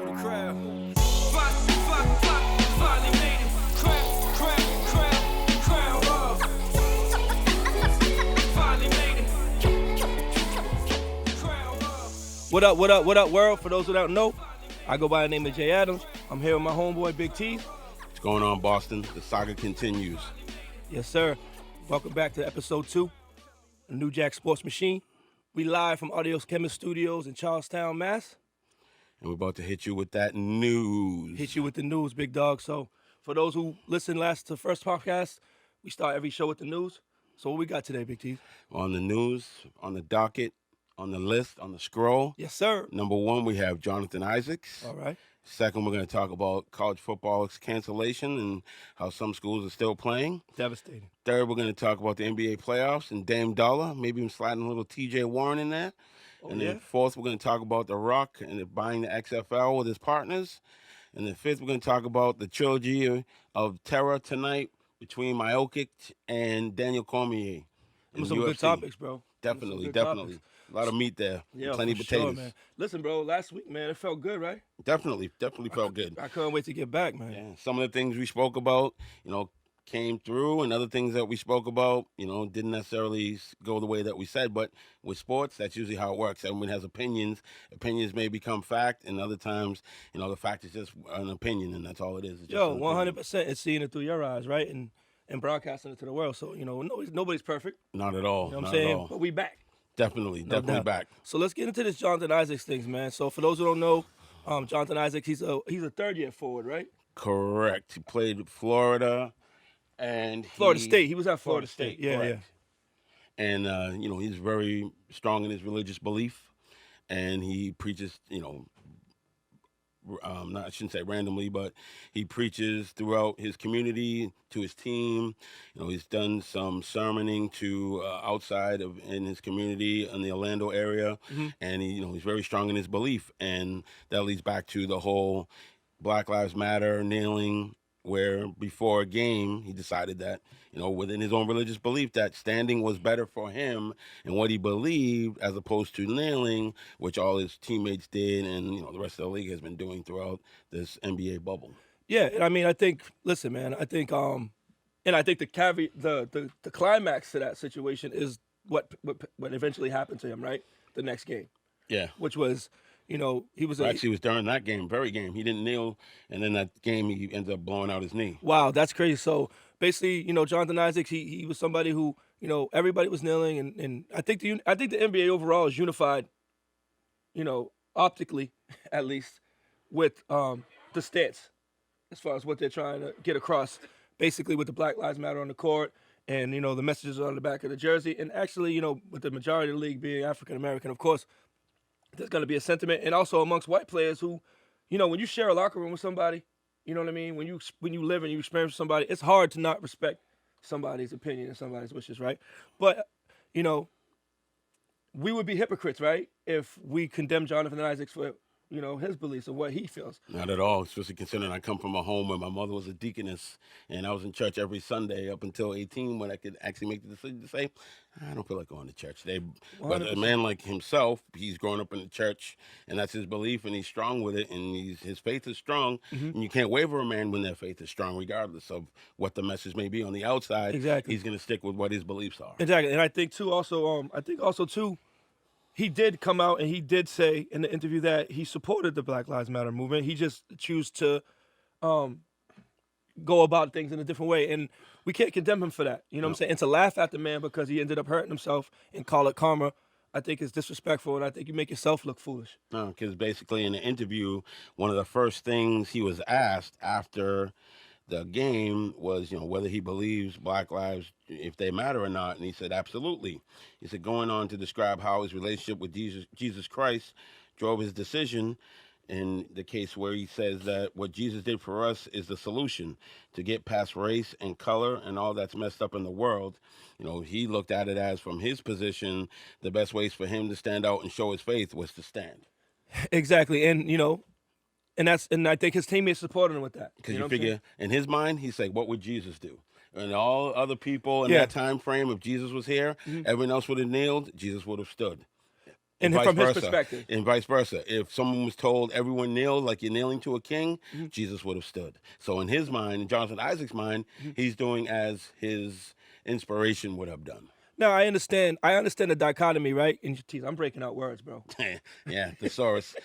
move the crowd. Finally made it. Crowd up. Finally made it. Crowd up. What up, world? For those who don't know, I go by the name of Jay Adams. I'm here with my homeboy, Big T. What's going on, Boston? The saga continues. Yes, sir. Welcome back to episode 2 of New Jack Sports Machine. We live from Audios Chemist Studios in Charlestown, Mass. And we're about to hit you with that news. Hit you with the news, big dog. So for those who listened last to the first podcast, we start every show with the news. So what we got today, Big T? On the news, on the docket, on the list, on the scroll. Yes, sir. Number 1, we have Jonathan Isaacs. All right. Second, we're going to talk about college football's cancellation and how some schools are still playing. Devastating. Third, we're going to talk about the NBA playoffs and Dame Dollar. Maybe I'm sliding a little TJ Warren in there. And then fourth, we're going to talk about The Rock and buying the XFL with his partners. And then fifth, we're going to talk about the trilogy of terror tonight between Miocic and Daniel Cormier. Some good topics, bro. Definitely. Topics. A lot of meat there. Yeah, plenty of potatoes. Sure, man. Listen, bro, last week, man, it felt good, right? Definitely felt good. I couldn't wait to get back, man. Yeah, some of the things we spoke about, came through, and other things that we spoke about, didn't necessarily go the way that we said. But with sports, that's usually how it works. Everyone has opinions. Opinions may become fact, and other times, the fact is just an opinion, and that's all it is. It's just 100%. It's seeing it through your eyes, right? And broadcasting it to the world. So, nobody's perfect. Not at all. You know what I'm saying? But we back. Definitely back. So let's get into this Jonathan Isaacs things, man. So for those who don't know, Jonathan Isaacs, he's a third-year forward, right? Correct. He played at Florida, and Florida State. He was at Florida State. Yeah, correct. Yeah. And he's very strong in his religious belief, and he preaches, I shouldn't say randomly, but he preaches throughout his community to his team. He's done some sermoning to outside of in his community in the Orlando area, and he's very strong in his belief, and that leads back to the whole Black Lives Matter kneeling, where before a game he decided that within his own religious belief that standing was better for him and what he believed as opposed to kneeling, which all his teammates did, and the rest of the league has been doing throughout this NBA bubble. Yeah, and I mean, I think the climax to that situation is what eventually happened to him, right? The next game. Yeah. Which was he was actually it was during that very game. He didn't kneel, and then that game he ended up blowing out his knee. Wow, that's crazy. So basically, Jonathan Isaacs, he was somebody who, everybody was kneeling, and I think the NBA overall is unified, optically at least, with the stance as far as what they're trying to get across, basically with the Black Lives Matter on the court, and the messages on the back of the jersey, and actually, with the majority of the league being African American, of course. There's going to be a sentiment, and also amongst white players who, when you share a locker room with somebody, you know what I mean? When you live and you experience with somebody, it's hard to not respect somebody's opinion and somebody's wishes, right? But, we would be hypocrites, right, if we condemn Jonathan Isaacs for, his beliefs and what he feels. Not at all, especially considering I come from a home where my mother was a deaconess, and I was in church every Sunday up until 18 when I could actually make the decision to say, I don't feel like going to church. But a man like himself, he's grown up in the church, and that's his belief, and he's strong with it, and his faith is strong, and you can't waver a man when their faith is strong, regardless of what the message may be on the outside. Exactly. He's going to stick with what his beliefs are. Exactly, and I think, too, he did come out and he did say in the interview that he supported the Black Lives Matter movement. He just chose to go about things in a different way. And we can't condemn him for that. You know what I'm saying? And to laugh at the man because he ended up hurting himself and call it karma, I think is disrespectful, and I think you make yourself look foolish. No, because basically in the interview, one of the first things he was asked after the game was, whether he believes Black lives, if they matter or not, and he said, absolutely. He said, going on to describe how his relationship with Jesus Christ drove his decision in the case where he says that what Jesus did for us is the solution to get past race and color and all that's messed up in the world. He looked at it as, from his position, the best ways for him to stand out and show his faith was to stand. Exactly, and and I think his teammates supported him with that. Because you figure, in his mind, he's like, what would Jesus do? And all other people in that time frame, if Jesus was here, everyone else would have kneeled, Jesus would have stood. And And vice from his versa. perspective. And vice versa. If someone was told everyone kneel like you're kneeling to a king, Mm-hmm. Jesus would have stood. So in his mind, in Jonathan Isaac's mind, he's doing as his inspiration would have done. Now I understand the dichotomy, right? And Tease, I'm breaking out words, bro. Yeah, thesaurus.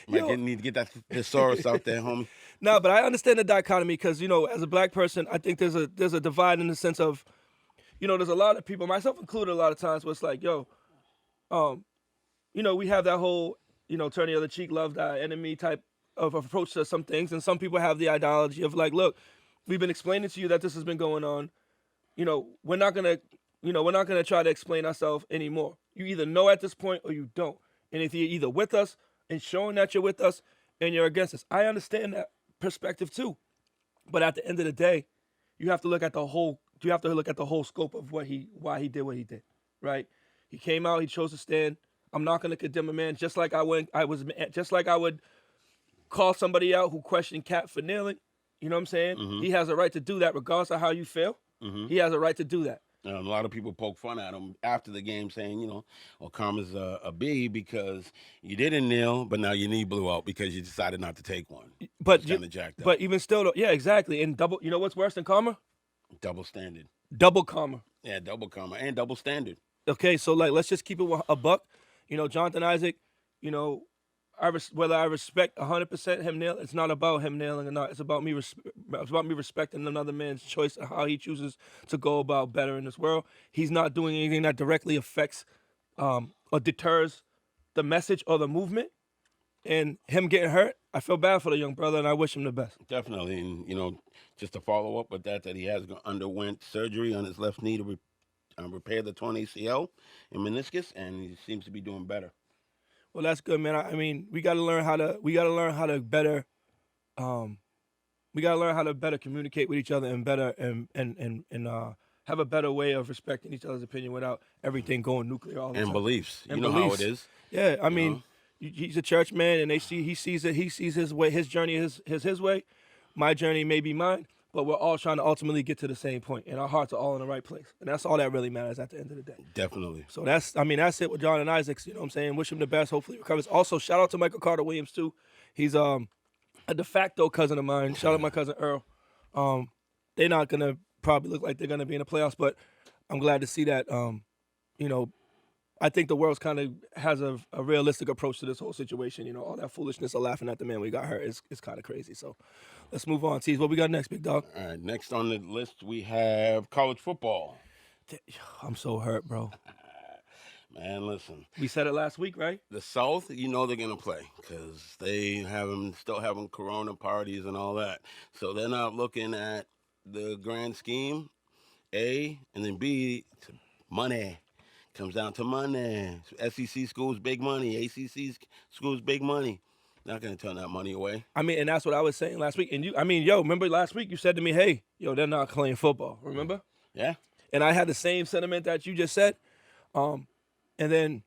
Yo. Need to get that thesaurus out there, homie. No, but I understand the dichotomy because, as a black person, I think there's a divide in the sense of, there's a lot of people, myself included, a lot of times where it's like, we have that whole, turn the other cheek, love thy enemy type of approach to some things. And some people have the ideology of like, look, we've been explaining to you that this has been going on. We're not gonna try to explain ourselves anymore. You either know at this point or you don't. And if you're either with us and showing that you're with us and you're against us, I understand that perspective too. But at the end of the day, you have to look at the whole scope of why he did what he did, right? He came out, he chose to stand. I'm not gonna condemn a man just like I would call somebody out who questioned Cap for kneeling. You know what I'm saying? Mm-hmm. He has a right to do that regardless of how you feel. Mm-hmm. He has a right to do that. A lot of people poke fun at him after the game, saying, well, karma's a B because you didn't kneel, but now your knee blew out because you decided not to take one. But kind of jacked up. But even still, yeah, exactly. And double, what's worse than karma? Double standard. Double karma. Yeah, double karma and double standard. Okay, so let's just keep it a buck. Jonathan Isaac, whether I respect 100% him kneeling, it's not about him kneeling or not. It's about me respecting another man's choice of how he chooses to go about better in this world. He's not doing anything that directly affects or deters the message or the movement. And him getting hurt, I feel bad for the young brother, and I wish him the best. Definitely, and just to follow up with that he has underwent surgery on his left knee to repair the torn ACL and meniscus, and he seems to be doing better. Well, that's good, man. I mean, we got to learn how to better communicate with each other and better and have a better way of respecting each other's opinion without everything going nuclear all the time. And beliefs. And how it is. Yeah, I mean, he's a church man, and he sees his way, his journey is his way. My journey may be mine, but we're all trying to ultimately get to the same point, and our hearts are all in the right place, and that's all that really matters at the end of the day. Definitely. So that's it with John and Isaacs. You know what I'm saying? Wish him the best. Hopefully he recovers. Also, shout out to Michael Carter Williams too. He's a de facto cousin of mine. Shout out to my cousin Earl. They're not gonna probably look like they're gonna be in the playoffs, but I'm glad to see that. I think the world's kind of has a realistic approach to this whole situation. All that foolishness of laughing at the man we got hurt is kind of crazy. So let's move on. Tease, what we got next, big dog? All right, next on the list we have college football. I'm so hurt, bro. Man, listen. We said it last week, right? The South, they're going to play because they still having Corona parties and all that. So they're not looking at the grand scheme, A, and then B, money. Comes down to money. SEC schools, big money. ACC schools, big money. Not going to turn that money away. I mean, and that's what I was saying last week. And remember last week you said to me, hey, they're not playing football. Remember? Yeah. And I had the same sentiment that you just said. And then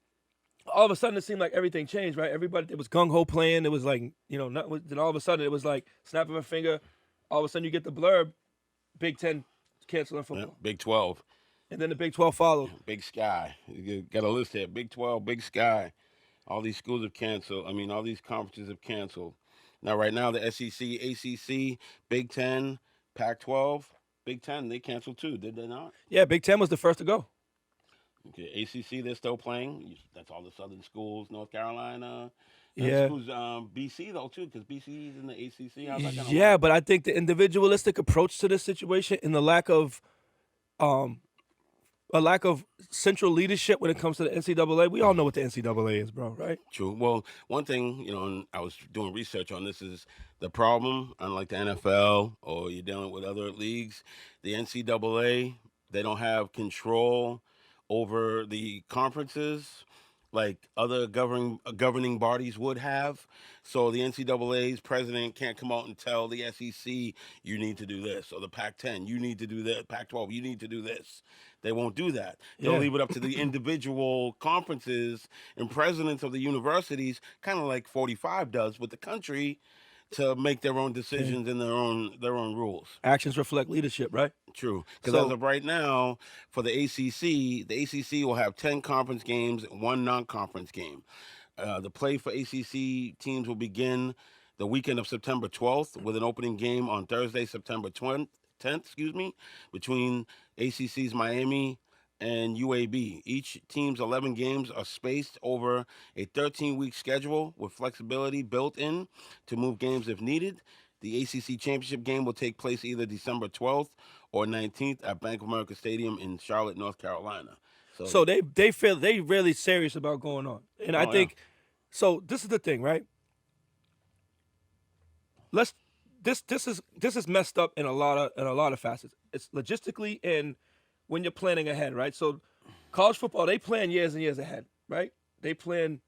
all of a sudden it seemed like everything changed, right? Everybody, it was gung-ho playing. It was like, then all of a sudden it was like snap of a finger. All of a sudden you get the blurb, Big Ten canceling football. Yeah, Big 12. And then the Big 12 followed. Big Sky. You got a list here. Big 12, Big Sky. All these schools have canceled. All these conferences have canceled. Now, right now, the SEC, ACC, Big 10, Pac-12, Big 10, they canceled too, did they not? Yeah, Big 10 was the first to go. Okay, ACC, they're still playing. That's all the southern schools, North Carolina. Yeah. Schools, BC, though, too, because BC is in the ACC. How's that gonna work? But I think the individualistic approach to this situation and the lack of central leadership when it comes to the NCAA. We all know what the NCAA is, bro, right? True. Well, one thing, and I was doing research on this, is the problem, unlike the NFL or you're dealing with other leagues, the NCAA, they don't have control over the conferences like other governing bodies would have. So the NCAA's president can't come out and tell the SEC, you need to do this, or the Pac-10, you need to do this, Pac-12, you need to do this. They won't do that. They'll leave it up to the individual conferences and presidents of the universities, kind of like 45 does with the country, to make their own decisions and their own rules. Actions reflect leadership, right? True. Because So- as of right now, for the ACC will have 10 conference games and 1 non-conference game. The play for ACC teams will begin the weekend of September 12th with an opening game on Thursday, September 10th, between ACC's Miami and UAB. Each team's 11 games are spaced over a 13-week schedule with flexibility built in to move games if needed. The ACC championship game will take place either December 12th or 19th at Bank of America Stadium in Charlotte, North Carolina. So they feel they really serious about going on, and I think so. This is the thing, right? This is messed up in a lot of facets. It's logistically and when you're planning ahead, right? So college football, they plan years and years ahead, right? They plan,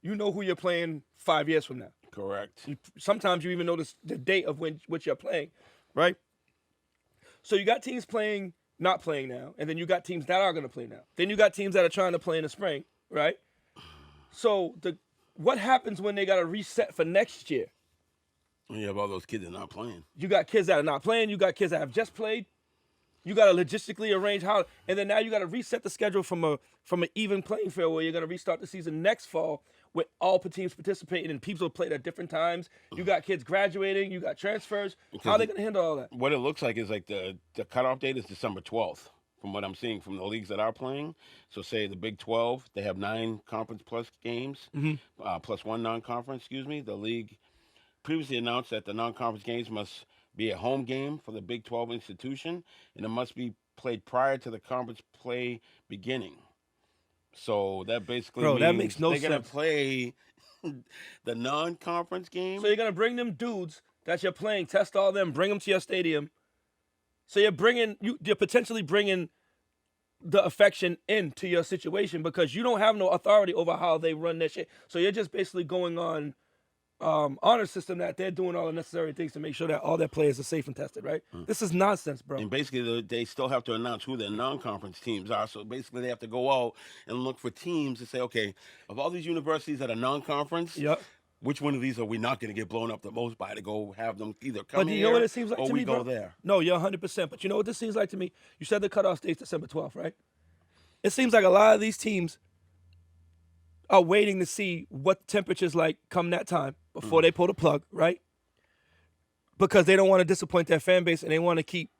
you know who you're playing 5 years from now. Correct. Sometimes you even know the date of which you're playing, right? So you got teams not playing now, and then you got teams that are going to play now. Then you got teams that are trying to play in the spring, right? So what happens when they got to reset for next year? You have all those kids that are not playing. You got kids that are not playing. You got kids that have just played. You got to logistically arrange how, and then now you got to reset the schedule from an even playing field where you're going to restart the season next fall with all teams participating and people played at different times. You got kids graduating. You got transfers. How are they going to handle all that? What it looks like is like the cutoff date is December 12th, from what I'm seeing from the leagues that are playing. So say the Big 12, they have 9 conference plus games, plus 1 non-conference, The league previously announced that the non-conference games must be a home game for the Big 12 institution, and it must be played prior to the conference play beginning. So that basically means that makes no they're going to sense. play the non-conference game. So you're going to bring them dudes that you're playing, test all them, bring them to your stadium. So you're potentially bringing the affection into your situation because you don't have no authority over how they run their shit. So you're just basically going on honor system that they're doing all the necessary things to make sure that all their players are safe and tested, right? This is nonsense, bro. And basically, they still have to announce who their non-conference teams are. So basically, they have to go out and look for teams to say, okay, of all these universities that are non-conference, which one of these are we not going to get blown up the most by to go have them either come here, here you know what it seems like or to we me, go bro? there? No, you're 100%. But you know what this seems like to me? You said the cutoff date's December 12th, right? It seems like a lot of these teams are waiting to see what the temperature's like come that time before they pull the plug, right? Because they don't want to disappoint their fan base and they want to keep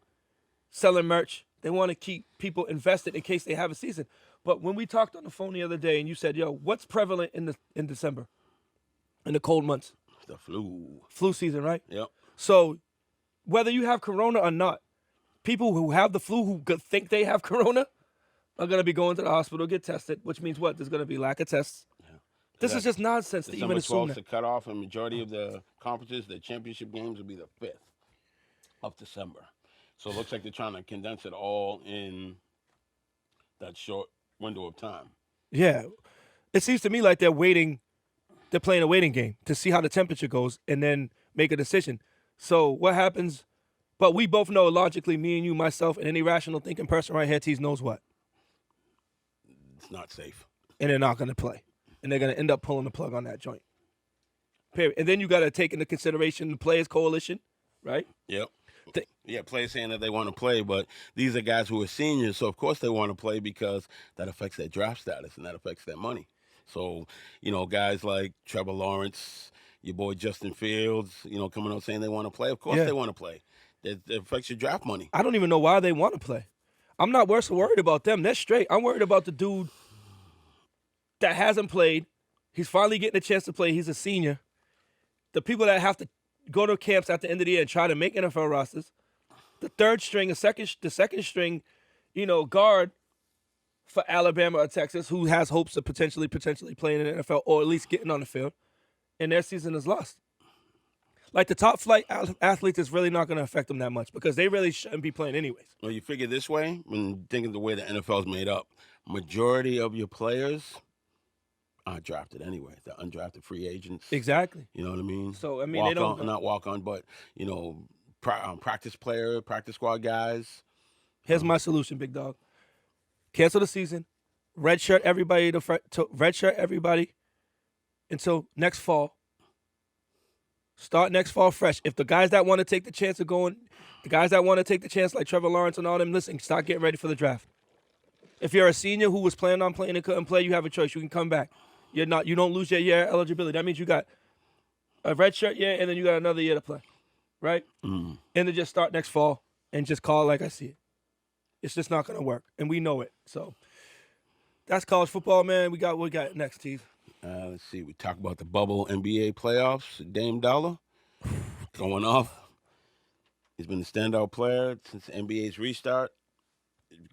selling merch. They want to keep people invested in case they have a season. But when we talked on the phone the other day and you said, yo, what's prevalent in December? In the cold months? The flu. Flu season, right? Yep. So whether you have corona or not, people who have the flu who think they have corona are going to be going to the hospital, get tested, which means what? There's going to be lack of tests. Yeah. This is just nonsense to even assume that. December 12th to cut off, and majority of the conferences, the championship games will be the 5th of December. So it looks like they're trying to condense it all in that short window of time. Yeah. It seems to me like they're playing a waiting game to see how the temperature goes and then make a decision. So what happens? But we both know logically, me and you, myself, and any rational thinking person right here, Tease knows what. It's not safe. And they're not going to play. And they're going to end up pulling the plug on that joint. Period. And then you got to take into consideration the Players Coalition, right? Yep. Players saying that they want to play, but these are guys who are seniors, so of course they want to play because that affects their draft status and that affects their money. So, guys like Trevor Lawrence, your boy Justin Fields, coming out saying they want to play. Of course they want to play. It affects your draft money. I don't even know why they want to play. I'm not worried about them. They're straight. I'm worried about the dude that hasn't played. He's finally getting a chance to play. He's a senior. The people that have to go to camps at the end of the year and try to make NFL rosters. The third string, the second string, guard for Alabama or Texas who has hopes of potentially playing in the NFL or at least getting on the field. And their season is lost. Like the top flight athletes is really not going to affect them that much because they really shouldn't be playing anyways. Well, you figure this way, when thinking the way the NFL is made up, majority of your players aren't drafted anyway. They're undrafted free agents. Exactly. You know what I mean? So, I mean, they don't... Not walk on, but, practice squad guys. Here's my solution, big dog. Cancel the season. Redshirt everybody until next fall. Start next fall fresh. If the guys that want to take the chance of going, the guys that want to take the chance like Trevor Lawrence and all them, listen, start getting ready for the draft. If you're a senior who was planning on playing and couldn't play, you have a choice. You can come back. You don't lose your year eligibility. That means you got a red shirt year and then you got another year to play, right? And then just start next fall and just call it like I see it. It's just not going to work, and we know it. So that's college football, man. We got next, Tease. Let's see. We talk about the bubble NBA playoffs. Dame Dollar going off. He's been the standout player since the NBA's restart.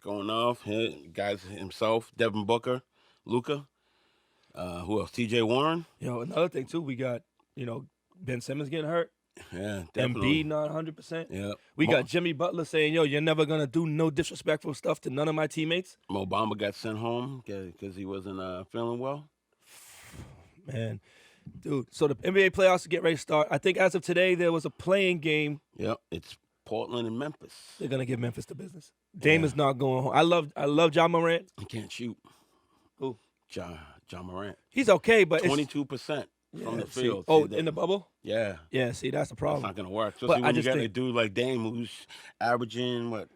Going off. Guys himself, Devin Booker, Luka. Who else? TJ Warren. Another thing, too, we got, Ben Simmons getting hurt. Yeah, definitely. Embiid not 100%. Yeah. We got Jimmy Butler saying, you're never going to do no disrespectful stuff to none of my teammates. Mo Bamba got sent home because he wasn't feeling well. Man, dude. So the NBA playoffs get ready to start. I think as of today, there was a playing game. Yep, it's Portland and Memphis. They're going to give Memphis the business. Dame is not going home. I love Ja Morant. He can't shoot. Who? Ja Morant. He's okay, but 22%. From the field. In the bubble? Yeah. Yeah, see, that's the problem. It's not going to work. Especially when you got a dude like Dame who's averaging,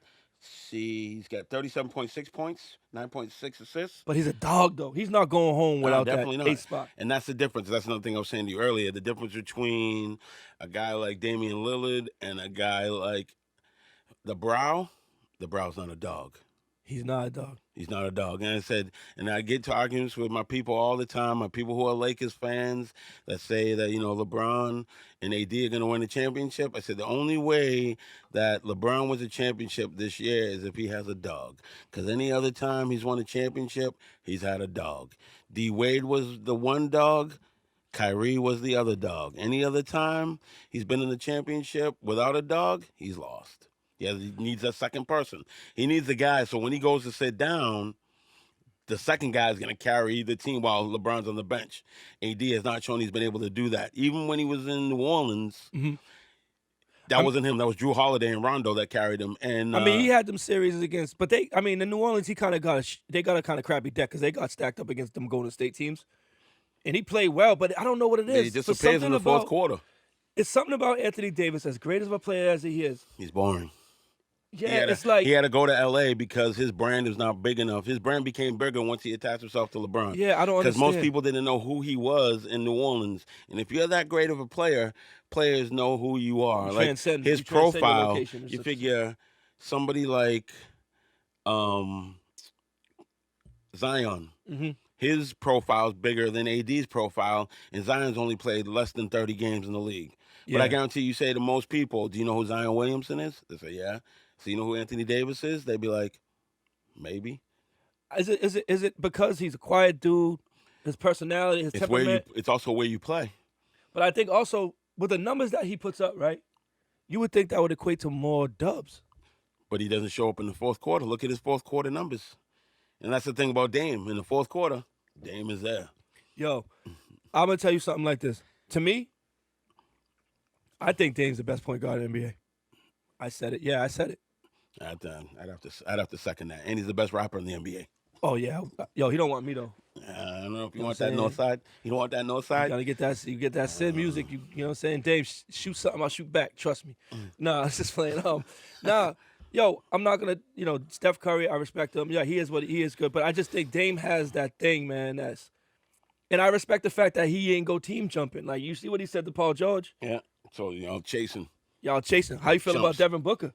he's got 37.6 points, 9.6 assists. But he's a dog, though. He's not going home without that eighth spot. And that's the difference. That's another thing I was saying to you earlier. The difference between a guy like Damian Lillard and a guy like the Brow's not a dog. He's not a dog. He's not a dog. And I said, and I get to arguments with my people all the time, my people who are Lakers fans that say that, LeBron and AD are going to win the championship. I said, the only way that LeBron wins a championship this year is if he has a dog. Because any other time he's won a championship, he's had a dog. D. Wade was the one dog. Kyrie was the other dog. Any other time he's been in the championship without a dog, he's lost. Yeah, he needs a second person. He needs a guy, so when he goes to sit down, the second guy is going to carry the team while LeBron's on the bench. AD has not shown he's been able to do that. Even when he was in New Orleans, that wasn't him. That was Drew Holiday and Rondo that carried him. And he had them series against, but in New Orleans, he kind of got a kind of crappy deck because they got stacked up against them Golden State teams, and he played well. But I don't know what it is. He disappears in the fourth quarter. It's something about Anthony Davis, as great of a player as he is. He's boring. Yeah, he had to go to L.A. because his brand is not big enough. His brand became bigger once he attached himself to LeBron. Yeah, I don't understand. Because most people didn't know who he was in New Orleans. And if you're that great of a player, players know who you are. His profile, you figure somebody like Zion, his profile is bigger than AD's profile, and Zion's only played less than 30 games in the league. Yeah. But I guarantee you say to most people, do you know who Zion Williamson is? They say, yeah. So you know who Anthony Davis is? They'd be like, maybe. Is it because he's a quiet dude, his personality, his temperament? It's also where you play. But I think also with the numbers that he puts up, right, you would think that would equate to more dubs. But he doesn't show up in the fourth quarter. Look at his fourth quarter numbers. And that's the thing about Dame. In the fourth quarter, Dame is there. Yo, I'm going to tell you something like this. To me, I think Dame's the best point guard in the NBA. I said it. Yeah, I said it. I'd have to second that. And he's the best rapper in the NBA. Oh yeah, yo, he don't want me though. I don't know if you want that north side. You don't want that north side. You gotta get that. You get that Sid music. You know what I'm saying? Dave, shoot something. I'll shoot back. Trust me. Nah, I'm just playing. Yo, I'm not gonna. Steph Curry. I respect him. Yeah, he is what he is good. But I just think Dame has that thing, man. And I respect the fact that he ain't go team jumping. Like you see what he said to Paul George. Yeah. So chasing. Y'all chasing. How you feel about Devin Booker?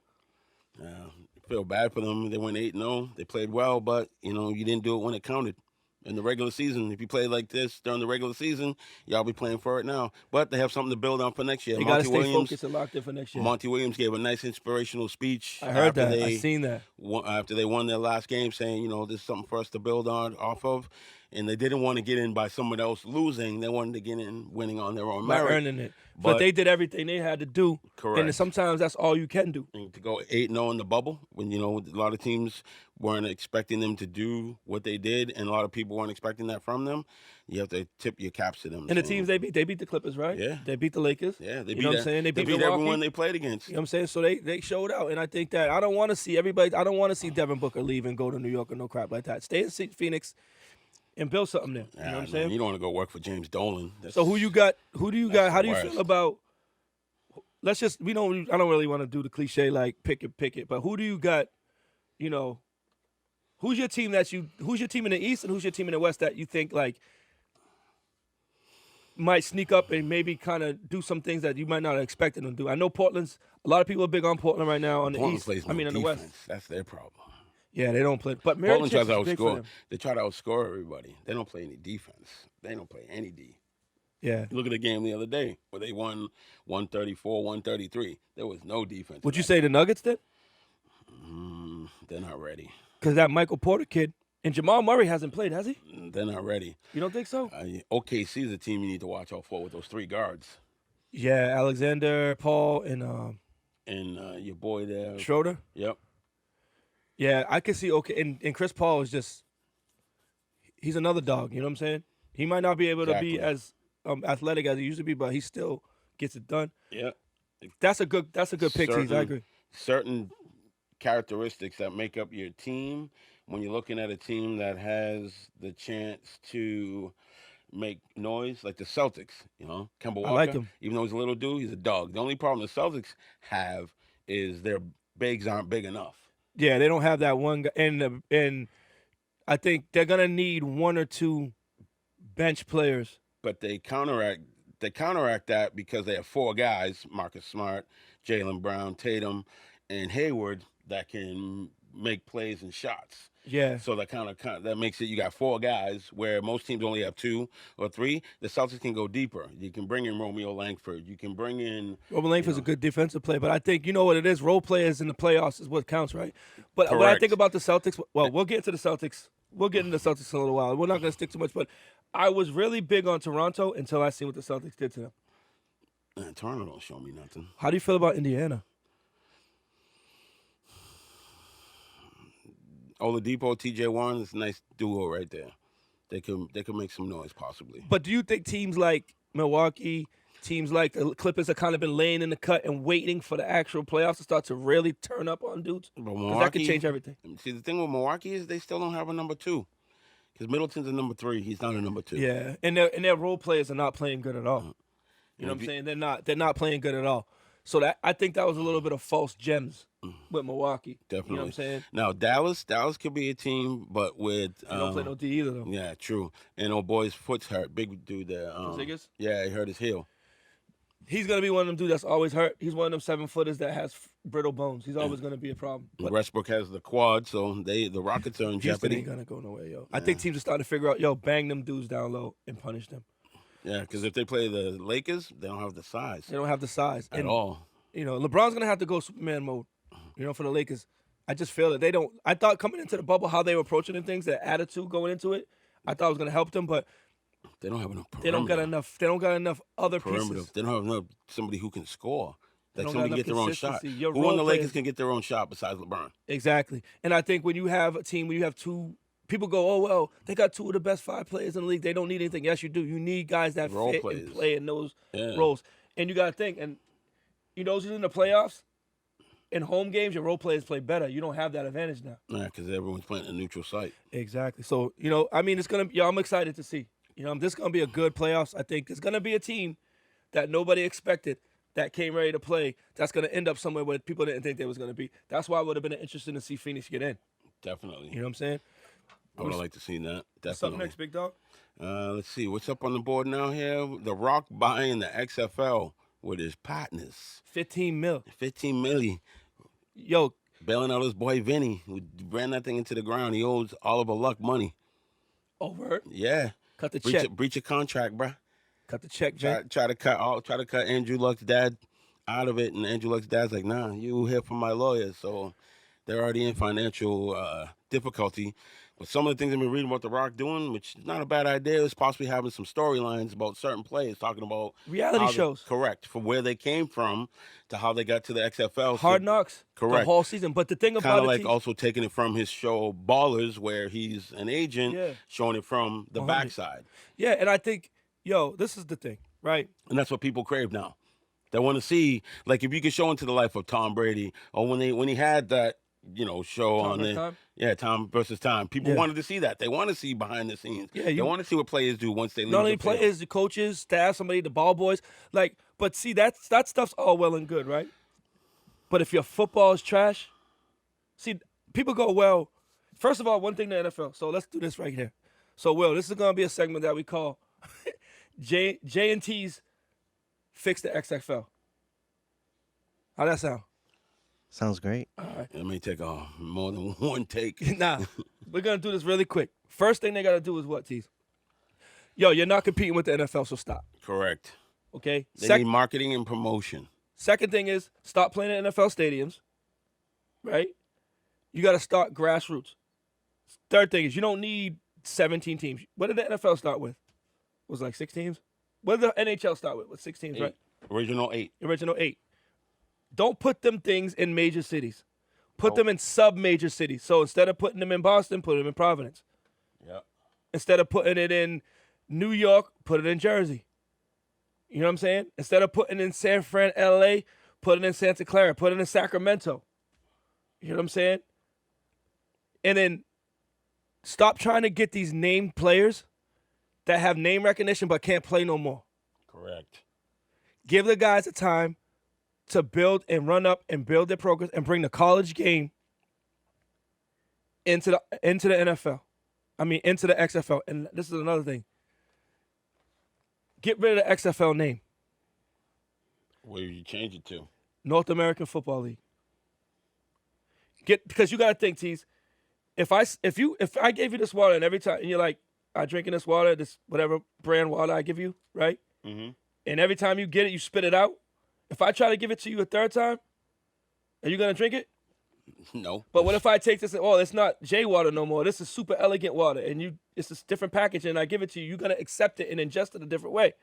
Feel bad for them. They went 8-0. They played well, but you didn't do it when it counted. In the regular season, if you play like this during the regular season, y'all be playing for it now. But they have something to build on for next year. They got to stay focused and locked in for next year. Monty Williams gave a nice inspirational speech. I heard that. I seen that. After they won their last game, saying, this is something for us to build off of. And they didn't want to get in by someone else losing. They wanted to get in winning on their own merit. By earning it. But they did everything they had to do. Correct. And sometimes that's all you can do. And to go 8-0 in the bubble, when, a lot of teams weren't expecting them to do what they did, and a lot of people weren't expecting that from them, you have to tip your caps to them. And the teams they beat the Clippers, right? Yeah. They beat the Lakers. Yeah, they beat what I'm saying? They beat everyone they played against. You know what I'm saying? So they showed out. And I think that I don't want to see Devin Booker leave and go to New York or no crap like that. Stay in Phoenix and build something there. You know what I'm saying? You don't want to go work for James Dolan. So who do you got? How do you feel about let's just I don't really want to do the cliche like pick it, but who do you got? You know, who's your team in the East and who's your team in the West that you think like might sneak up and maybe kind of do some things that you might not have expected them to do? I know a lot of people are big on Portland right now on the Portland East. plays no in the West. defense. That's their problem. Yeah, they don't play. But Portland tries to Mirotic is big for outscore. them. They try to outscore everybody. They don't play any defense. They don't play any D. Yeah. Look at the game the other day where they won 134, 133. There was no defense. Would you say the Nuggets did? They're not ready. Because that Michael Porter kid and Jamal Murray hasn't played, has he? They're not ready. You don't think so? OKC is a team you need to watch out for with those 3 guards. Yeah, Alexander, Paul, and your boy there. Schroeder. Yep. Yeah, I can see. Okay, and Chris Paul is he's another dog. You know what I'm saying? He might not be able to be as athletic as he used to be, but he still gets it done. Yeah. That's a good pick, Tease. I agree. Certain characteristics that make up your team when you're looking at a team that has the chance to make noise, like the Celtics, Kemba Walker. I like him. Even though he's a little dude, he's a dog. The only problem the Celtics have is their bigs aren't big enough. Yeah, they don't have that one guy, and I think they're gonna need 1 or 2 bench players. But they counteract that because they have 4 guys: Marcus Smart, Jaylen Brown, Tatum, and Hayward that can make plays and shots. Yeah. So that makes it you got 4 guys where most teams only have 2 or 3. The Celtics can go deeper. You can bring in Romeo Langford. You can bring in Romeo Langford's a good defensive player, but I think you know what it is. Role players in the playoffs is what counts, right? But when I think about the Celtics, well, we'll get into the Celtics. We'll get into the Celtics in a little while. We're not going to stick too much, but I was really big on Toronto until I seen what the Celtics did to them. Toronto don't show me nothing. How do you feel about Indiana? Oladipo, TJ Warren is a nice duo right there. They could make some noise possibly. But do you think teams like Milwaukee, teams like the Clippers have kind of been laying in the cut and waiting for the actual playoffs to start to really turn up on dudes? Because that could change everything. See, the thing with Milwaukee is they still don't have a number 2. Because Middleton's a number 3. He's not a number 2. Yeah, and their role players are not playing good at all. You know what I'm saying? They're not playing good at all. So I think that was a little bit of false gems with Milwaukee. Definitely. You know what I'm saying? Now, Dallas could be a team, but with... They don't play no D either, though. Yeah, true. And old boy's foot's hurt. Big dude there. Porzingis? Yeah, he hurt his heel. He's going to be one of them dudes that's always hurt. He's one of them 7-footers that has brittle bones. He's always going to be a problem. But Westbrook has the quad, so the Rockets are in jeopardy. Houston ain't going to go nowhere, yo. I think teams are starting to figure out, bang them dudes down low and punish them. Yeah, because if they play the Lakers, they don't have the size. They don't have the size. At all. LeBron's going to have to go Superman mode, for the Lakers. I just feel that they don't. I thought coming into the bubble, how they were approaching and things, their attitude going into it, I thought it was going to help them, but they don't have enough perimeter. They don't got enough other perimeter. pieces. They don't have enough somebody who can score. Like somebody can get their own shot. Who on the Lakers can get their own shot besides LeBron? Exactly. And I think when you have a team where you have 2, people go, oh, well, they got 2 of the best 5 players in the league. They don't need anything. Yes, you do. You need guys that fit and play in those roles. And you got to think, and those in the playoffs, in home games, your role players play better. You don't have that advantage now. Yeah, because everyone's playing a neutral site. Exactly. So, it's going to, I'm excited to see. This is going to be a good playoffs. I think it's going to be a team that nobody expected that came ready to play. That's going to end up somewhere where people didn't think they was going to be. That's why it would have been interesting to see Phoenix get in. Definitely. You know what I'm saying? I would have liked to see that. Definitely. What's up next, big dog? Let's see. What's up on the board now here? The Rock buying the XFL with his partners. 15 mil. 15 million. Yo. Bailing out his boy Vinny, who ran that thing into the ground. He owes Oliver Luck money. Over? Yeah. Cut the check. Breach of contract, bruh. Cut the check, Jake. Try to cut Andrew Luck's dad out of it, and Andrew Luck's dad's like, nah, you here for my lawyer. So they're already in financial difficulty. But some of the things I've been reading about The Rock doing, which is not a bad idea, is possibly having some storylines about certain players, talking about reality shows. Correct. From where they came from to how they got to the XFL. Hard Knocks. Correct. The whole season. But the thing about it, kind of like also taking it from his show Ballers, where he's an agent, showing it from the backside. Yeah, and I think, this is the thing, right? And that's what people crave now. They want to see, like, if you could show into the life of Tom Brady, or when he had that, show Tom on there. Time? Yeah, Tom versus Time. People wanted to see that. They want to see behind the scenes. Yeah, they want to see what players do once they leave. Not only players, the coaches, staff, somebody, the ball boys. Like, But see, that stuff's all well and good, right? But if your football is trash, see, people go, well, first of all, one thing in the NFL. So let's do this right here. So, Will, this is going to be a segment that we call J and T's Fix the XFL. How that sound? Sounds great. All right. It may take more than one take. Nah, we're going to do this really quick. First thing they got to do is what, T's? Yo, you're not competing with the NFL, so stop. Correct. Okay? They need marketing and promotion. Second thing is stop playing in NFL stadiums, right? You got to start grassroots. Third thing is you don't need 17 teams. What did the NFL start with? It was like 6 teams? What did the NHL start with? 6 teams, 8. right? Original 8. Original 8. Don't put them things in major cities. Put them in sub-major cities. So instead of putting them in Boston, put them in Providence. Yeah. Instead of putting it in New York, put it in Jersey. You know what I'm saying? Instead of putting it in San Fran, LA, put it in Santa Clara, put it in Sacramento. You know what I'm saying? And then stop trying to get these named players that have name recognition but can't play no more. Correct. Give the guys the time to build and run up and build their programs and bring the college game into the NFL. I mean, into the XFL. And this is another thing. Get rid of the XFL name. Where do you change it to? North American Football League. Because you gotta think, Tease. If I gave you this water and every time and you're like, I drinking this water, this whatever brand water I give you, right? Mm-hmm. And every time you get it, you spit it out. If I try to give it to you a third time, are you gonna drink it? No. But what if I take this and, it's not J water no more. This is super elegant water, and it's a different package, and I give it to you. You're gonna accept it and ingest it a different way,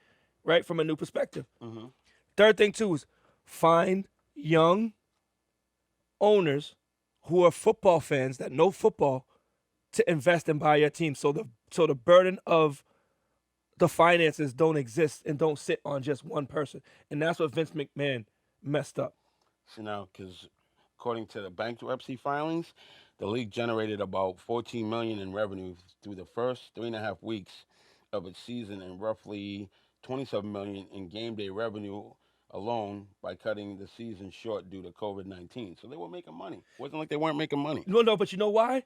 right? From a new perspective. Mm-hmm. Third thing too is find young owners who are football fans that know football to invest and buy your team. So the burden of the finances don't exist and don't sit on just one person. And that's what Vince McMahon messed up. So now, because according to the bankruptcy filings, the league generated about $14 million in revenue through the first 3.5 weeks of its season and roughly $27 million in game day revenue alone by cutting the season short due to COVID-19. So they were making money. It wasn't like they weren't making money. No, but you know why?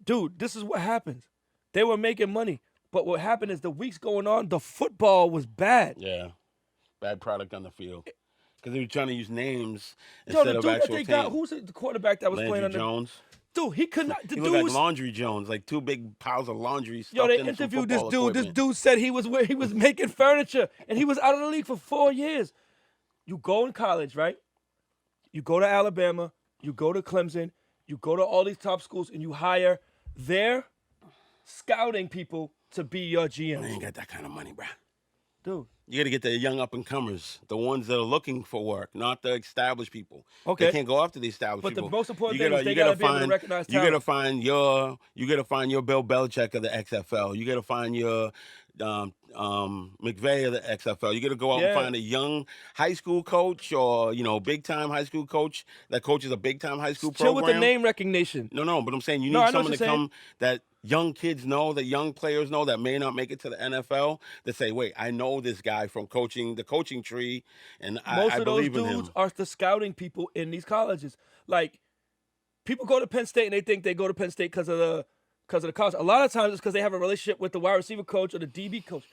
Dude, this is what happens. They were making money. But what happened is the weeks going on, the football was bad. Yeah. Bad product on the field. Because they were trying to use names Yo, instead the of dude that actual they teams. got, who's the quarterback that was Landry playing on Jones. Dude, he could not. The He dude looked like was, Laundry Jones, like 2 big piles of laundry stuffed Yo, they into some interviewed this football dude. equipment. This dude said he was making furniture, and he was out of the league for 4 years. You go in college, right? You go to Alabama, you go to Clemson, you go to all these top schools, and you hire their scouting people to be your GM. I ain't got that kind of money, bro. Dude. You got to get the young up-and-comers, the ones that are looking for work, not the established people. Okay. They can't go after the established But people. the most important thing is they gotta be able to recognize You got to talent. find your Bill Belichick of the XFL. You got to find your McVay of the XFL. You got to go out and find a young high school coach or big-time high school coach that coaches a big-time high school Chill program. with the name recognition. No, but I'm saying you No, I need know someone what to you're come that young kids know, that young players know that may not make it to the NFL, that say, wait, I know this guy from coaching the coaching tree, and Most I of those believe in dudes him. are the scouting people in these colleges. Like, people go to Penn State and they think they go to Penn State because of the college. A lot of times it's because they have a relationship with the wide receiver coach or the DB coach.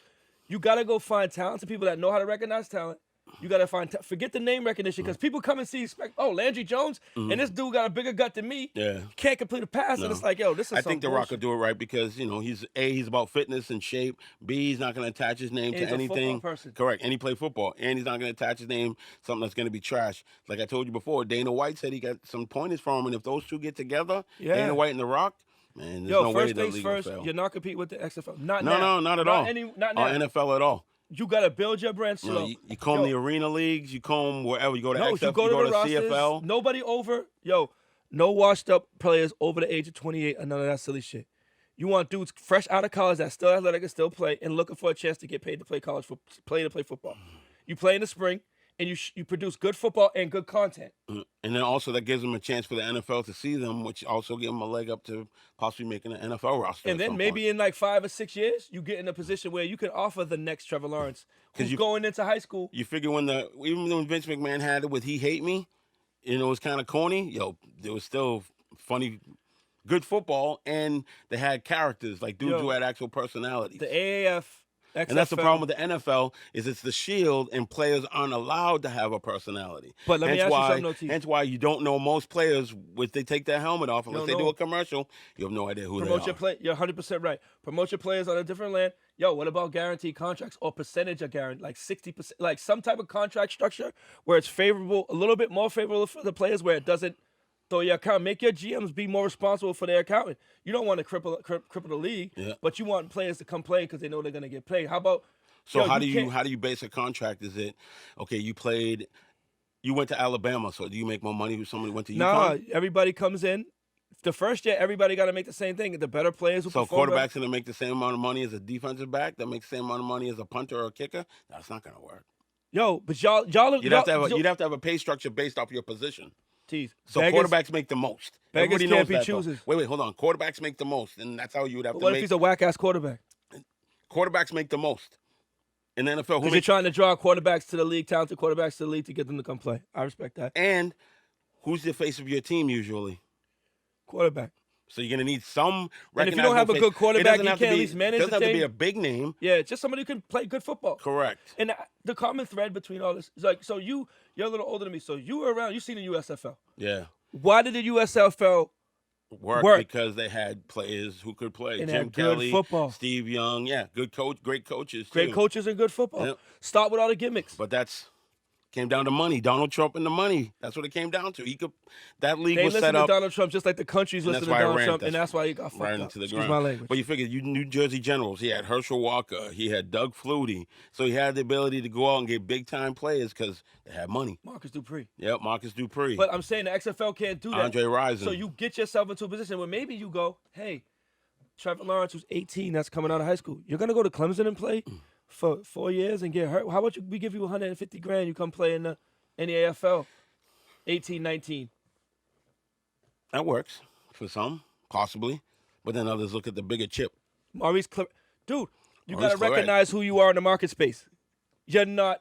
You got to go find talented people that know how to recognize talent. You got to forget the name recognition because people come and see, Landry Jones, and this dude got a bigger gut than me. Yeah. Can't complete a pass, and it's like, yo, this is I think The Rock will bullshit. do it right because, he's about fitness and shape. B, he's not going to attach his name And to he's a anything. football person. Correct. And he played football. And he's not going to attach his name something that's going to be trash. Like I told you before, Dana White said he got some pointers from him. And if those two get together, Dana White and The Rock, man, there's no way first the things league first, will fail. you're not competing with the XFL. Not No, now. not at all. Not now. Or NFL at all. You got to build your brand slow. You comb the arena leagues, you comb wherever. You go to XFL, you go to the rosters, CFL. Nobody no washed up players over the age of 28 or none of that silly shit. You want dudes fresh out of college that still athletic and still play and looking for a chance to get paid to play play football. You play in the spring and you produce good football and good content. And then also that gives them a chance for the NFL to see them, which also give them a leg up to possibly making an NFL roster. And then maybe in like 5 or 6 years, you get in a position where you can offer the next Trevor Lawrence who's going into high school. You figure even when Vince McMahon had it with He Hate Me, you know, it was kind of corny. There was still funny, good football, and they had characters like dudes who had actual personalities. The AAF. XFL. And that's the problem with the NFL is it's the shield and players aren't allowed to have a personality. But let me ask you something, hence why you don't know most players if they take their helmet off unless they do a commercial. You have no idea who they are. You're 100% right. Promote your players on a different land. Yo, what about guaranteed contracts or percentage of guarantee, like 60%, like some type of contract structure where it's favorable, a little bit more favorable for the players where it doesn't throw your account. Make your GMs be more responsible for their accounting. You don't want to cripple the league, but you want players to come play because they know they're going to get paid. How about? So how do you base a contract? Is it okay? You went to Alabama, so do you make more money if somebody went to UConn? Nah, everybody comes in. The first year, everybody got to make the same thing. The better players will perform. So quarterbacks going to make the same amount of money as a defensive back that makes the same amount of money as a punter or a kicker? That's not going to work. Yo, but y'all you'd have to have a pay structure based off your position. Tease. So quarterbacks make the most. Everybody knows that, choosers. Wait, hold on. Quarterbacks make the most, and that's how you would have to make. What if he's a whack-ass quarterback? Quarterbacks make the most. In the NFL, because you're trying to draw quarterbacks to the league, talented quarterbacks to the league to get them to come play. I respect that. And who's the face of your team usually? Quarterback. So you're going to need some recognizable And if you don't have a good quarterback, you can't at least manage the team. It doesn't have to be a big name. Yeah, just somebody who can play good football. Correct. And the common thread between all this is like, so you're a little older than me, so you were around, you've seen the USFL. Yeah. Why did the USFL work? Because they had players who could play. And Jim Kelly, football. Steve Young, good coach, great coaches too. Great coaches and good football. Yep. Start with all the gimmicks. But came down to money. Donald Trump and the money. That's what it came down to. That league was set up. They listen to Donald Trump just like the countries listen to Donald Trump, and that's why he got fucked right up. into the Excuse ground. my language. But you figured New Jersey Generals. He had Herschel Walker. He had Doug Flutie. So he had the ability to go out and get big time players because they had money. Marcus Dupree. Yep, Marcus Dupree. But I'm saying the XFL can't do that. Andre Rison. So you get yourself into a position where maybe you go, hey, Trevor Lawrence, who's 18, that's coming out of high school. You're gonna go to Clemson and play for 4 years and get hurt. How about we give you $150,000? You come play in the AFL, 18, 19. That works for some, possibly. But then others look at the bigger chip. Dude, you got to recognize who you are in the market space. You're not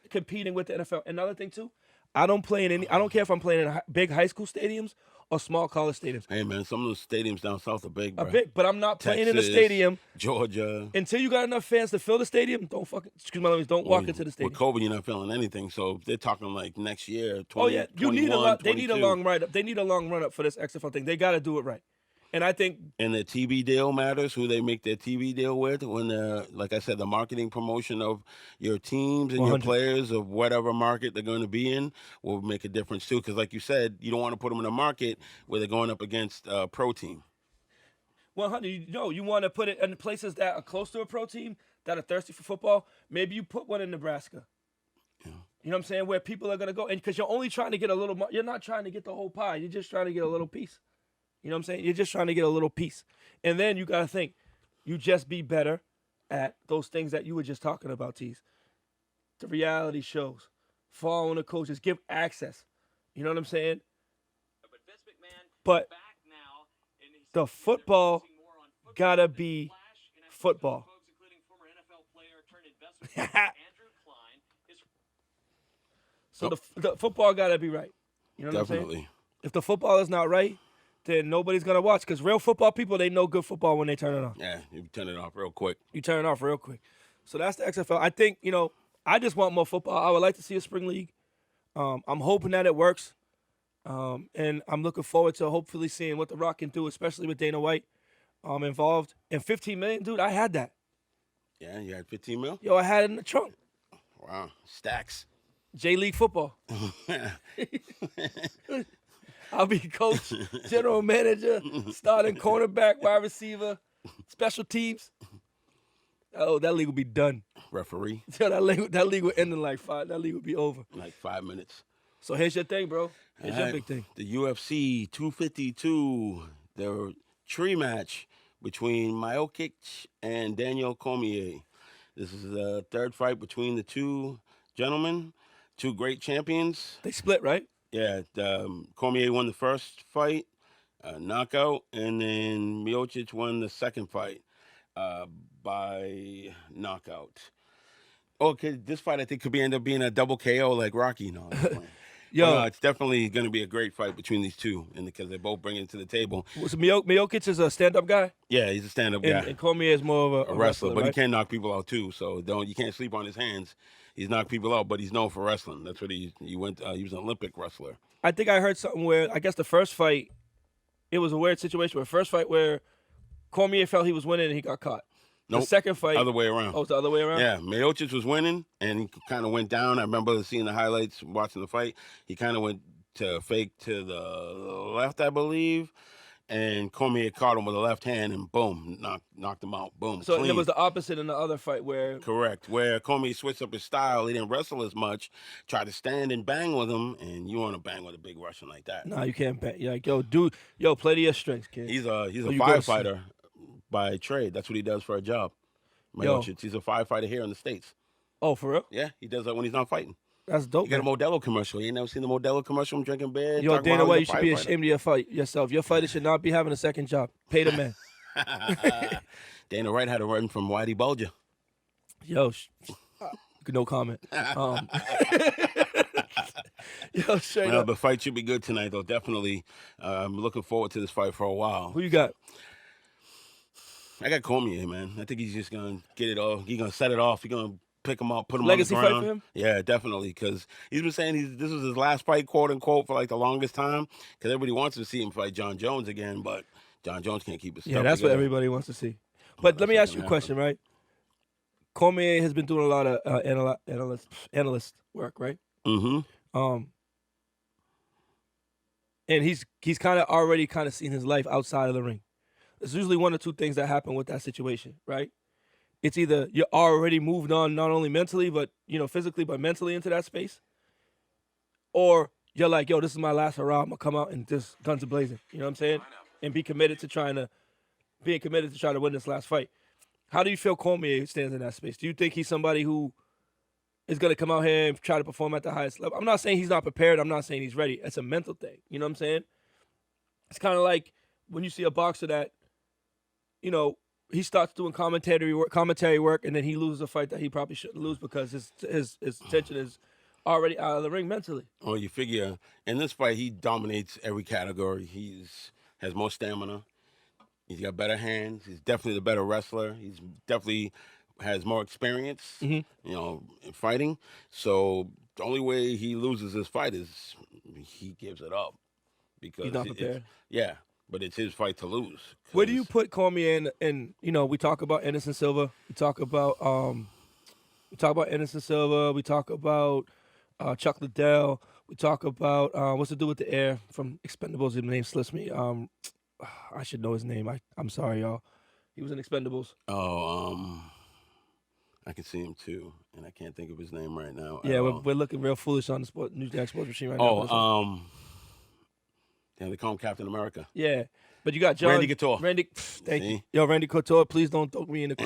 competing with the NFL. Another thing, too, I don't care if I'm playing in big high school stadiums or small college stadiums. Hey, man, some of those stadiums down south are big, bro. But I'm not playing in the stadium. Georgia. Until you got enough fans to fill the stadium, don't walk into the stadium. With COVID, you're not feeling anything. So they're talking like next year, 20, oh, yeah. You need a lot. 22. They need a long run-up. They need a long run-up for this XFL thing. They got to do it right. And I think... And the TV deal matters, who they make their TV deal with. When, like I said, the marketing promotion of your teams and 100. Your players of whatever market they're going to be in will make a difference, too. Because like you said, you don't want to put them in a market where they're going up against a pro team. 100. You want to put it in places that are close to a pro team, that are thirsty for football. Maybe you put one in Nebraska. Yeah. You know what I'm saying? Where people are going to go. And because you're only trying to get a little... You're not trying to get the whole pie. You're just trying to get a little piece. You know what I'm saying? You're just trying to get a little piece. And then you got to think, you just be better at those things that you were just talking about, Tease. The reality shows, following the coaches, give access. You know what I'm saying? But the football got to be football. So the football got to be right. You know what Definitely. I'm saying? If the football is not right, then nobody's going to watch. Because real football people, they know good football when they turn it on. Yeah, you turn it off real quick. So that's the XFL. I think, I just want more football. I would like to see a spring league. I'm hoping that it works. And I'm looking forward to hopefully seeing what The Rock can do, especially with Dana White involved. And $15 million, dude, I had that. Yeah, you had 15 mil? Yo, I had it in the trunk. Wow, stacks. J-League football. I'll be coach, general manager, starting cornerback, wide receiver, special teams. Oh, that league will be done. Referee. So that league will end in like 5. That league will be over. Like 5 minutes. So here's your thing, bro. Here's your big thing. The UFC 252, the tree match between Miocic and Daniel Cormier. This is the third fight between the two gentlemen. two great champions. They split, right? Yeah, Cormier won the first fight, knockout, and then Miocic won the second fight by knockout. Okay, this fight I think could end up being a double KO like Rocky. No, I'm just playing. Yo, But no, it's definitely going to be a great fight between these two, and because they both bring it to the table. so Miocic is a stand-up guy, Yeah, he's a stand-up guy, and Cormier is more of a wrestler, but right? he can knock people out too. So you can't sleep on his hands. He's knocked people out, but he's known for wrestling. That's what he went. He was an Olympic wrestler. I think I heard something where I guess the first fight, it was a weird situation. Where first fight where Cormier felt he was winning and he got caught. Nope. The second fight, Other way around. Oh, it's the other way around. Yeah, Miocic was winning, and he kind of went down. I remember seeing the highlights, watching the fight. He kind of went to fake to the left, I believe, and Cormier caught him with a left hand, and boom, knocked him out. Boom. So clean. it was the opposite in the other fight where. Correct. Where Cormier switched up his style, he didn't wrestle as much, tried to stand and bang with him, and you want to bang with a big Russian like that. No, you can't bang. You're like, play to your strengths, kid. He's a firefighter by trade. That's what he does for a job. Miocic, he's a firefighter here in the States. Oh, for real? Yeah, he does that when he's not fighting. That's dope. You got a Modelo commercial. You ain't never seen the Modelo commercial? I'm drinking beer. Yo, Dana White, you should be ashamed of yourself. Your fighter should not be having a second job. Pay the man. Dana White had to run from Whitey Bulger. Yo, no comment. Yo, straight up. The fight should be good tonight, though. Definitely. I'm looking forward to this fight for a while. Who you got? I got Cormier, man. I think he's just going to get it all. He's going to set it off. He's going to pick him up, put him Legacy on the ground. fight for him? Yeah, definitely, because he's been saying this was his last fight, quote-unquote, for like the longest time, because everybody wants to see him fight John Jones again, but John Jones can't keep his stuff that's together. what everybody wants to see. But let me ask you a question, right? Cormier has been doing a lot of analyst work, right? Mm-hmm. And he's kind of already seen his life outside of the ring. There's usually one or two things that happen with that situation, right? It's either you're already moved on, not only mentally, but physically, but mentally into that space, or you're like, yo, this is my last hurrah. I'm gonna come out and just guns blazing. You know what I'm saying? And being committed to trying to win this last fight. How do you feel Cormier stands in that space? Do you think he's somebody who is gonna come out here and try to perform at the highest level? I'm not saying he's not prepared. I'm not saying he's ready. It's a mental thing. You know what I'm saying? It's kind of like when you see a boxer that, he starts doing commentary work, and then he loses a fight that he probably shouldn't lose because his tension is already out of the ring mentally. Well, you figure in this fight he dominates every category. Has more stamina. He's got better hands. He's definitely the better wrestler. He's definitely has more experience, in fighting. So the only way he loses this fight is he gives it up because he's not prepared. But it's his fight to lose. Where do you put Cormier in? We talk about Anderson Silva. We talk about Anderson Silva. We talk about Chuck Liddell. We talk about what's to do with the air from Expendables. His name slips me. I should know his name. I'm sorry, y'all. He was in Expendables. Oh, I can see him too, and I can't think of his name right now. Yeah, we're looking real foolish on the New Jack Sports Machine right now. They call him Captain America. Yeah, but you got John Randy Couture. Thank you. Yo, Randy Couture, please don't throw me in the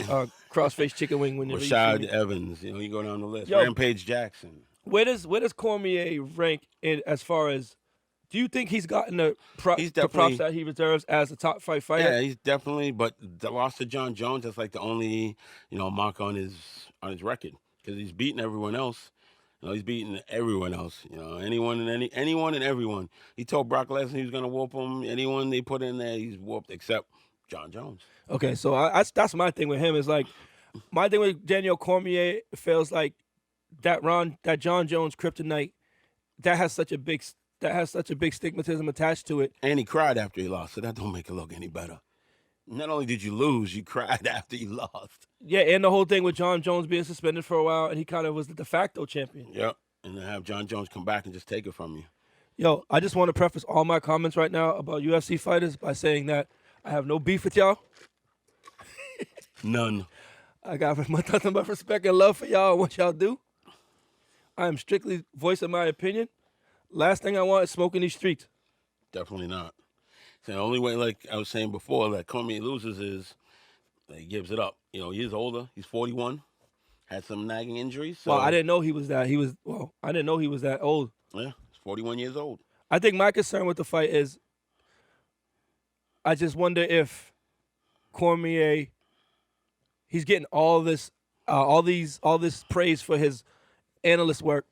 crossface chicken wing when you Rashad Evans. You go down the list. Yo, Rampage Jackson. Where does Cormier rank in as far as? Do you think he's gotten the props that he deserves as a top 5 fighter? Yeah, he's definitely. But the loss to John Jones, that's like the only mark on his record because he's beaten everyone else. He's beating everyone else. Anyone and everyone. He told Brock Lesnar he was going to whoop him. Anyone they put in there, he's whooped except John Jones. Okay, so that's my thing with him. Is like my thing with Daniel Cormier feels like that John Jones kryptonite that has such a big stigmatism attached to it. And he cried after he lost, so that don't make it look any better. Not only did you lose, you cried after you lost. Yeah, and the whole thing with John Jones being suspended for a while, and he kind of was the de facto champion. Yep, and to have John Jones come back and just take it from you. Yo, I just want to preface all my comments right now about UFC fighters by saying that I have no beef with y'all. None. I got nothing but respect and love for y'all and what y'all do. I am strictly voicing my opinion. Last thing I want is smoking these streets. Definitely not. So the only way, like I was saying before, that Cormier loses is that he gives it up. He is older. He's 41. had some nagging injuries. So Well, I didn't know he was that. I didn't know he was that old. yeah, he's 41 years old. I think my concern with the fight is, I just wonder if Cormier, he's getting all this praise for his analyst work,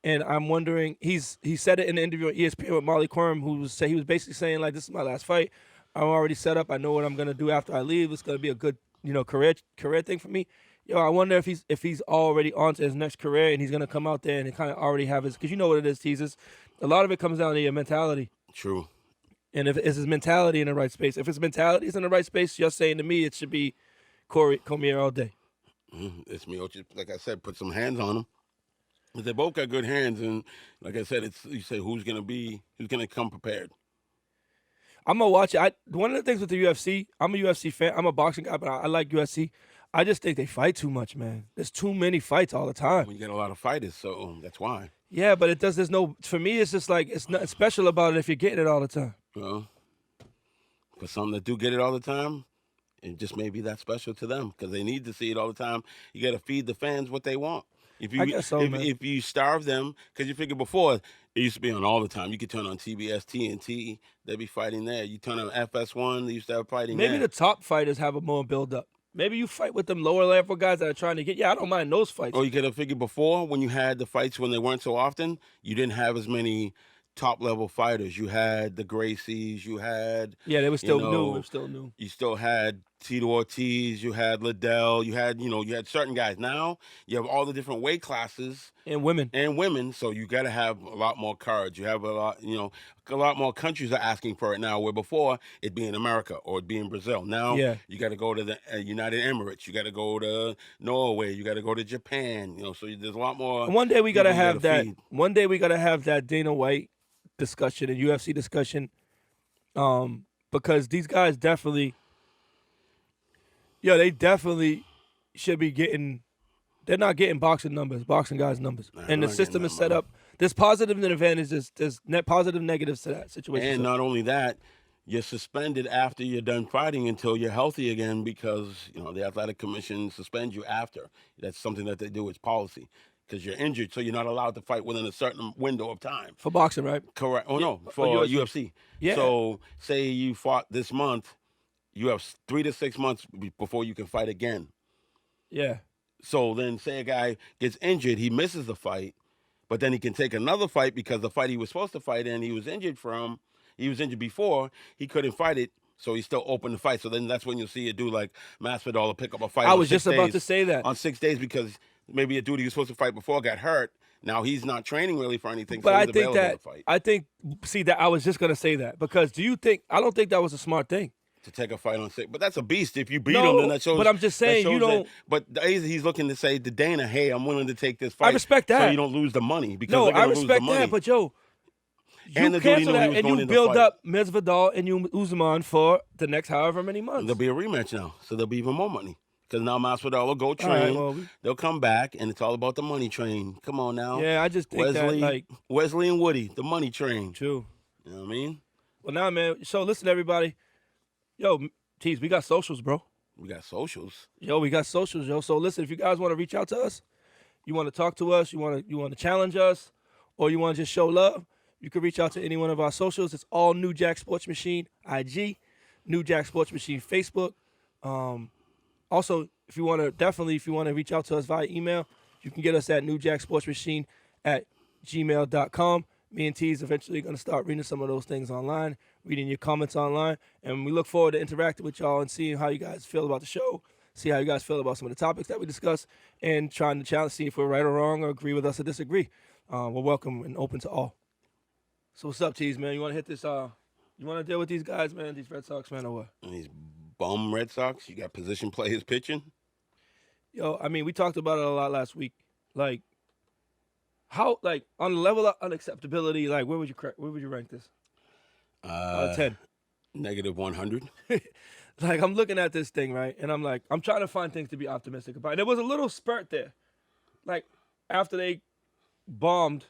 and I'm wondering, he said it in the interview on ESPN with Molly Quorum, he was basically saying, like, this is my last fight. I'm already set up. I know what I'm gonna do after I leave. It's gonna be a good, career thing for me. Yo, I wonder if he's already on to his next career and he's gonna come out there and kind of already have his, because you know what it is, teasers. A lot of it comes down to your mentality. True. And if it's his mentality in the right space, if his mentality is in the right space, you're saying to me it should be Cormier all day. It's Miocic. Like I said, put some hands on him. But they both got good hands, and like I said, you say who's gonna come prepared. I'm gonna watch it. One of the things with the UFC, I'm a UFC fan. I'm a boxing guy, but I like UFC. I just think they fight too much, man. There's too many fights all the time. You get a lot of fighters, so that's why. Yeah, but for me, it's just like, it's nothing special about it if you're getting it all the time. Well, for some that do get it all the time, it just may be that special to them because they need to see it all the time. You got to feed the fans what they want. I guess so, man. If you starve them, because you figure before, it used to be on all the time. You could turn on TBS, TNT, they'd be fighting there. You turn on FS1, they used to have fighting there. Maybe the top fighters have a more build-up. Maybe you fight with them lower level guys that are trying to get. Yeah, I don't mind those fights. Oh, you got to figure before, when you had the fights when they weren't so often, you didn't have as many top-level fighters. You had the Gracies, you had... Yeah, they were still new. They were still new. You still had Tito Ortiz, you had Liddell, you had certain guys. Now, you have all the different weight classes. And women. So you got to have a lot more cards. You have a lot more countries are asking for it now, where before it'd be in America or it'd be in Brazil. Now, you got to go to the United Emirates. You got to go to Norway. You got to go to Japan. So there's a lot more. And one day we got to have that. One day we got to have that Dana White discussion and UFC discussion, because these guys definitely, they definitely should be getting. They're not getting boxing guys' numbers, and the system is set up. There's positive and advantages. There's net positive, negatives to that situation. And not only that, you're suspended after you're done fighting until you're healthy again, because the athletic commission suspends you after. That's something that they do. It's policy. Because you're injured, so you're not allowed to fight within a certain window of time. For boxing, right? Correct. Oh, no, for UFC. Yeah. So, say you fought this month, you have 3 to 6 months before you can fight again. Yeah. So then, say a guy gets injured, he misses the fight, but then he can take another fight because the fight he was supposed to fight in, he was injured before, he couldn't fight it, so he's still open to fight. So then that's when you'll see a dude like Masvidal pick up a fight. I was just about to say that. On 6 days, because maybe a dude he was supposed to fight before got hurt. Now he's not training really for anything. But so I think that I was just gonna say that, because I don't think that was a smart thing to take a fight on 6. But that's a beast. If you beat him, then that shows. But I'm just saying, you don't. But he's looking to say to Dana, "Hey, I'm willing to take this fight." I respect that. So you don't lose the money, because No, they're I gonna lose the respect money. that. But you And cancel that, and you build up Masvidal and you Usman for the next however many months. There'll be a rematch now, so there'll be even more money. Because now Masvidal will go train. They'll come back, and it's all about the money train. Come on now. Yeah, I just think Wesley and Woody, the money train. True. You know what I mean? Well, now, man. So listen, everybody. Yo, Tease, we got socials, bro. We got socials. We got socials, yo. So listen, if you guys want to reach out to us, you want to talk to us, you want to challenge us, or you want to just show love, you can reach out to any one of our socials. It's all New Jack Sports Machine IG, New Jack Sports Machine Facebook. Also, if you want to reach out to us via email, you can get us at newjacksportsmachine@gmail.com. Me and T's eventually going to start reading some of those things online, reading your comments online, and we look forward to interacting with y'all and seeing how you guys feel about the show, see how you guys feel about some of the topics that we discuss, and trying to challenge, see if we're right or wrong or agree with us or disagree. We're welcome and open to all. So what's up, T's, man? You want to hit this? You want to deal with these guys, man? These Red Sox, man, or what? And these bum Red Sox. You got position players pitching. Yo, I mean, we talked about it a lot last week. Like, how, like, on the level of unacceptability, like, where would you rank this? Out of 10. Negative 100. Like, I'm looking at this thing, right, and I'm trying to find things to be optimistic about. And there was a little spurt there, like after they bombed.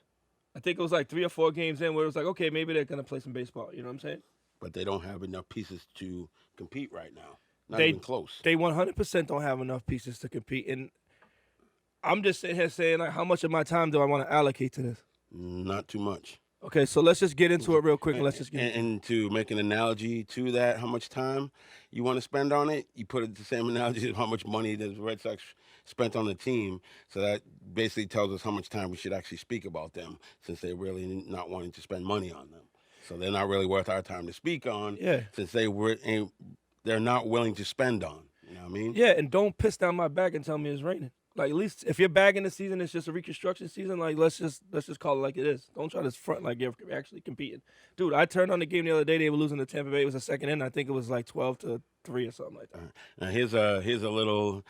I think it was like 3 or 4 games in where it was like, okay, maybe they're gonna play some baseball. You know what I'm saying? But they don't have enough pieces to compete right now. Not even close. They 100% don't have enough pieces to compete. And I'm just sitting here saying, like, how much of my time do I want to allocate to this? Not too much. Okay, so let's just get into it real quick. And let's just get And to make an analogy to that, how much time you want to spend on it, you put it the same analogy of how much money the Red Sox spent on the team. So that basically tells us how much time we should actually speak about them, since they're really not wanting to spend money on them. So they're not really worth our time to speak on, since they're not willing to spend on. You know what I mean? Yeah, and don't piss down my back and tell me it's raining. Like, at least if you're bagging the season, it's just a reconstruction season. Like, let's just call it like it is. Don't try to front like you're actually competing. Dude, I turned on the game the other day. They were losing to Tampa Bay. It was a second inning. I think it was like 12-3 or something like that. Now here's a little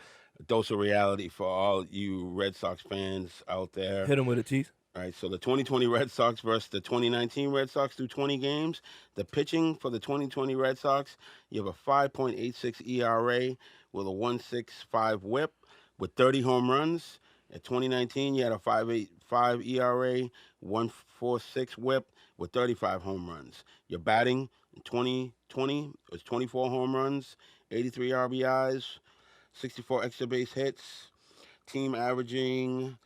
dose of reality for all you Red Sox fans out there. Hit them with a tease. All right, so the 2020 Red Sox versus the 2019 Red Sox through 20 games. The pitching for the 2020 Red Sox, you have a 5.86 ERA with a 1.65 WHIP with 30 home runs. At 2019, you had a 5.85 ERA, 1.46 WHIP with 35 home runs. Your batting in 2020 was 24 home runs, 83 RBIs, 64 extra base hits. Team averaging,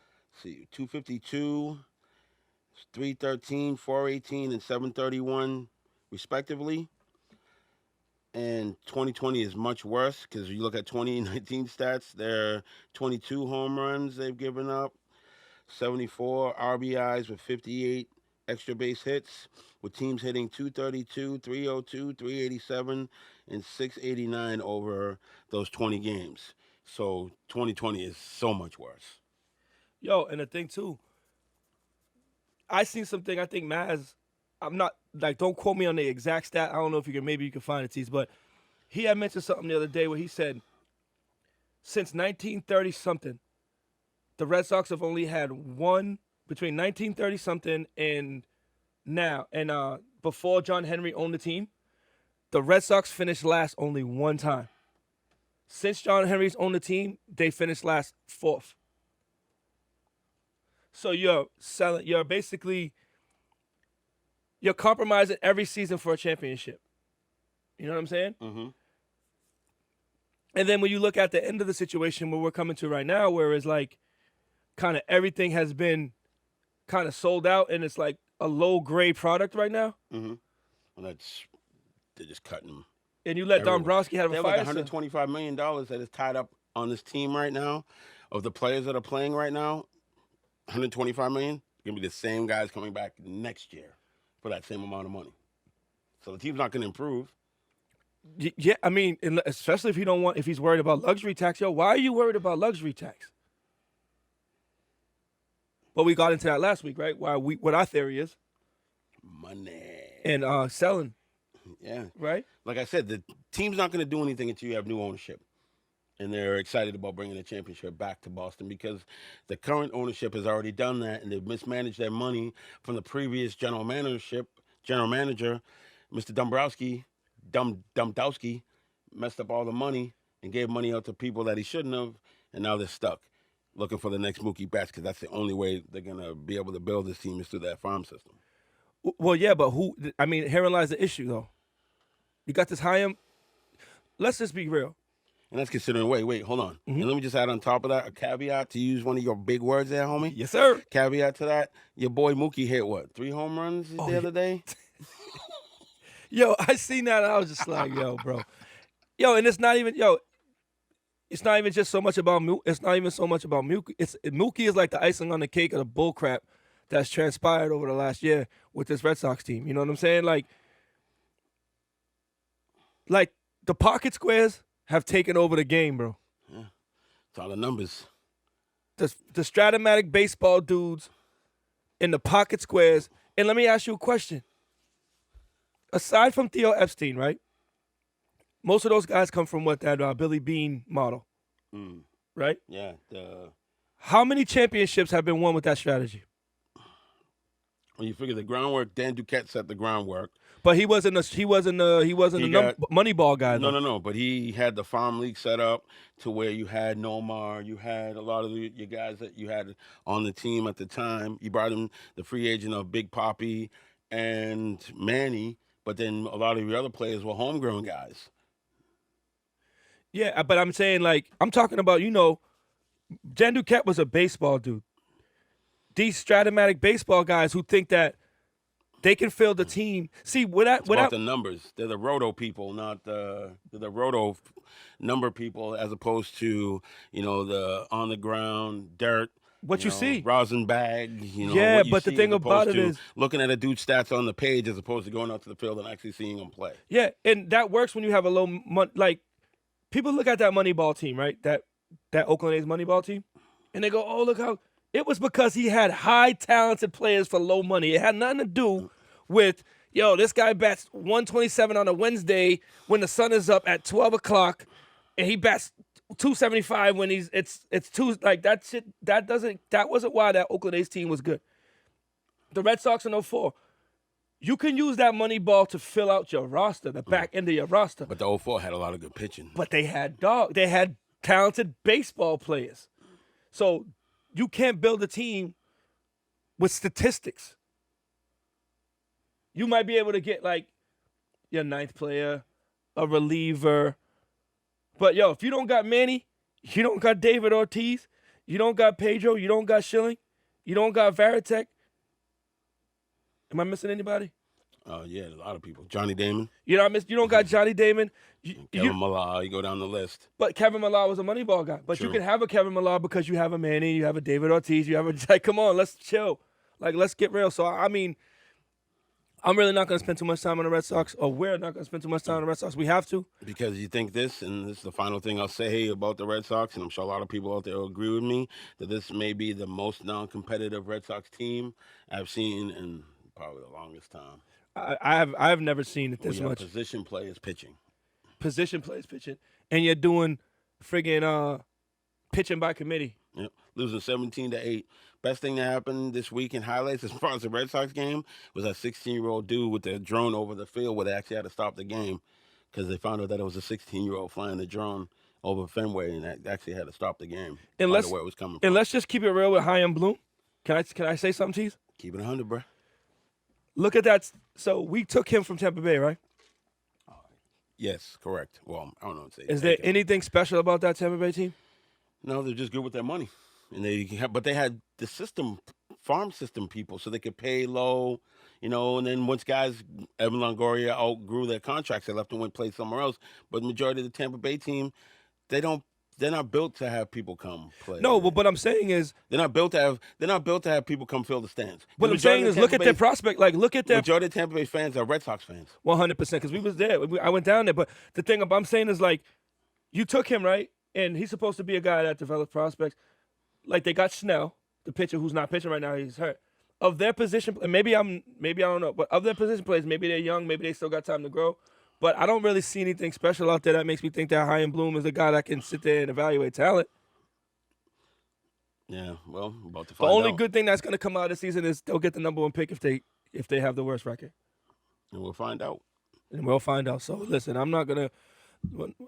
252, 313, 418, and 731, respectively. And 2020 is much worse because you look at 2019 stats, they're 22 home runs they've given up, 74 RBIs with 58 extra base hits, with teams hitting 232, 302, 387, and 689 over those 20 games. So 2020 is so much worse. Yo, and the thing too, I seen something. I think Maz, I'm not like, don't quote me on the exact stat. I don't know if maybe you can find it, Tease, but he had mentioned something the other day where he said, since 1930 something, the Red Sox have only had one between 1930 something and now, and before John Henry owned the team, the Red Sox finished last only one time. Since John Henry's owned the team, they finished last fourth. So you're compromising every season for a championship. You know what I'm saying? Mm-hmm. And then when you look at the end of the situation where we're coming to right now, where it's like kind of everything has been kind of sold out and it's like a low grade product right now. Mm-hmm. Well, they're just cutting them. And you let everywhere. Dombrowski have a fire. Like $125 million that is tied up on this team right now, of the players that are playing right now. $125 million, gonna be the same guys coming back next year for that same amount of money. So the team's not gonna improve. Yeah, I mean, especially if he's worried about luxury tax. Yo, why are you worried about luxury tax? But we got into that last week, right? What our theory is. Money. And selling. Yeah. Right? Like I said, the team's not gonna do anything until you have new ownership. And they're excited about bringing the championship back to Boston because the current ownership has already done that, and they've mismanaged their money from the previous general manager, Mr. Dombrowski, messed up all the money and gave money out to people that he shouldn't have, and now they're stuck looking for the next Mookie Betts because that's the only way they're going to be able to build this team is through that farm system. Well, yeah, but herein lies the issue, though. You got this high end. Let's just be real. And that's considering, wait, hold on. Mm-hmm. And let me just add on top of that a caveat, to use one of your big words there, homie. Yes, sir. Caveat to that, your boy Mookie hit what, 3 home runs the other day? Yo, I seen that and I was just like, yo, bro. Yo, and it's not even just so much about Mookie. It's not even so much about Mookie. Mookie is like the icing on the cake of the bull crap that's transpired over the last year with this Red Sox team. You know what I'm saying? Like the pocket squares have taken over the game, bro. Yeah. It's all the numbers. The Stratomatic baseball dudes in the pocket squares. And let me ask you a question. Aside from Theo Epstein, right? Most of those guys come from that Billy Beane model, right? Yeah. How many championships have been won with that strategy? When you figure the groundwork, Dan Duquette set the groundwork. But he wasn't a money ball guy. Though. No. But he had the farm league set up to where you had Nomar, you had a lot of your guys that you had on the team at the time. You brought in the free agent of Big Papi and Manny, but then a lot of your other players were homegrown guys. Yeah, but I'm saying I'm talking about Jan Duquette was a baseball dude. These Stratomatic baseball guys who think that they can fill the team. See, It's about the numbers. They're the roto people, not they're the roto number people, as opposed to the on the ground dirt. What you see, rosin bag. Yeah, what you but the see, thing as about opposed it to is, looking at a dude's stats on the page, as opposed to going out to the field and actually seeing him play. yeah, and that works when you have a low like people look at that Moneyball team, right? That Oakland A's Moneyball team, and they go, "Oh, look how." It was because he had high talented players for low money. It had nothing to do with, this guy bats 127 on a Wednesday when the sun is up at 12 o'clock, and he bats 275 when it's two, like that shit. That wasn't why that Oakland A's team was good. The Red Sox in 04, you can use that Moneyball to fill out your roster, the back end of your roster. But the 04 had a lot of good pitching. But they had talented baseball players. So you can't build a team with statistics. You might be able to get like your ninth player, a reliever. But if you don't got Manny, you don't got David Ortiz, you don't got Pedro, you don't got Schilling, you don't got Varitek. Am I missing anybody? Yeah, a lot of people. Johnny Damon. You don't got Johnny Damon. Kevin Millar, you go down the list. But Kevin Millar was a Moneyball guy. But True. You can have a Kevin Millar because you have a Manny, you have a David Ortiz, you have a come on, let's chill. Like, let's get real. So, I mean, I'm really not going to spend too much time on the Red Sox, or we're not going to spend too much time on the Red Sox. We have to. Because you think this, and this is the final thing I'll say about the Red Sox, and I'm sure a lot of people out there will agree with me, that this may be the most non-competitive Red Sox team I've seen in probably the longest time. I've never seen it this much. Position players pitching. Position players pitching. And you're doing friggin' pitching by committee. Yep. Losing 17-8. Best thing that happened this week in highlights as far as the Red Sox game was that 16-year-old dude with the drone over the field where they actually had to stop the game because they found out that it was a 16-year-old flying the drone over Fenway, and that actually had to stop the game. And where it was coming from. And let's just keep it real with Chaim Bloom. Can I say something to you? Keep it 100, bro. Look at that. So we took him from Tampa Bay, right? Yes, correct. Well, I don't know what to say. Is there anything special about that Tampa Bay team? No, they're just good with their money, and but they had the farm system people, so they could pay low, And then once guys, Evan Longoria outgrew their contracts, they left and went play somewhere else. But the majority of the Tampa Bay team, they're not built to have people come play. No, but what I'm saying is they're not built to have people come fill the stands. What I'm saying is look at their prospect. Like, look at their majority of Tampa Bay fans are Red Sox fans. 100%, because we was there. I went down there. But the thing I'm saying is, like, you took him, right? And he's supposed to be a guy that develops prospects. Like, they got Snell, the pitcher who's not pitching right now. He's hurt. Of their position, maybe I don't know, but of their position players, maybe they're young, maybe they still got time to grow. But I don't really see anything special out there that makes me think that Chaim Bloom is a guy that can sit there and evaluate talent. Yeah, well, I'm about to find out. The only good thing that's going to come out this season is they'll get the number one pick if they have the worst record. And we'll find out. So listen, I'm not gonna.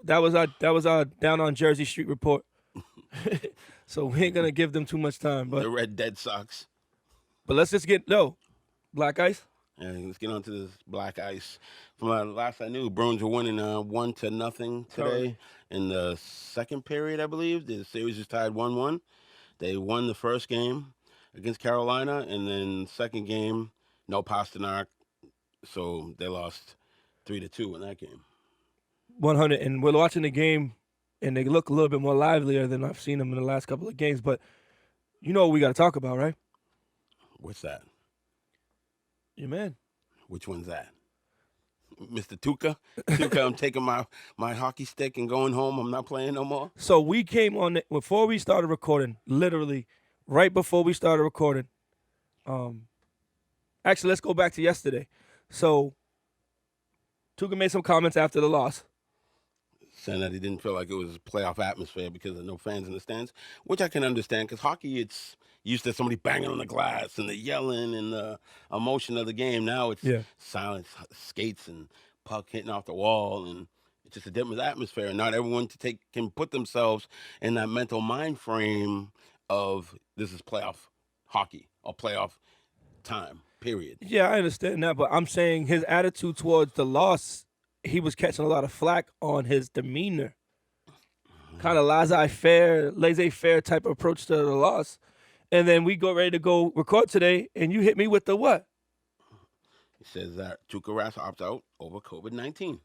That was our down on Jersey Street report. So we ain't gonna give them too much time. But the Red Dead Sox. But let's just Black Ice. Yeah, let's get on to this Black Ice. From last I knew, Bruins were winning 1-0 today in the second period, I believe. The series was tied 1-1. They won the first game against Carolina, and then second game, no Pasternak, so they lost 3-2 in that game. 100, and we're watching the game, and they look a little bit more livelier than I've seen them in the last couple of games. But you know what we got to talk about, right? What's that? Your man. Which one's that? Mr. Tuca? Tuca, I'm taking my hockey stick and going home. I'm not playing no more. So we came on before we started recording, literally right before we started recording. Actually, let's go back to yesterday. So Tuca made some comments after the loss, saying that he didn't feel like it was playoff atmosphere because of no fans in the stands, which I can understand because hockey, it's used to somebody banging on the glass and the yelling and the emotion of the game. Now it's silence, skates, and puck hitting off the wall, and it's just a different atmosphere. And not everyone can put themselves in that mental mind frame of this is playoff hockey or playoff time, period. Yeah, I understand that, but I'm saying his attitude towards the loss, he was catching a lot of flack on his demeanor. kind of laissez-faire type of approach to the loss. And then we go ready to go record today, and you hit me with the what? It says that Tuukka Rask opts out over COVID-19.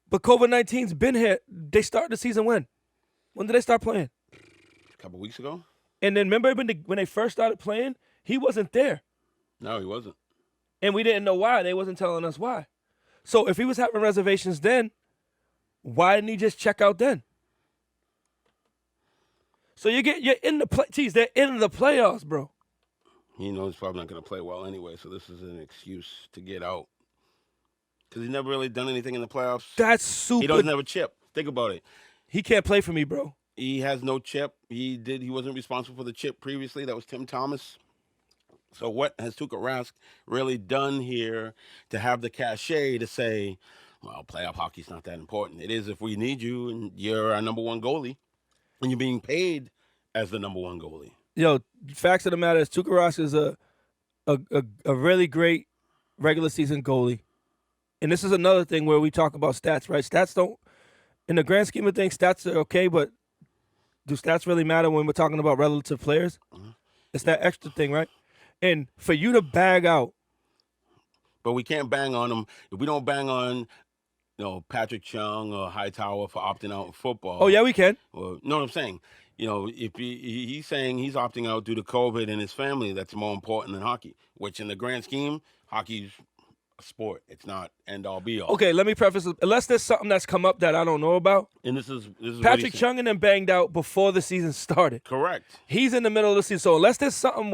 But COVID-19's been here. They started the season when? When did they start playing? A couple weeks ago. And then remember when they first started playing, he wasn't there. No, he wasn't. And we didn't know why. They wasn't telling us why. So if he was having reservations then, why didn't he just check out then? So you're in the they're in the playoffs, bro. He knows he's probably not going to play well anyway, so this is an excuse to get out. Because he's never really done anything in the playoffs. That's super. He doesn't have a chip. Think about it. He can't play for me, bro. He has no chip. He wasn't responsible for the chip previously. That was Tim Thomas. So what has Tuukka Rask really done here to have the cachet to say, well, playoff hockey's not that important? It is if we need you and you're our number one goalie and you're being paid as the number one goalie. Yo, facts of the matter is Tuukka Rask is a really great regular season goalie. And this is another thing where we talk about stats, right? Stats don't, in the grand scheme of things, stats are okay, but do stats really matter when we're talking about relative players? Mm-hmm. It's that extra thing, right? And for you to bag out. But we can't bang on them. If we don't bang on, Patrick Chung or Hightower for opting out in football. Oh, yeah, we can. Well, know what I'm saying? If he's saying he's opting out due to COVID and his family, that's more important than hockey, which in the grand scheme, hockey's a sport. It's not end all be all. Okay, let me preface this. Unless there's something that's come up that I don't know about. And this is Patrick Chung and them banged out before the season started. Correct. He's in the middle of the season. So unless there's something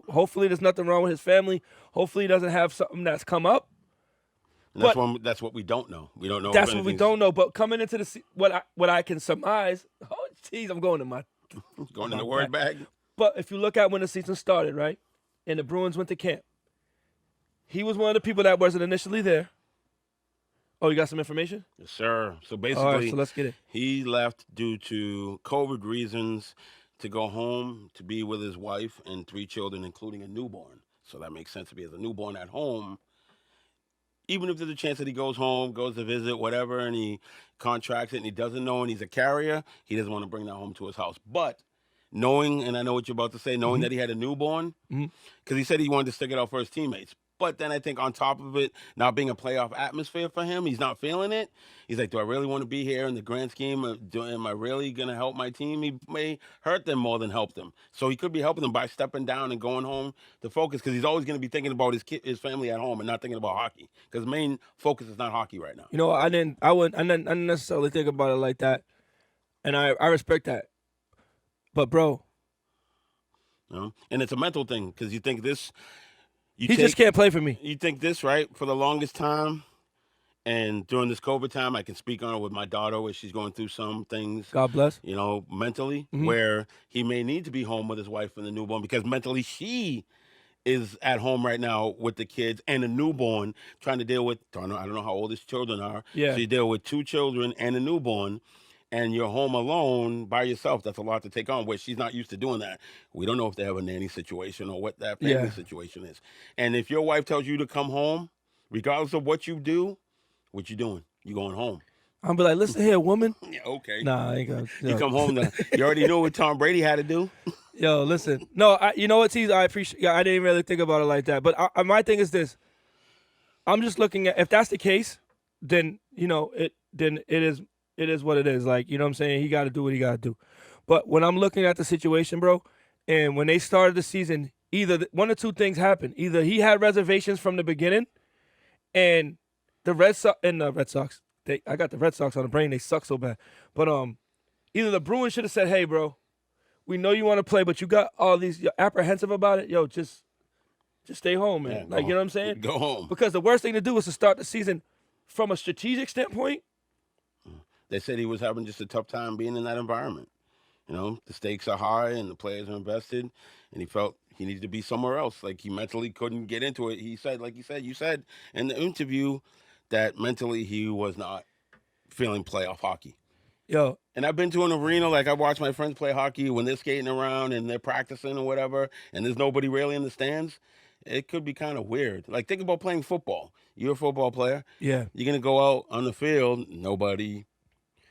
hopefully there's nothing wrong with his family. Hopefully he doesn't have something that's come up. And that's what we don't know. We don't know. That's what we don't know. But coming into the what I can surmise. Oh, jeez, I'm going in the word bag. But if you look at when the season started, right, and the Bruins went to camp, he was one of the people that wasn't initially there. Oh, you got some information? Yes, sir. So basically, all right, so let's get it. He left due to COVID reasons to go home to be with his wife and 3 children, including a newborn. So that makes sense if he has a newborn at home. Even if there's a chance that he goes home, goes to visit, whatever, and he contracts it and he doesn't know and he's a carrier, he doesn't want to bring that home to his house. But knowing, and I know what you're about to say, knowing that he had a newborn, because he said he wanted to stick it out for his teammates. But then I think on top of it, not being a playoff atmosphere for him, he's not feeling it. He's like, do I really want to be here in the grand scheme? Am I really going to help my team? He may hurt them more than help them. So he could be helping them by stepping down and going home to focus, because he's always going to be thinking about his family at home and not thinking about hockey, because the main focus is not hockey right now. I didn't necessarily think about it like that. And I respect that. But, bro. And it's a mental thing, because you think this... He just can't play for me. You think this, right? For the longest time, and during this COVID time, I can speak on it with my daughter, where she's going through some things. God bless. Mentally, where he may need to be home with his wife and the newborn, because mentally she is at home right now with the kids and a newborn, trying to deal with, I don't know how old his children are. Yeah. So you deal with 2 children and a newborn, and you're home alone by yourself. That's a lot to take on, where she's not used to doing that. We don't know if they have a nanny situation or what that family situation is. And if your wife tells you to come home, regardless of what you do, what you doing? You going home. I'm be like, listen here, woman. Yeah, okay. Nah, I ain't gonna. You come home. You already know what Tom Brady had to do. Yo, listen. No, you know what, Tease? I appreciate. I didn't really think about it like that. But my thing is this. I'm just looking at, if that's the case, then it is what it is. Like, you know what I'm saying? He got to do what he got to do. But when I'm looking at the situation, bro, and when they started the season, either one or two things happened. Either he had reservations from the beginning, and the Red Sox, I got the Red Sox on the brain. They suck so bad. But either the Bruins should have said, hey, bro, we know you want to play, but you got all these, you're apprehensive about it. Yo, just stay home, man. Yeah, you know what I'm saying? Go home. Because the worst thing to do is to start the season from a strategic standpoint. They said he was having just a tough time being in that environment. The stakes are high and the players are invested, and he felt he needed to be somewhere else. Like, he mentally couldn't get into it. He said, you said in the interview, that mentally he was not feeling playoff hockey. Yo. And I've been to an arena, like I watch my friends play hockey when they're skating around and they're practicing or whatever, and there's nobody really in the stands. It could be kind of weird. Like, think about playing football. You're a football player. Yeah. You're going to go out on the field, nobody.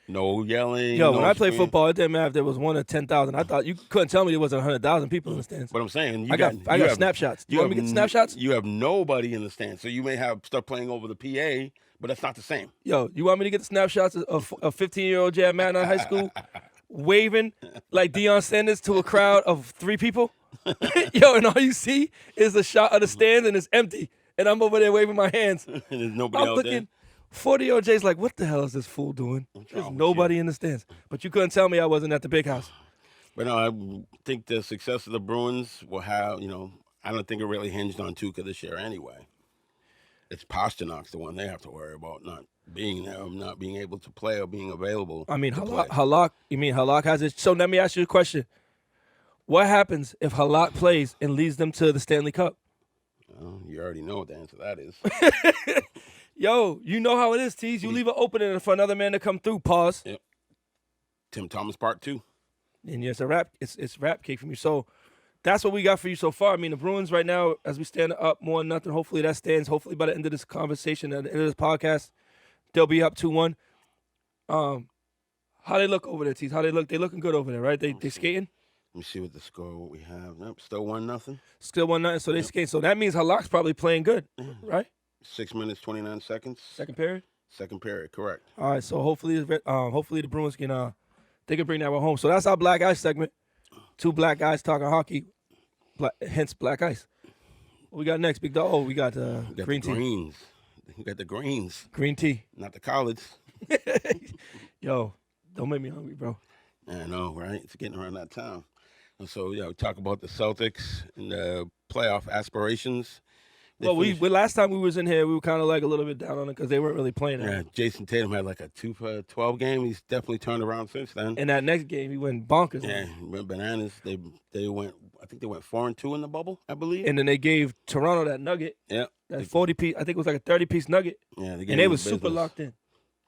No yelling. Yo, no when I played screaming. football, it didn't matter if there was 1 or 10,000. I thought you couldn't tell me there wasn't 100,000 people in the stands. But I'm saying I got snapshots. Do you want me to get snapshots? You have nobody in the stands, so you may have start playing over the PA, but that's not the same. Yo, you want me to get the snapshots of a 15-year-old Jay at Madden High School waving like Deion Sanders to a crowd of 3 people? Yo, and all you see is a shot of the stands and it's empty, and I'm over there waving my hands. And there's nobody I'm out looking. 40-year-old Jay's like, what the hell is this fool doing? There's wrong with nobody in the stands. But you couldn't tell me I wasn't at the big house. But no, I think the success of the Bruins will have, I don't think it really hinged on Tuca this year anyway. It's Pasternak's the one they have to worry about, not being there, not being able to play or being available. I mean, to play. Halak has it. So let me ask you a question. What happens if Halak plays and leads them to the Stanley Cup? Well, you already know what the answer to that is. Yo, you know how it is, Tease. You leave an opening for another man to come through. Pause. Yep. Tim Thomas Part 2. And it's a wrap. It's wrap cake for me. So that's what we got for you so far. I mean, the Bruins right now, as we stand up 1-0. Hopefully that stands. Hopefully by the end of this conversation, at the end of this podcast, they'll be up 2-1. How they look over there, Tease? How they look? They looking good over there, right? They skating. Let me see what the score what we have. Nope, still 1-0. Still 1-0. So they skate. So that means Halak's probably playing good, right? 6 minutes 29 seconds. Second period. Second period, correct. All right. So hopefully the Bruins can they can bring that one home. So that's our Black Ice segment. 2 black guys talking hockey. Hence Black Ice. What we got next, Big Dog? Oh, we got green tea. Greens. We got the greens. Green tea. Not the collards. Yo, don't make me hungry, bro. I know, right? It's getting around that time. And so, we talk about the Celtics and the playoff aspirations. Last time we was in here, we were kind of like a little bit down on it because they weren't really playing it. Yeah, Jason Tatum had like a 2-for-12 game. He's definitely turned around since then. And that next game, he went bonkers. Yeah, he went bananas. They went, I think they went 4-2 in the bubble, I believe. And then they gave Toronto that nugget. Yeah. That 40-piece, I think it was like a 30-piece nugget. Yeah, and they were super locked in.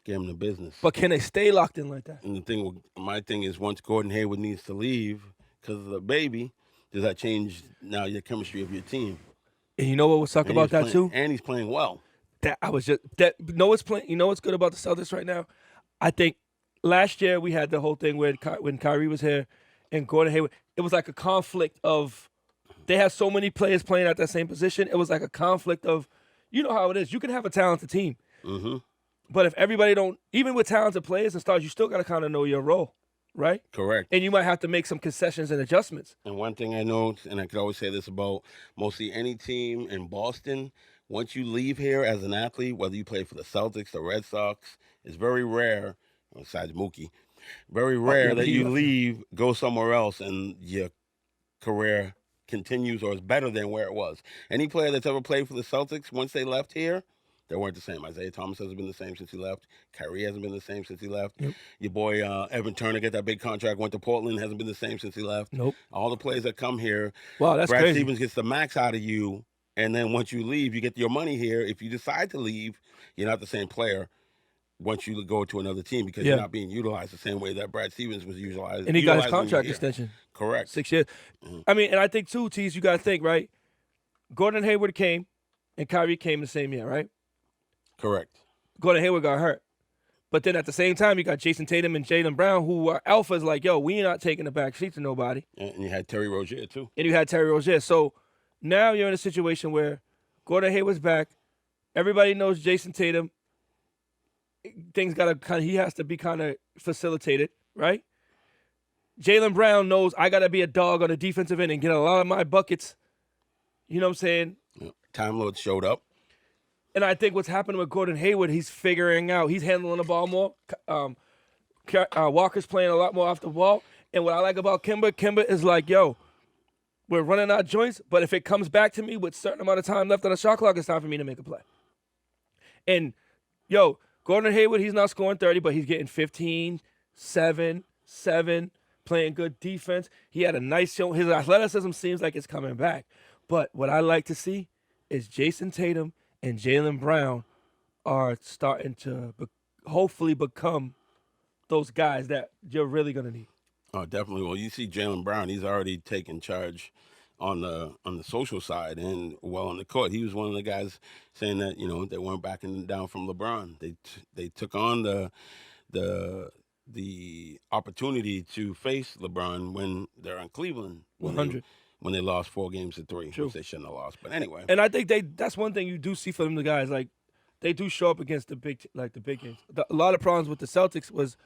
Gave him the business. But can they stay locked in like that? And my thing is once Gordon Hayward needs to leave because of the baby, does that change now your chemistry of your team? And you know what was talked about that too? And he's playing well. You know what's good about the Celtics right now? I think last year we had the whole thing when Kyrie was here and Gordon Hayward. It was like a conflict of they have so many players playing at that same position. It was like a conflict of, you know how it is. You can have a talented team, but if everybody don't, even with talented players and stars, you still got to kind of know your role, right? Correct. And you might have to make some concessions and adjustments. And one thing I know, and I could always say this about mostly any team in Boston, once you leave here as an athlete, whether you play for the Celtics, the Red Sox, it's very rare, besides Mookie, very rare that you leave, go somewhere else, and your career continues or is better than where it was. Any player that's ever played for the Celtics, once they left here, they weren't the same. Isaiah Thomas hasn't been the same since he left. Kyrie hasn't been the same since he left. Yep. Your boy Evan Turner got that big contract, went to Portland, hasn't been the same since he left. Nope. All the players that come here, wow, that's Brad crazy. Stevens gets the max out of you, and then once you leave, you get your money here. If you decide to leave, you're not the same player once you go to another team because you're not being utilized the same way that Brad Stevens was utilized. And he got his contract extension. Correct. 6 years. I mean, and I think too, Tease, you got to think, right? Gordon Hayward came and Kyrie came the same year, right? Correct. Gordon Hayward got hurt. But then at the same time, you got Jason Tatum and Jaylen Brown, who are alphas like, yo, we not taking the back seat to nobody. And you had Terry Rozier, too. And you had Terry Rozier. So now you're in a situation where Gordon Hayward's back. Everybody knows Jason Tatum. Things got to he has to be kind of facilitated, right? Jaylen Brown knows I got to be a dog on the defensive end and get a lot of my buckets. You know what I'm saying? Yeah. Time Lord showed up. And I think what's happening with Gordon Hayward, he's figuring out, he's handling the ball more. Walker's playing a lot more off the ball. And what I like about Kimber is like, yo, we're running our joints, but if it comes back to me with a certain amount of time left on the shot clock, it's time for me to make a play. And, yo, Gordon Hayward, he's not scoring 30, but he's getting 15, 7, playing good defense. He had a nice show. His athleticism seems like it's coming back. But what I like to see is Jason Tatum and Jaylen Brown are starting to hopefully become those guys that you're really going to need. Oh, definitely. Well, you see Jaylen Brown, he's already taken charge on the social side and on the court. He was one of the guys saying that, they weren't backing down from LeBron. They took on the the opportunity to face LeBron when they're in Cleveland. 100. When they lost 4-3, True. which they shouldn't have lost. But anyway. And I think that's one thing you do see from the guys. Like, they do show up against the big games. A lot of problems with the Celtics was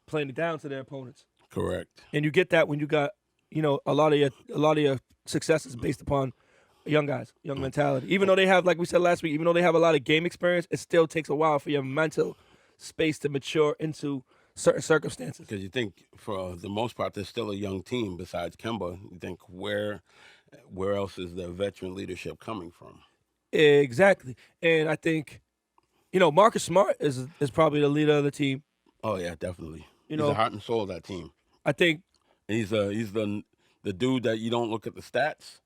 playing it down to their opponents. Correct. And you get that when you got, a lot of your success is based upon young guys, young mentality. Even though they have, like we said last week, even though they have a lot of game experience, it still takes a while for your mental space to mature into certain circumstances. Because you think, for the most part, there's still a young team besides Kemba. You think, where else is the veteran leadership coming from? Exactly. And I think, Marcus Smart is probably the leader of the team. Oh, yeah, definitely. He's the heart and soul of that team. I think. And he's the dude that you don't look at the stats,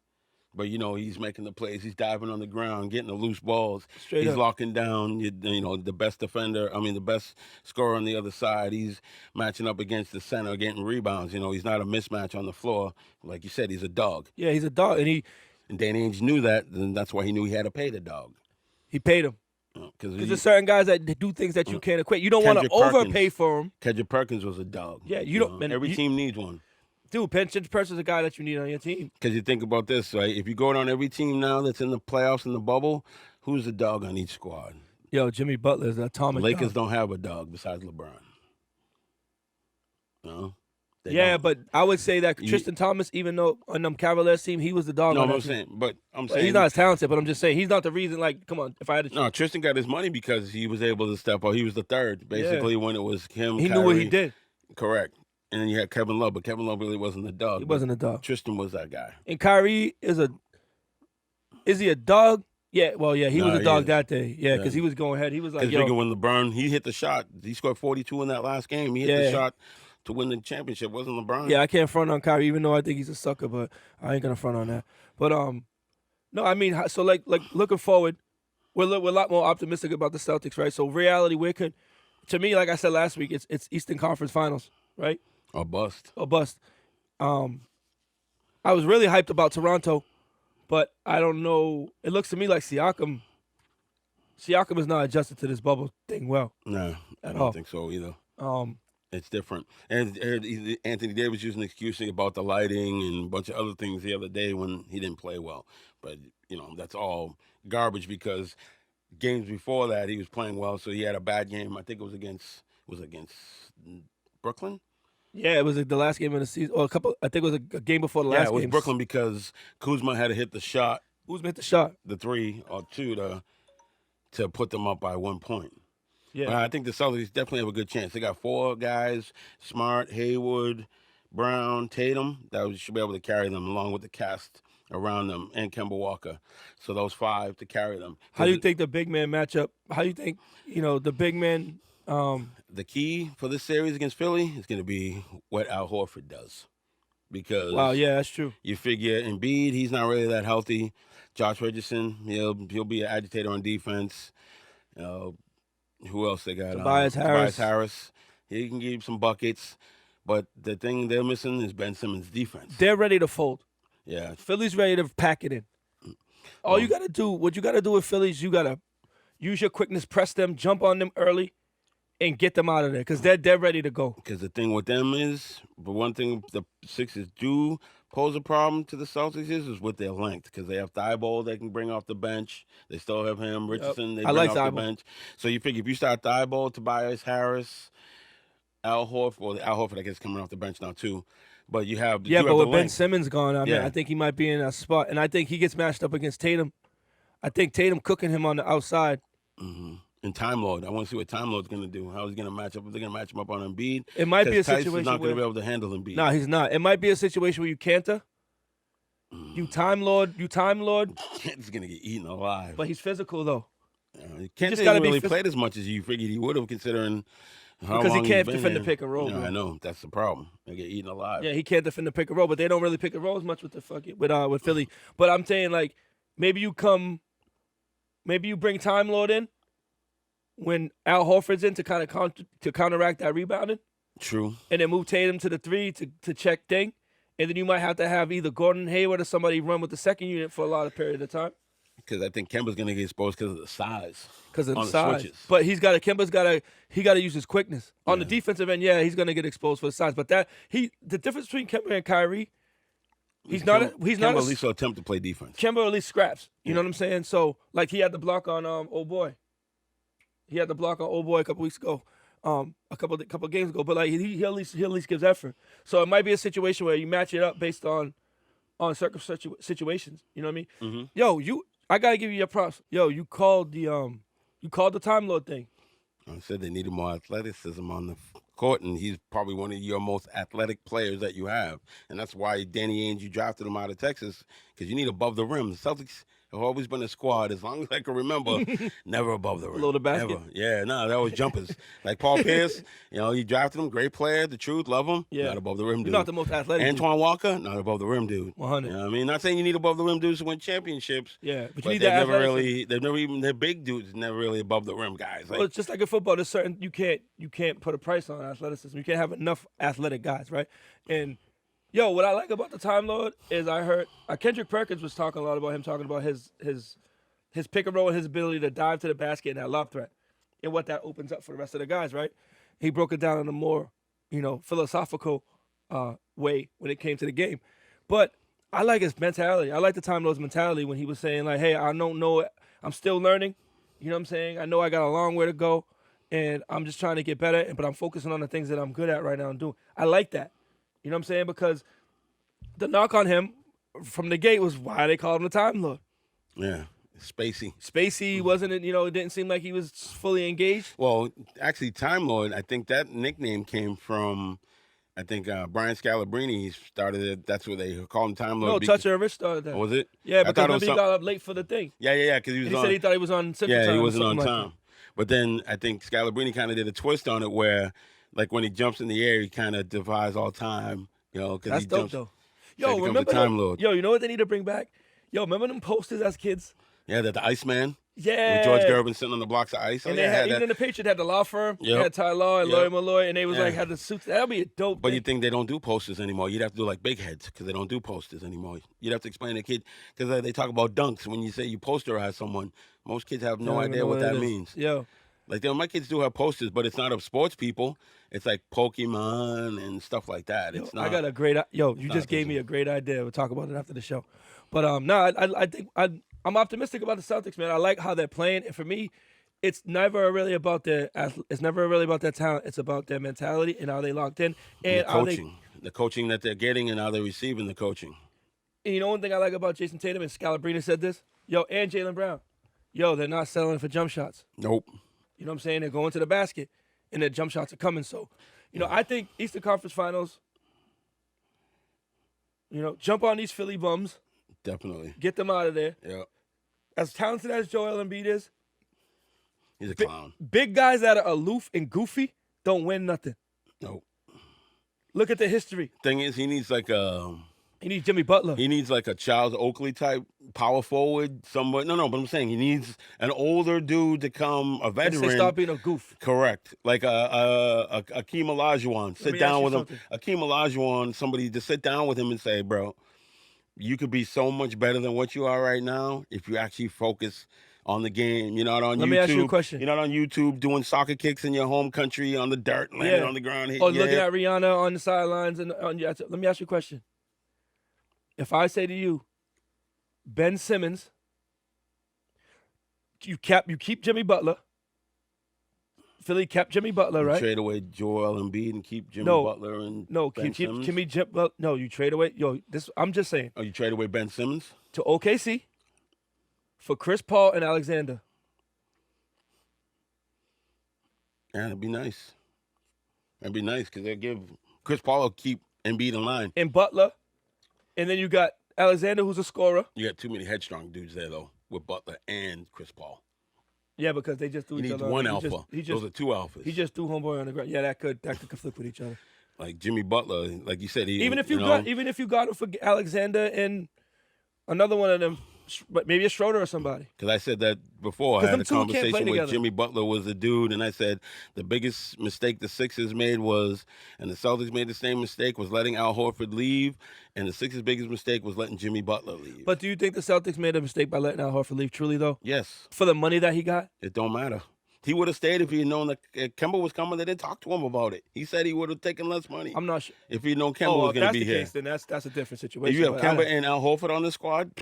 but, he's making the plays. He's diving on the ground, getting the loose balls. Straight he's up. Locking down, the best defender. The best scorer on the other side. He's matching up against the center, getting rebounds. He's not a mismatch on the floor. Like you said, he's a dog. Yeah, he's a dog. And Danny Ainge knew that, and that's why he knew he had to pay the dog. He paid him. Because there's certain guys that do things that you can't equate. You don't want to overpay for him. Kendrick Perkins was a dog. Yeah, you don't. Every team needs one. Dude, Kendrick Perkins is a guy that you need on your team. Because you think about this, right? If you go down every team now that's in the playoffs in the bubble, who's the dog on each squad? Yo, Jimmy Butler is an atomic Lakers dog. don't have a dog besides LeBron. No. Yeah, but I would say that Tristan Thompson, even though on them Cavaliers team, he was the dog. No, on I'm saying, saying he's not as talented. But I'm just saying he's not the reason. Like, come on, if I had to. No, Tristan got his money because he was able to step up. He was the third, basically, when it was him. He Kyrie. knew what he did. Correct. And then you had Kevin Love, but Kevin Love really wasn't the dog. He wasn't a dog. Tristan was that guy. And Kyrie is he a dog? Yeah, well, yeah, he was a dog that day. Yeah, because he was going ahead. He was like, yo. When LeBron, he hit the shot. He scored 42 in that last game. He hit the shot to win the championship. Wasn't LeBron? Yeah, I can't front on Kyrie, even though I think he's a sucker, but I ain't going to front on that. But, no, I mean, so, like looking forward, we're a lot more optimistic about the Celtics, right? So, reality, to me, like I said last week, it's Eastern Conference Finals, right? Or bust. I was really hyped about Toronto, but I don't know. It looks to me like Siakam is not adjusted to this bubble thing well. No, I don't think so either. It's different. And Anthony Davis used an excuse about the lighting and a bunch of other things the other day when he didn't play well. But, that's all garbage because games before that he was playing well, so he had a bad game. I think it was against Brooklyn? Yeah, it was the last game of the season, or I think it was a game before the last game. Yeah, it was Brooklyn because Kuzma had to hit the shot. Kuzma hit the shot. The 3 or 2 to put them up by 1 point. Yeah. But I think the Celtics definitely have a good chance. They got 4 guys, Smart, Hayward, Brown, Tatum, that should be able to carry them along with the cast around them and Kemba Walker. So those 5 to carry them. How do you think the big man matchup, how do you think, the big man... The key for this series against Philly is going to be what Al Horford does. Because wow, yeah, that's true. You figure Embiid, he's not really that healthy. Josh Richardson, he'll be an agitator on defense. Who else they got? Tobias Harris. He can give you some buckets. But the thing they're missing is Ben Simmons' defense. They're ready to fold. Yeah. Philly's ready to pack it in. What you got to do with Phillies, you got to use your quickness, press them, jump on them early, and get them out of there because they're ready to go. Because the thing with them is, but one thing the Sixers do pose a problem to the Celtics is with their length because they have Thibault they can bring off the bench. They still have him, Richardson, they bring off the bench. So you figure if you start Thibault, Tobias Harris, Al Horford, I guess, coming off the bench now too. But you have but with Ben Simmons gone, I think he might be in that spot. And I think he gets matched up against Tatum. I think Tatum cooking him on the outside. Mm-hmm. And Time Lord, I want to see what Time Lord's going to do. How he's going to match up. If they're going to match him up on Embiid. It might be a situation Tyson's not going to be able to handle Embiid. No, he's not. It might be a situation where you canter. You Time Lord. He's going to get eaten alive. But he's physical, though. Can't really played as much as you figured he would have, considering how because long he can't he's been defend here. the pick and roll. Yeah, I know. That's the problem. They get eaten alive. Yeah, he can't defend the pick and roll, but they don't really pick and roll as much with with Philly. But I'm saying, like, maybe you bring Time Lord in when Al Horford's in to kind of to counteract that rebounding. True. And then move Tatum to the 3 to check thing. And then you might have to have either Gordon Hayward or somebody run with the second unit for a lot of period of time. Because I think Kemba's going to get exposed because of the size. Because of the on size. switches. But Kemba's got to use his quickness. On the defensive end, yeah, he's going to get exposed for the size. But the difference between Kemba and Kyrie, Kemba at least will attempt to play defense. Kemba at least scraps. You know what I'm saying? So, like, he had the block on old boy. He had the block on old boy a couple weeks ago, a couple games ago. But like he at least gives effort. So it might be a situation where you match it up based on certain situations. You know what I mean? Mm-hmm. Yo, I gotta give you your props. Yo, you called the Time Lord thing. I said they needed more athleticism on the court, and he's probably one of your most athletic players that you have. And that's why Danny Ainge, you drafted him out of Texas, because you need above the rim. The Celtics have always been a squad, as long as I can remember, never above the rim. Below the basket? Never. Yeah, no, that was jumpers. Like Paul Pierce, you drafted him, great player, the truth, love him. Yeah. Not above the rim dude. You're not the most athletic Antoine Walker, not above the rim dude. 100. You know what I mean? Not saying you need above the rim dudes to win championships. Yeah, but you need they've that never athleticism. their big dudes never really above the rim guys. Well, it's just like in football. There's certain you can't put a price on athleticism. You can't have enough athletic guys, right? And yo, what I like about the Time Lord is I heard Kendrick Perkins was talking a lot about his pick and roll and his ability to dive to the basket and that lob threat, and what that opens up for the rest of the guys, right? He broke it down in a more, philosophical way when it came to the game. But I like his mentality. I like the Time Lord's mentality when he was saying like, "Hey, I don't know, I'm still learning." You know what I'm saying? I know I got a long way to go, and I'm just trying to get better. But I'm focusing on the things that I'm good at right now and doing. I like that. You know what I'm saying? Because the knock on him from the gate was why they called him the Time Lord. Yeah. Spacey wasn't it? It didn't seem like he was fully engaged. Well, actually, Time Lord, I think that nickname came from, Brian Scalabrine started it. That's what they called him, Time Lord. No, Toucher and Rich started that. Oh, was it? Yeah, because remember he got up late for the thing. Yeah, because he said he thought he was on Central Time. Yeah, he wasn't on time. Like but then I think Scalabrine kind of did a twist on it where, like, when he jumps in the air, he kind of defies all time. Because that's he dope, jumps, though. Yo, remember Time Lord. Yo, you know what they need to bring back? Yo, remember them posters as kids? Yeah, the Iceman. Yeah. With George Gervin sitting on the blocks of ice. And they had even in the Patriots had the law firm. Yep. They had Ty Law and Lloyd Malloy, and they was had the suits. That'd be a dope. But you think they don't do posters anymore? You'd have to do like big heads because they don't do posters anymore. You'd have to explain to a kid because they talk about dunks. When you say you posterize someone, most kids have no idea what that means. Yo. Like my kids do have posters, but it's not of sports people. It's like Pokemon and stuff like that. It's not. I got a great. You just gave me a great idea. We'll talk about it after the show. But I think I'm optimistic about the Celtics, man. I like how they're playing, and for me, it's never really about their talent. It's about their mentality and how they locked in and the coaching that they're getting and how they're receiving the coaching. And one thing I like about Jason Tatum, and Scalabrine said this, and Jaylen Brown, they're not settling for jump shots. Nope. You know what I'm saying? They're going to the basket, and their jump shots are coming. So, I think Eastern Conference Finals, jump on these Philly bums. Definitely. Get them out of there. Yeah. As talented as Joel Embiid is, he's a clown. Big guys that are aloof and goofy don't win nothing. Nope. Look at the history. Thing is, he needs he needs Jimmy Butler. He needs like a Charles Oakley type power forward. Somewhat. No, but I'm saying he needs an older dude to come, a veteran. And stop being a goof. Correct. Like a Akeem Olajuwon. Sit down with him. Akeem Olajuwon, somebody to sit down with him and say, bro, you could be so much better than what you are right now if you actually focus on the game. You're not on YouTube. Let me ask you a question. You're not on YouTube doing soccer kicks in your home country on the dirt, landing on the ground. Looking at Rihanna on the sidelines. Let me ask you a question. If I say to you, Ben Simmons, you keep Jimmy Butler. Philly kept Jimmy Butler, right? Trade away Joel Embiid and keep Jimmy Butler and Ben Simmons? You trade away. I'm just saying. Oh, you trade away Ben Simmons? To OKC for Chris Paul and Alexander. Yeah, that'd be nice. That'd be nice because they'll give Chris Paul will keep Embiid in line. And Butler. And then you got Alexander, who's a scorer. You got too many headstrong dudes there, though, with Butler and Chris Paul. Yeah, because they just threw each other. He needs one alpha. Those are two alphas. He just threw homeboy on the ground. Yeah, that could conflict with each other. Like Jimmy Butler, like you said, even if you got him for Alexander and another one of them but maybe it's Schroeder or somebody. Because I said that before. I 'Cause had them a two can't play conversation with together. Jimmy Butler was the dude, and I said the biggest mistake the Sixers made was, and the Celtics made the same mistake, was letting Al Horford leave, and the Sixers' biggest mistake was letting Jimmy Butler leave. But do you think the Celtics made a mistake by letting Al Horford leave? Truly, though, Yes, for the money that he got. it don't matter. He would have stayed if he had known that Kemba was coming. They didn't talk to him about it. He said he would have taken less money. I'm not sure. If he'd known Kemba Oh, was if going to that's be the here. case, then that's a different situation. If you have but Kemba and Al Horford on the squad,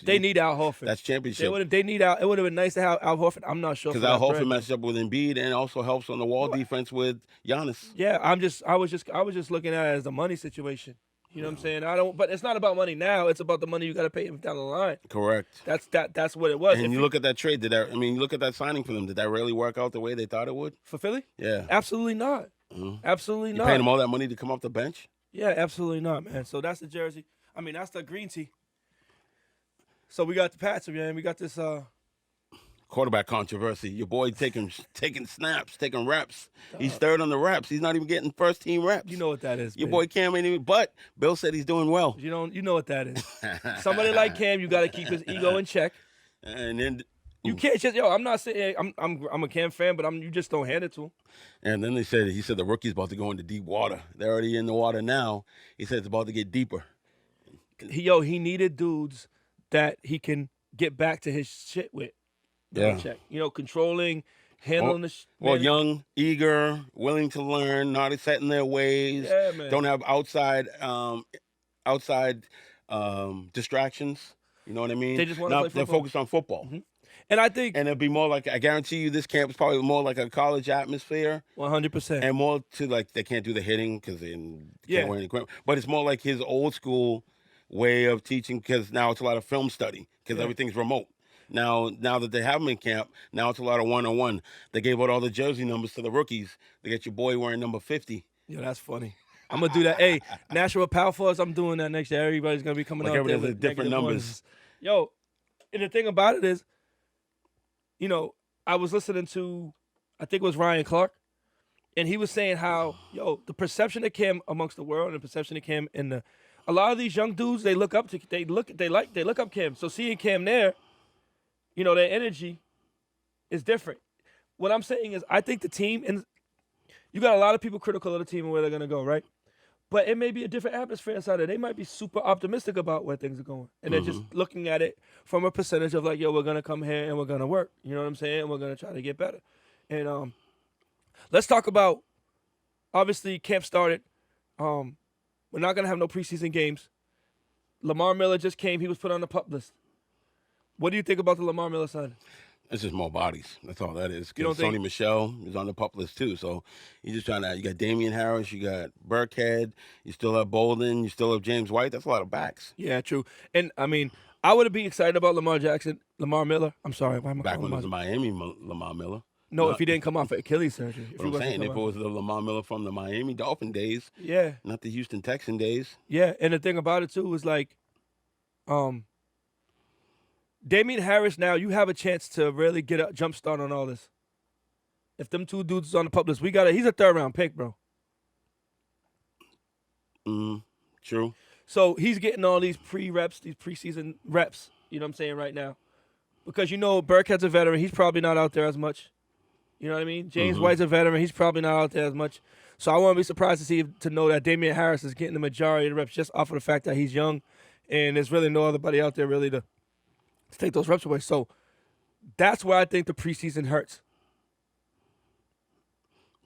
they need Al Horford. That's championship. They need Al. It would have been nice to have Al Horford. I'm not sure Because Al Horford matched up with Embiid and also helps on the wall defense with Giannis. Yeah, I was just looking at it as a money situation. You know what I'm saying? But it's not about money now. It's about the money you got to pay him down the line. Correct. That's what it was. And you look at that trade. You look at that signing for them. Did that really work out the way they thought it would? For Philly? Yeah. Absolutely not. Absolutely not. You paying them all that money to come off the bench? Yeah, absolutely not, man. So that's the jersey. I mean, that's the green tee. So we got the Pats, man. We got this. Quarterback controversy. Your boy taking snaps, taking reps. He's third on the reps. He's not even getting first team reps. You know what that is. Your babe. boy Cam ain't even. But Bill said he's doing well. You know what that is. Somebody like Cam, you got to keep his ego in check. And then you can't just I'm not saying I'm a Cam fan, but you just don't hand it to him. And then he said the rookie's about to go into deep water. They're already in the water now. He said it's about to get deeper. He needed dudes that he can get back to his shit with. Yeah. Check. Controlling, handling the. Well, young, eager, willing to learn, not set in their ways. Yeah, man. Don't have outside distractions. You know what I mean? They just want to play football. They're focused on football. Mm-hmm. And I think, and it'll be more like, I guarantee you, this camp is probably more like a college atmosphere. 100%. And more to they can't do the hitting because they can't wear any equipment. But it's more like his old school way of teaching, because now it's a lot of film study because everything's remote. Now that they have him in camp, now it's a lot of one-on-one. They gave out all the jersey numbers to the rookies. They get your boy wearing number 50. Yeah, that's funny. I'm going to do that. Hey, National Power Force, I'm doing that next year. Everybody's going to be coming out there with different numbers. Ones. Yo, and the thing about it is, I was listening to, I think it was Ryan Clark, and he was saying how, the perception of Cam amongst the world and the perception of Cam a lot of these young dudes, they look up Cam. So seeing Cam there, their energy is different. What I'm saying is, I think the team, and you got a lot of people critical of the team and where they're going to go, right? But it may be a different atmosphere inside there. They might be super optimistic about where things are going. And they're just looking at it from a percentage of we're going to come here and we're going to work. You know what I'm saying? We're going to try to get better. And let's talk about, obviously, camp started. We're not going to have no preseason games. Lamar Miller just came. He was put on the PUP list. What do you think about the Lamar Miller signing? It's just more bodies. That's all that is. You don't think? Sony Michel is on the PUP list too. So you're just trying to. You got Damian Harris. You got Burkhead. You still have Bolden. You still have James White. That's a lot of backs. Yeah, true. And I mean, I would be excited about Lamar Miller. I'm sorry. Why am I back calling when it was him? Miami Lamar Miller. No, if he didn't come off for Achilles surgery. But I'm saying, if it was the Lamar Miller from the Miami Dolphin days, not the Houston Texan days. Yeah, and the thing about it too was Damian Harris. Now you have a chance to really get a jump start on all this. If them two dudes is on the PUP list, he's a 3rd round pick, bro. True. So he's getting all these preseason reps. You know what I'm saying right now, because Burkhead's a veteran. He's probably not out there as much. You know what I mean? James White's a veteran. He's probably not out there as much. So I wouldn't be surprised to know that Damian Harris is getting the majority of the reps just off of the fact that he's young, and there's really no other buddy out there really to take those reps away. So that's why I think the preseason hurts.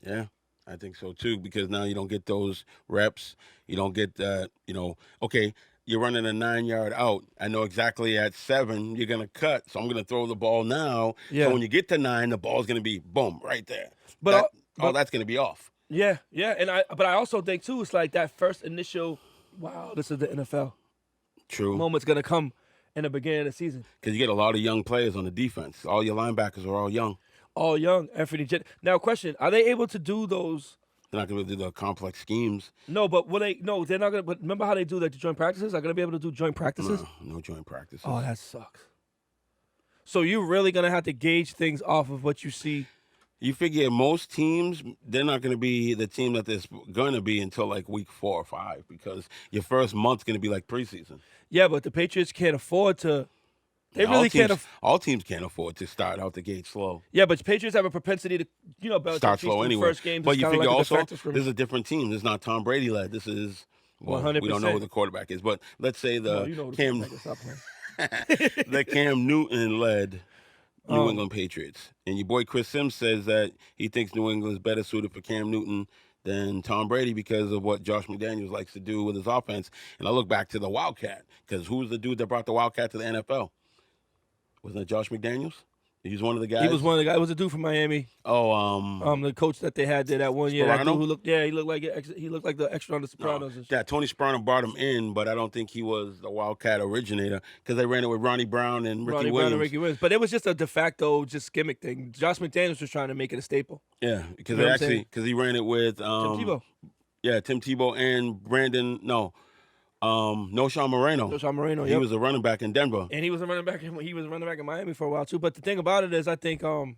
Yeah, I think so too, because now you don't get those reps. You don't get that, okay, you're running a 9-yard out. I know exactly at 7 you're going to cut, so I'm going to throw the ball now. Yeah. So when you get to 9, the ball's going to be, boom, right there. But that's going to be off. Yeah, and but I also think too, it's like that first initial, wow, this is the NFL. True. Moment's going to come in the beginning of the season. Because you get a lot of young players on the defense. All your linebackers are all young. All young. Now, question, are they able to do those? They're not going to do the complex schemes. No, but no, they're not going to. But remember how they do the joint practices? Are going to be able to do joint practices? No joint practices. Oh, that sucks. So you're really going to have to gauge things off of what you see. You figure most teams, they're not going to be the team that they're going to be until week 4 or 5, because your first month's going to be like preseason. Yeah, but the Patriots can't afford to They really can't. All teams can't afford to start out the gate slow. Yeah, but Patriots have a propensity to, Belichick Start slow anyway. First game. But you figure like also, this is a different team. This is not Tom Brady led. This is, well, 100%. we don't know who the quarterback is. But let's say the Cam Newton led New England Patriots. And your boy Chris Sims says that he thinks New England is better suited for Cam Newton than Tom Brady because of what Josh McDaniels likes to do with his offense. And I look back to the Wildcat, because who's the dude that brought the Wildcat to the NFL? Wasn't it Josh McDaniels? He was one of the guys. He was one of the guys. It was a dude from Miami. Oh, the coach that they had there that one year. Sperano? That dude he looked like the extra on The Sopranos. Yeah, Tony Soprano brought him in, but I don't think he was the Wildcat originator because they ran it with Ronnie Brown and Ricky Williams. But it was just a de facto gimmick thing. Josh McDaniels was trying to make it a staple. Yeah, because he ran it with Tim Tebow. Yeah, Tim Tebow and Brandon. No, Sean Moreno. Yep. He was a running back in Denver, and he was a running back. He was a running back in Miami for a while too. But the thing about it is, I think, you're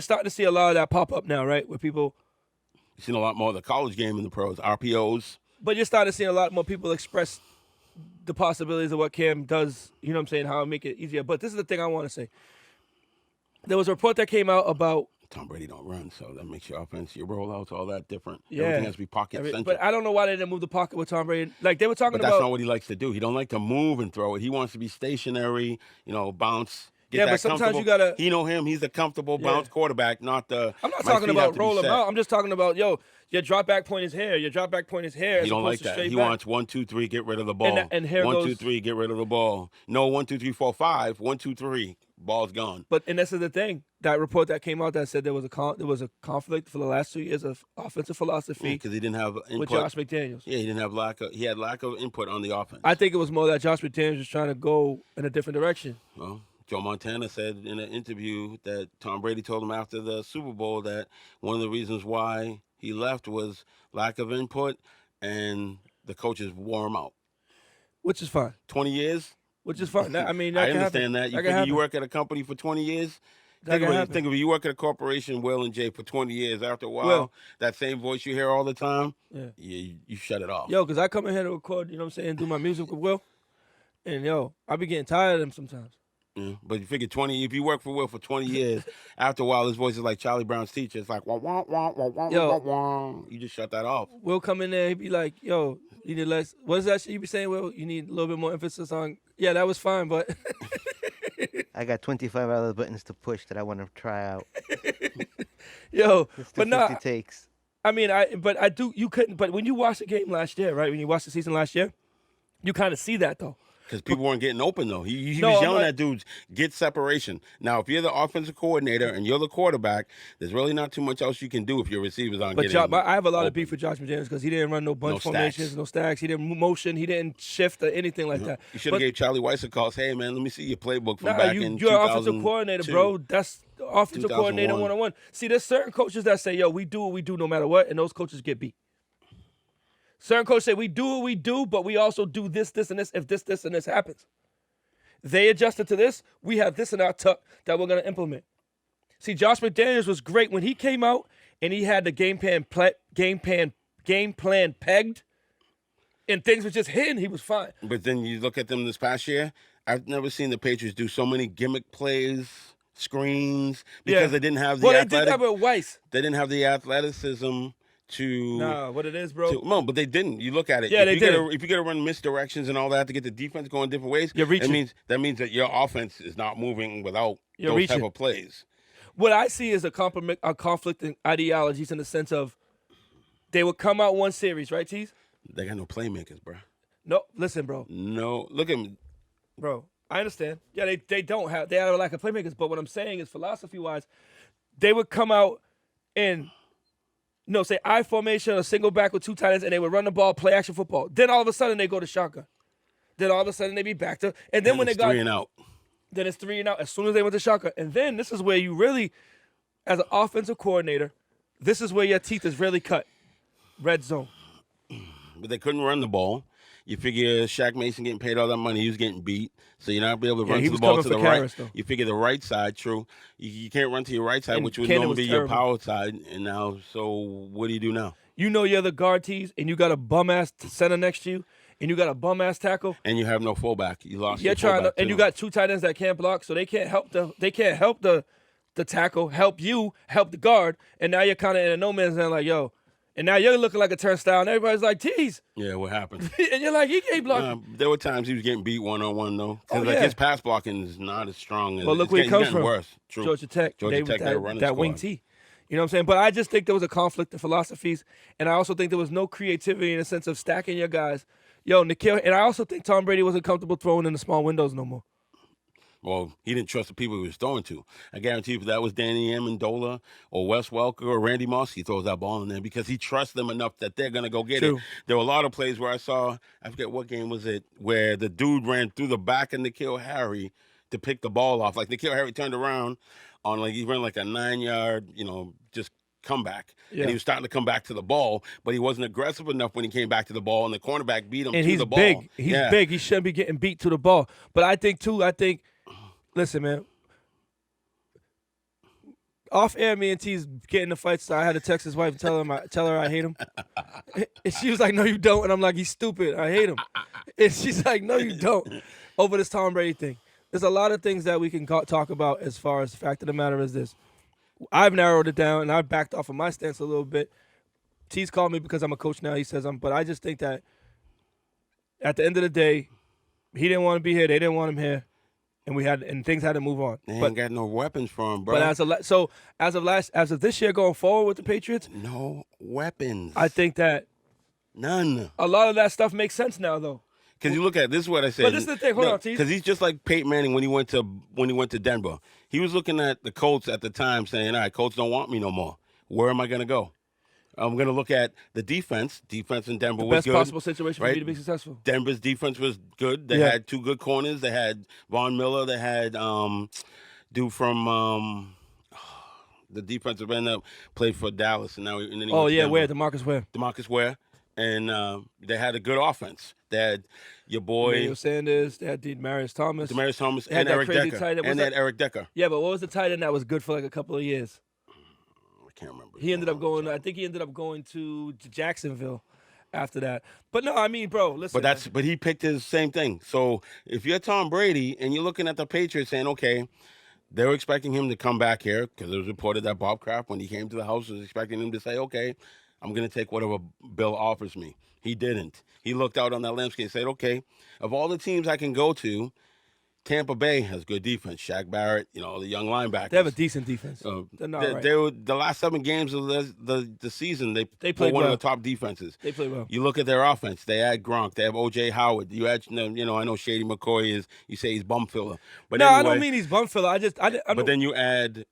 starting to see a lot of that pop up now, right? Where people, you've seen a lot more of the college game in the pros, RPOs. But you're starting to see a lot more people express the possibilities of what Cam does. You know what I'm saying? How to make it easier. But this is the thing I want to say. There was a report that came out about. Tom Brady don't run, so that makes your offense, your rollouts, all that different. Yeah. Everything has to be pocket-centric. But I don't know why they didn't move the pocket with Tom Brady. Like, they were talking about... But that's not what he likes to do. He don't like to move and throw it. He wants to be stationary, bounce, get that but sometimes you got to... He know him. He's a comfortable bounce quarterback, not the... I'm not talking about roll him out. I'm just talking about, your drop back point is here. Your drop back point is here. He don't like that. He wants 1, 2, 3, get rid of the ball. And here 1, goes... 2, 3, get rid of the ball. No, 1, 2, 3, 4, 5. 1, 2, 3. Ball's gone. And this is the thing. That report that came out that said there was a conflict for the last 2 years of offensive philosophy. Because he didn't have input. With Josh McDaniels. Yeah, he had lack of input on the offense. I think it was more that Josh McDaniels was trying to go in a different direction. Well, Joe Montana said in an interview that Tom Brady told him after the Super Bowl that one of the reasons why he left was lack of input and the coaches wore him out. Which is fine. 20 years? Which is fine. I mean, I understand that. You figure you work at a company for 20 years? Think of it. You work at a corporation, Will and Jay, for 20 years. After a while, that same voice you hear all the time, you shut it off. Because I come in here to record, do my music with Will. And, I be getting tired of them sometimes. Yeah, but you figure if you work for Will for 20 years, after a while, his voice is like Charlie Brown's teacher. It's like, wah, wah, wah, wah, wah, wah, wah. You just shut that off. Will come in there, he be like, you need less. What is that shit you be saying, Will? You need a little bit more emphasis on, that was fine, but. I got 25 other buttons to push that I want to try out. But no. Takes. I mean, you couldn't, but when you watched the game last year, right? When you watched the season last year, you kind of see that, though. Because people weren't getting open, though. He was yelling at dudes, get separation. Now, if you're the offensive coordinator and you're the quarterback, there's really not too much else you can do if your receivers aren't getting open. I have a lot of beef with Josh McDaniels because he didn't run no bunch formations, no stacks. He didn't motion. He didn't shift or anything like that. You should have gave Charlie Weiss a call. Say, hey, man, let me see your playbook from back in 2002. You're an offensive coordinator, bro. That's offensive coordinator 101. See, there's certain coaches that say, we do what we do no matter what, and those coaches get beat. Certain coaches say, we do what we do, but we also do this, this, and this if this, and this happens. They adjusted to this. We have this in our tuck that we're going to implement. See, Josh McDaniels was great when he came out and he had the game plan pegged, and things were just hitting. He was fine. But then you look at them this past year. I've never seen the Patriots do so many gimmick plays, screens, because they didn't have the they did that with Weiss. They didn't have the athleticism to... Nah, what it is, bro. No, but they didn't. You look at it. Yeah, they did. If you got to run misdirections and all that to get the defense going different ways, you're reaching. That means that your offense is not moving without those type of plays. What I see is a conflicting ideologies in the sense of they would come out one series, right, Tease? They got no playmakers, bro. No, listen, bro. No, look at me. Bro, I understand. Yeah, they don't have, they have a lack of playmakers, but what I'm saying is philosophy-wise, they would come out and... say I formation, a single back with two tight ends, and they would run the ball, play action football. Then all of a sudden they go to shotgun. Then all of a sudden they be back to, and then when they got 3 and out. Then it's 3 and out as soon as they went to shotgun. And then this is where you really, as an offensive coordinator, this is where your teeth is really cut. Red zone. But they couldn't run the ball. You figure Shaq Mason getting paid all that money, he was getting beat. So you're not be able to run to the ball to the right. Though. You figure the right side, true. You can't run to your right side, which would normally be your power side. And now, so what do you do now? You're the guard, Tees, and you got a bum-ass center next to you, and you got a bum ass tackle, and you have no fullback. You lost. you're your trying to, fullback, and too. you got 2 tight ends that can't block, so they can't help the tackle, help you, help the guard, and now you're kind of in a no man's land, like yo, and now you're looking like a turnstile, and everybody's like Tease, Yeah, what happened? and you're like he can't block. There were times he was getting beat 1-on-1 though, because Oh, yeah. his pass blocking is not as strong. Well, look where he comes from. Worse. True. Georgia Tech, Georgia Tech, they're running that wing squad. T. You know what I'm saying? But I just think there was a conflict of philosophies, and I also think there was no creativity in the sense of stacking your guys. Yo, Nikhil, and I also think Tom Brady wasn't comfortable throwing in the small windows no more. Well, he didn't trust the people he was throwing to. I guarantee you if that was Danny Amendola or Wes Welker or Randy Moss, he throws that ball in there because he trusts them enough that they're going to go get True. it. There were a lot of plays where I forget what game was it, where the dude ran through the back of Nikhil Harry to pick the ball off. Like Nikhil Harry turned around on he ran like a 9-yard, just comeback. Yeah. And he was starting to come back to the ball, but he wasn't aggressive enough when he came back to the ball, and the cornerback beat him And to he's the ball. big. He's big. He shouldn't be getting beat to the ball. But I think, listen, man. Off air, me and T's getting the fights. So I had to text his wife and tell her I hate him. And she was like, "No, you don't." And I'm like, "He's stupid. I hate him." And she's like, "No, you don't." Over this Tom Brady thing. There's a lot of things that we can talk about as far as the fact of the matter is this. I've narrowed it down and I've backed off of my stance a little bit. T's called me because I'm a coach now. He says but I just think that at the end of the day, he didn't want to be here. They didn't want him here. And things had to move on. They ain't got no weapons for him, bro. But as of this year going forward with the Patriots, no weapons. I think that none. a lot of that stuff makes sense now, though. Because you look at this is what I said. But this is the thing. Hold on, Tease. Because he's just like Peyton Manning when he went to Denver. He was looking at the Colts at the time, saying, "All right, Colts don't want me no more. Where am I going to go? I'm going to look at the defense. Defense in Denver was Best good. possible situation right? for me to be successful. Denver's defense was good. They had 2 good corners. They had Von Miller. They had dude from the defensive end that played for Dallas, and then he went to Denver. Where DeMarcus Ware. And they had a good offense. They had your boy Emmanuel Sanders. They had Demaryius Thomas. And Eric Decker. And they had Eric Decker. Yeah, but what was the tight end that was good for like a couple of years? I can't remember. He ended up going. I think he ended up going to Jacksonville after that. But no, I mean, bro, listen. But he picked his same thing. So if you're Tom Brady and you're looking at the Patriots saying, okay, they were expecting him to come back here because it was reported that Bob Kraft, when he came to the house, was expecting him to say, okay, I'm going to take whatever Bill offers me. He didn't. He looked out on that landscape and said, okay, of all the teams I can go to, Tampa Bay has good defense. Shaq Barrett, the young linebackers. They have a decent defense. They're not right. They were the last 7 games of the season. They played one well. of the top defenses. They play well. You look at their offense. They had Gronk. They have O.J. Howard. You had, I know Shady McCoy is. You say he's bum filler, but no, anyway, I don't mean he's bum filler. But then you add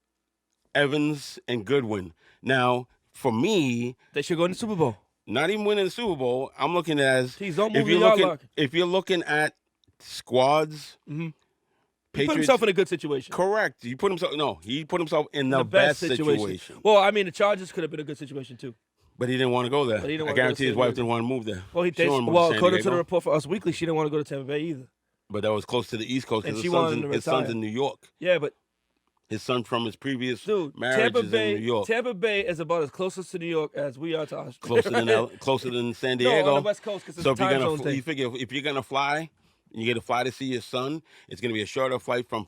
Evans and Goodwin. Now, for me, they should go in the Super Bowl. Not even winning the Super Bowl. I'm looking at if you're looking at squads. Mm-hmm. He put himself in a good situation. Correct. He put himself in the best situation. Well, I mean, the Chargers could have been a good situation too. But he didn't want to go there. I guarantee his wife didn't want to move there. Well, according to the report for Us Weekly, she didn't want to go to Tampa Bay either. But that was close to the East Coast because his son's in New York. Yeah, but his son from his previous marriage is in New York. Tampa Bay is about as closest to New York as we are to Australia. Closer than San Diego. No, on the West Coast because it's a time zone thing. You figure if you're gonna fly and you get to fly to see your son, it's gonna be a shorter flight from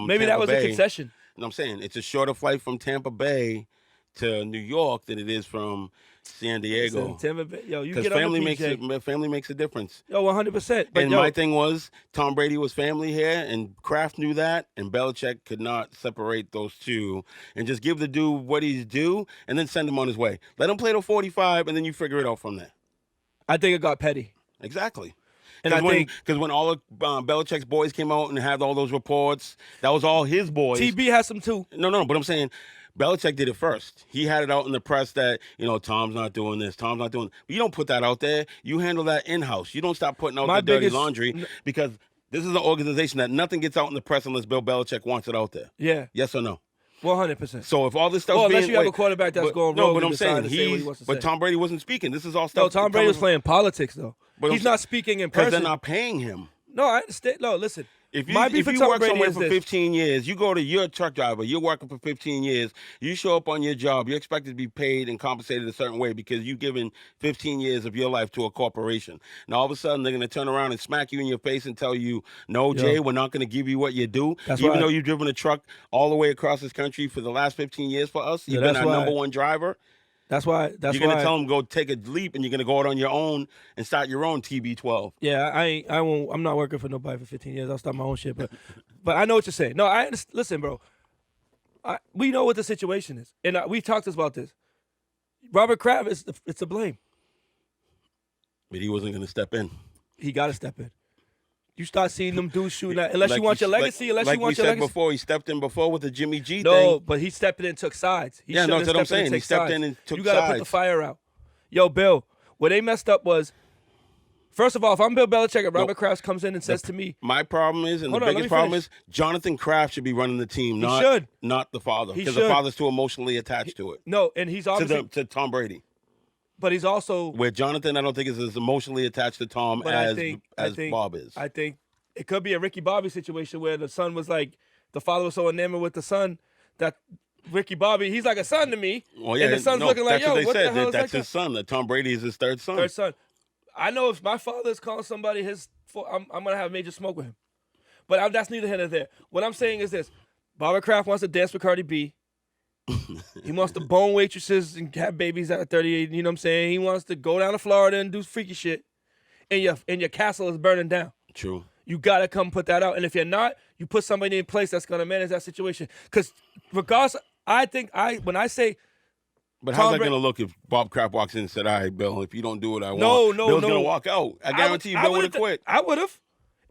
maybe Tampa that was Bay. a concession. No, I'm saying it's a shorter flight from Tampa Bay to New York than it is from San Diego. Listen, Tampa Bay, you get on the PJ. Family makes a difference. 100%. And my thing was, Tom Brady was family here, and Kraft knew that, and Belichick could not separate those two, and just give the dude what he's due, and then send him on his way. Let him play to 45, and then you figure it out from there. I think it got petty. Exactly. And Because when all of Belichick's boys came out and had all those reports, that was all his boys. TB has some too. No, but I'm saying Belichick did it first. He had it out in the press that, Tom's not doing this, Tom's not doing. You don't put that out there. You handle that in-house. You don't stop putting out the dirty laundry because this is an organization that nothing gets out in the press unless Bill Belichick wants it out there. Yeah. Yes or no? 100%. So if all this stuff, unless you have a quarterback that's going rogue, but I'm saying but Tom Brady wasn't speaking. This is all stuff. No, Tom Brady was playing politics though. But he's not speaking in person. Because they're not paying him. No, I understand. No, listen. If My beef if with you Tom work Brady somewhere is for this. 15 years, you're a truck driver, you're working for 15 years, you show up on your job, you're expected to be paid and compensated a certain way because you've given 15 years of your life to a corporation. Now, all of a sudden, they're going to turn around and smack you in your face and tell you, no, Yo. Jay, we're not going to give you what you do. That's Even why- though you've driven a truck all the way across this country for the last 15 years for us, you've been that's our why- number one driver. That's why. You're going to tell them go take a leap and you're going to go out on your own and start your own TB12. Yeah, I won't. I'm not working for nobody for 15 years. I'll start my own shit. But I know what you're saying. No, I understand. Listen, bro. We know what the situation is, and we talked about this. Robert Kraft is it's to blame. But he wasn't going to step in. He got to step in. You start seeing them dudes shooting at, unless you want your legacy. Unless you want your legacy. Before, he stepped in before with the Jimmy G thing. No, but he stepped in and took sides. He Yeah, no, shouldn't that's what I'm have stepped in saying. and He take stepped sides. in and took You got to put the sides. fire out. Yo, Bill, what they messed up was, first of all, if I'm Bill Belichick and Robert Kraft comes in and says to me, my problem is, and Hold the on, let biggest me problem finish. is, Jonathan Kraft should be running the team, should. not the father, He because the should. father's too emotionally attached to it. no, and he's obviously, To Tom Brady. but he's also, Where Jonathan, I don't think is as emotionally attached to Tom but as I think Bob is. I think it could be a Ricky Bobby situation where the son was like, the father was so enamored with the son that Ricky Bobby, he's like a son to me. Well, yeah, and the son's no, looking like, that's yo, what they what said. the hell is That's that his son. That Tom Brady is his third son. third son? I know if my father is calling somebody I'm gonna have major smoke with him. But that's neither here nor there. What I'm saying is this: Robert Kraft wants to dance with Cardi B. He wants to bone waitresses and have babies at 38. You know what I'm saying? He wants to go down to Florida and do freaky shit. And your castle is burning down. True. You gotta come put that out. And if you're not, you put somebody in place that's gonna manage that situation. Because regardless, I think when I say But Tom how's that Bra- going to look if Bob Kraft walks in and said, all right, Bill, if you don't do what I want, No, Bill's no. going to walk out. I guarantee you Bill would have quit. I would have.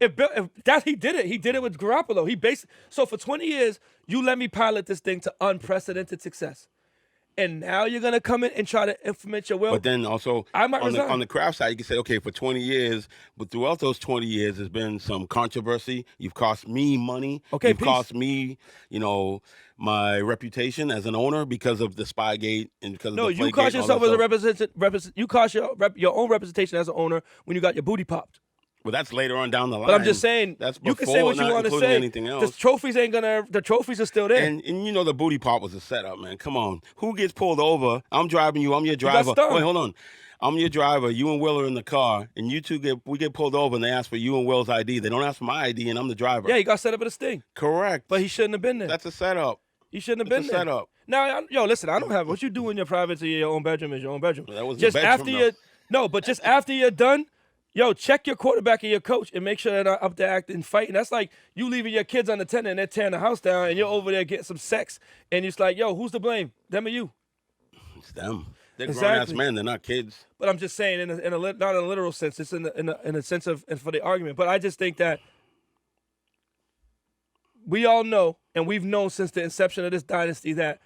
If that he did it. He did it with Garoppolo. So for 20 years, you let me pilot this thing to unprecedented success. And now you're gonna come in and try to implement your will. But then also I might resign. on the Kraft side, you can say, okay, for 20 years, but throughout those 20 years, there's been some controversy. You've cost me money. Okay, You've peace. cost me, my reputation as an owner because of the Spygate and because of No, the you Flakegate cost and all yourself that as a stuff. representative. You cost your own representation as an owner when you got your booty popped. Well, that's later on down the line. But I'm just saying, that's you can say what you not want to including say. anything else. The trophies the trophies are still there. And the booty pop was a setup, man. Come on. Who gets pulled over? I'm driving you. I'm your got driver. stung. Wait, hold on. I'm your driver. You and Will are in the car, and we get pulled over, and they ask for you and Will's ID. They don't ask for my ID, and I'm the driver. Yeah, he got set up at a sting. Correct. But he shouldn't have been there. That's a setup. He shouldn't have It's been a there. setup. Now, listen, I don't have what you do in your private to your own bedroom is your own bedroom. That wasn't just a bedroom, after though. you but just after you're done, check your quarterback and your coach and make sure they're not up to acting fighting. That's like you leaving your kids unattended and they're tearing the house down and you're over there getting some sex and it's like, who's to blame? Them or you? It's them. They're Exactly. grown-ass men. They're not kids. But I'm just saying, not in a literal sense. It's in a sense of and for the argument. But I just think that we all know, and we've known since the inception of this dynasty, that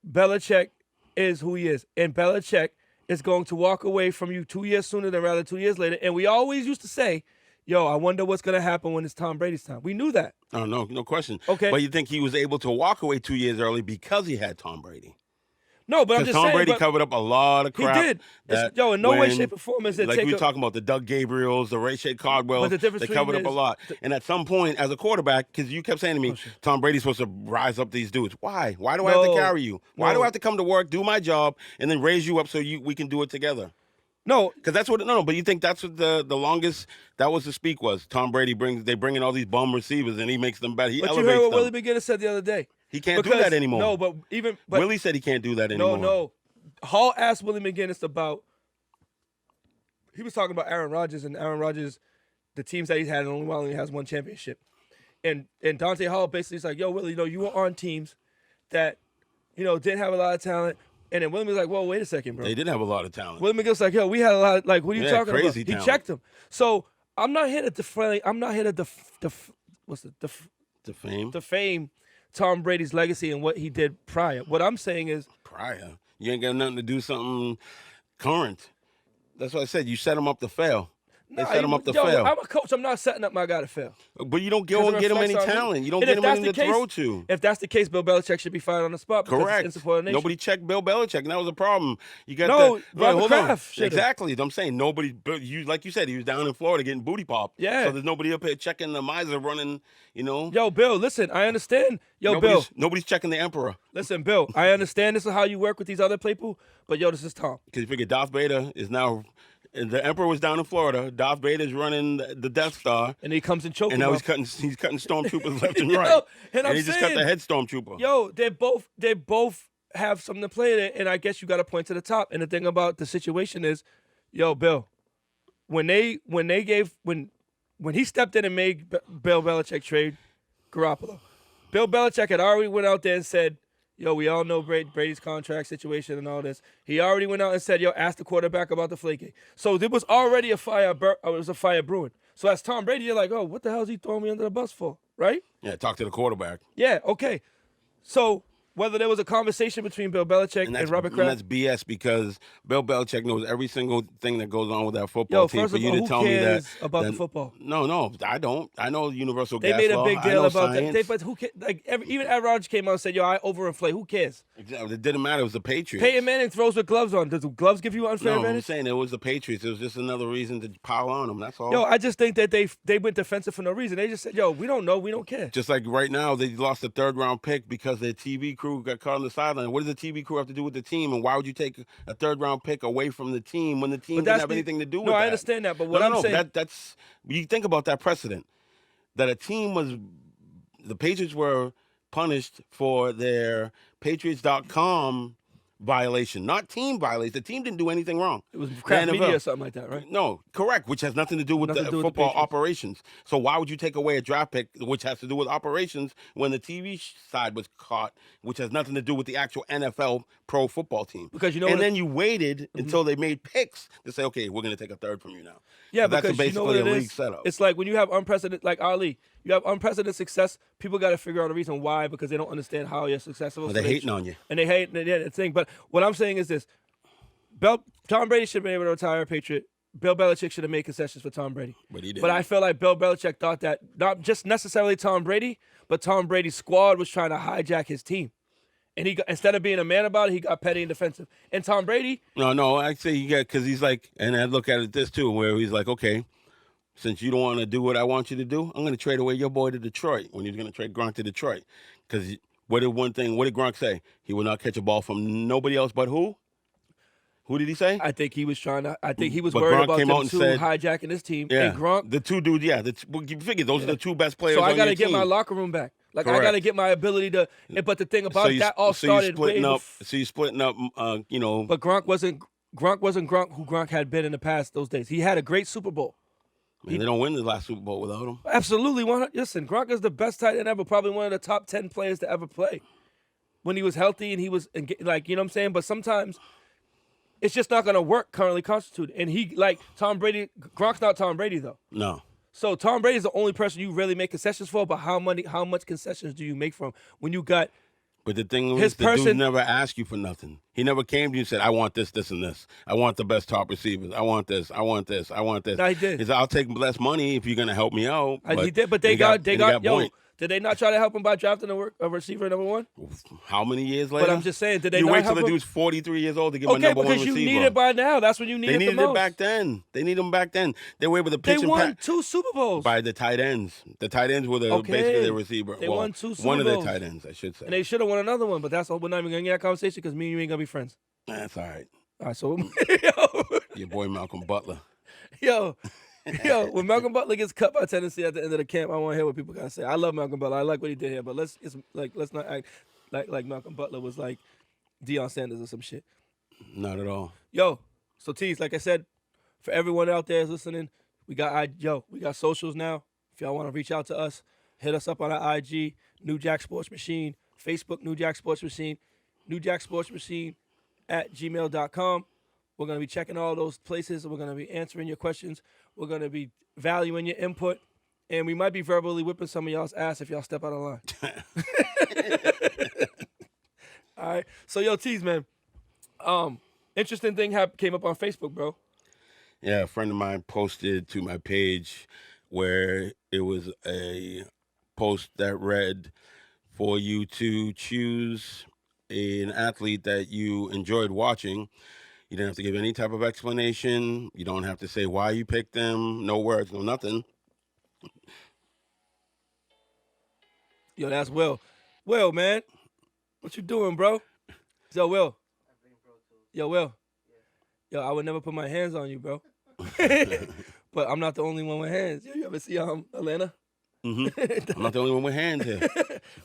Belichick is who he is, and Belichick is going to walk away from you 2 years sooner than rather 2 years later. And we always used to say, I wonder what's going to happen when it's Tom Brady's time. We knew that. Oh, no question. Okay. But you think he was able to walk away 2 years early because he had Tom Brady? No, but I'm Because just Tom saying. Brady but covered up a lot of he crap. did. In no way, shape, or form is it like take we were a- talking about the Doug Gabriels, the Ray Shea Cardwells. But the difference They between covered up a is- lot. And at some point, as a quarterback, because you kept saying to me, Tom Brady's supposed to rise up these dudes. Why? Why do I have to No. carry you? Why do No. I have to come to work, do my job, and then raise you up so we can do it together? No, Because that's what but you think that's what the longest that was the speak was. Tom Brady they bring in all these bum receivers and he makes them better. He but you elevates heard what them. Willie McGinnis said the other day. He can't do Because- that anymore. No, but Willie said he can't do that anymore. No. Hall asked Willie McGinnis about. He was talking about Aaron Rodgers and Aaron Rodgers, the teams that he's had, and only has one championship. And Dante Hall basically is like, Willie, you were on teams that, didn't have a lot of talent. And then Willie was like, well, wait a second, bro. They did have a lot of talent. Willie McGinnis like, we had a lot. Like, what are you Yeah, talking about? crazy He talent. checked him. So I'm not here to defame. I'm not here to defame Tom Brady's legacy and what he did prior. What I'm saying is, Prior. You ain't got nothing to do something current. That's what I said. You set him up to fail. They set him up to fail. I'm a coach. I'm not setting up my guy to fail. But you don't go and get him any talent. You don't get him anything to throw to. If that's the case, Bill Belichick should be fired on the spot. Correct. It's insubordination. Nobody checked Bill Belichick, and that was a problem. You got Robert Kraft. Exactly. I'm saying nobody. Like you said, he was down in Florida getting booty popped. Yeah. So there's nobody up here checking the miser running. Yo, Bill, listen, I understand. Bill. Nobody's checking the emperor. Listen, Bill, I understand this is how you work with these other people, but this is Tom. Because you figure Darth Vader is now. The emperor was down in Florida. Darth Vader's running the Death Star, and he comes and choking. And now he's cutting stormtroopers left and right. And he just cut the head stormtrooper. Yo, they both have something to play in it, and I guess you got to point to the top. And the thing about the situation is, Bill, when he stepped in and made Bill Belichick trade Garoppolo, Bill Belichick had already went out there and said, we all know Brady's contract situation and all this. He already went out and said, ask the quarterback about the flaking. So there was already a fire brewing. So as Tom Brady, you're like, oh, what the hell is he throwing me under the bus for, right? Yeah, talk to the quarterback. Yeah, okay. So whether there was a conversation between Bill Belichick and Robert Kraft. And that's BS because Bill Belichick knows every single thing that goes on with that football team. First of all, who cares about the football? No, I don't. I know universal gas law. They made a big deal about science. that. But who cares? Even Aaron Rodgers came out and said, I overinflate. Who cares? Exactly. It didn't matter. It was the Patriots. Peyton Manning throws with gloves on. Does the gloves give you unfair advantage? I'm saying it was the Patriots. It was just another reason to pile on them. That's all. I just think that they went defensive for no reason. They just said, we don't know. We don't care. Just like right now, they lost a third-round pick because their TV crew got caught on the sideline. What does the TV crew have to do with the team? And why would you take a third-round pick away from the team when the team didn't have anything to do with that? No, I understand that. But what I'm saying... That's you think about that precedent. That a team was... The Patriots were punished for their Patriots.com violation, not team violation. The team didn't do anything wrong. It was Kraft Media or something like that, right? No, correct, which has nothing to do with the football operations. So why would you take away a draft pick, which has to do with operations, when the TV side was caught, which has nothing to do with the actual NFL pro football team? Because then you waited until they made picks to say, okay, we're going to take a third from you now. Yeah, so because that's basically a league setup. It's like when you have unprecedented, like Ali, you have unprecedented success. People got to figure out a reason why because they don't understand how you're successful. They're hating on you, and they hate the thing. But what I'm saying is this: Tom Brady should have been able to retire a Patriot. Bill Belichick should have made concessions for Tom Brady. But he didn't. But I feel like Bill Belichick thought that not just necessarily Tom Brady, but Tom Brady's squad was trying to hijack his team. And he got, instead of being a man about it, he got petty and defensive. And Tom Brady... No, I say he got... Because he's like... And I look at it this, too, where he's like, okay, since you don't want to do what I want you to do, I'm going to trade away your boy to Detroit when he's going to trade Gronk to Detroit. Because what did Gronk say? He will not catch a ball from nobody else but who? Who did he say? I think he was trying to... I think he was but worried Gronk about came them out and two said, hijacking his team. Yeah, and Gronk... The two dudes, yeah. You figure those are the two best players so on I got to your get team. my locker room back. Like, Correct. I got to get my ability to... But the thing about that all started... So you're splitting up, you know... But Gronk wasn't Gronk who Gronk had been in the past those days. He had a great Super Bowl. Man, they don't win the last Super Bowl without him. Absolutely. Listen, Gronk is the best tight end ever, probably one of the top 10 players to ever play. When he was healthy and he was, like, you know what I'm saying? But sometimes it's just not going to work currently constituted. And he, like, Tom Brady, Gronk's not Tom Brady, though. No. So Tom Brady's the only person you really make concessions for, but how much concessions do you make from when you got... But the thing is, the dude never asked you for nothing. He never came to you and said, I want this, this, and this. I want the best top receivers. I want this. I want this. I want this. No, he did. He said, I'll take less money if you're going to help me out. He did, but they got did they not try to help him by drafting a receiver number one? How many years later? But I'm just saying, did they you not wait help till the him? dude's 43 years old to give him a number one receiver. Okay, because you need it by now. That's when you need it the most. They needed it back then. They needed him back then. They were able to pitch They won 2 Super Bowls. By the tight ends. The tight ends were basically the receiver. They won 2 Super Bowls. One of the tight ends, I should say. And they should have won another one, but that's all. We're not even going to get that conversation because me and you ain't going to be friends. That's all right. All right, so... Your boy Malcolm Butler. Yo, when Malcolm Butler gets cut by Tennessee at the end of the camp, I want to hear what people got to say. I love Malcolm Butler. I like what he did here, but let's not act like Malcolm Butler was like Deion Sanders or some shit. Not at all. Yo, so Tease, like I said, for everyone out there listening, we got socials now. If y'all want to reach out to us, hit us up on our IG, New Jack Sports Machine, Facebook, New Jack Sports Machine, New Jack Sports Machine @gmail.com. We're going to be checking all those places. We're going to be answering your questions. We're going to be valuing your input. And we might be verbally whipping some of y'all's ass if y'all step out of line. All right. So, yo, Tease, man. Interesting thing came up on Facebook, bro. Yeah, a friend of mine posted to my page where it was a post that read, for you to choose an athlete that you enjoyed watching. You didn't have to give any type of explanation. You don't have to say why you picked them. No words, no nothing. Yo, that's Will. Will, man, what you doing, bro? Yo, Will. Yo, Will. Yo, I would never put my hands on you, bro. But I'm not the only one with hands. Yo, you ever see Atlanta? I'm not the only one with hands here.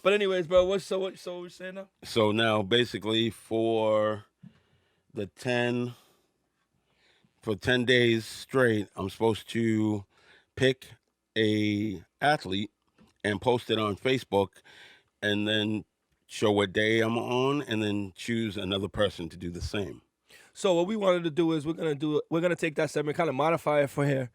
But anyways, bro, what you saying now? So now, basically, for 10 days straight, I'm supposed to pick a athlete and post it on Facebook, and then show what day I'm on, and then choose another person to do the same. So what we wanted to do is we're gonna take that segment, kind of modify it for here.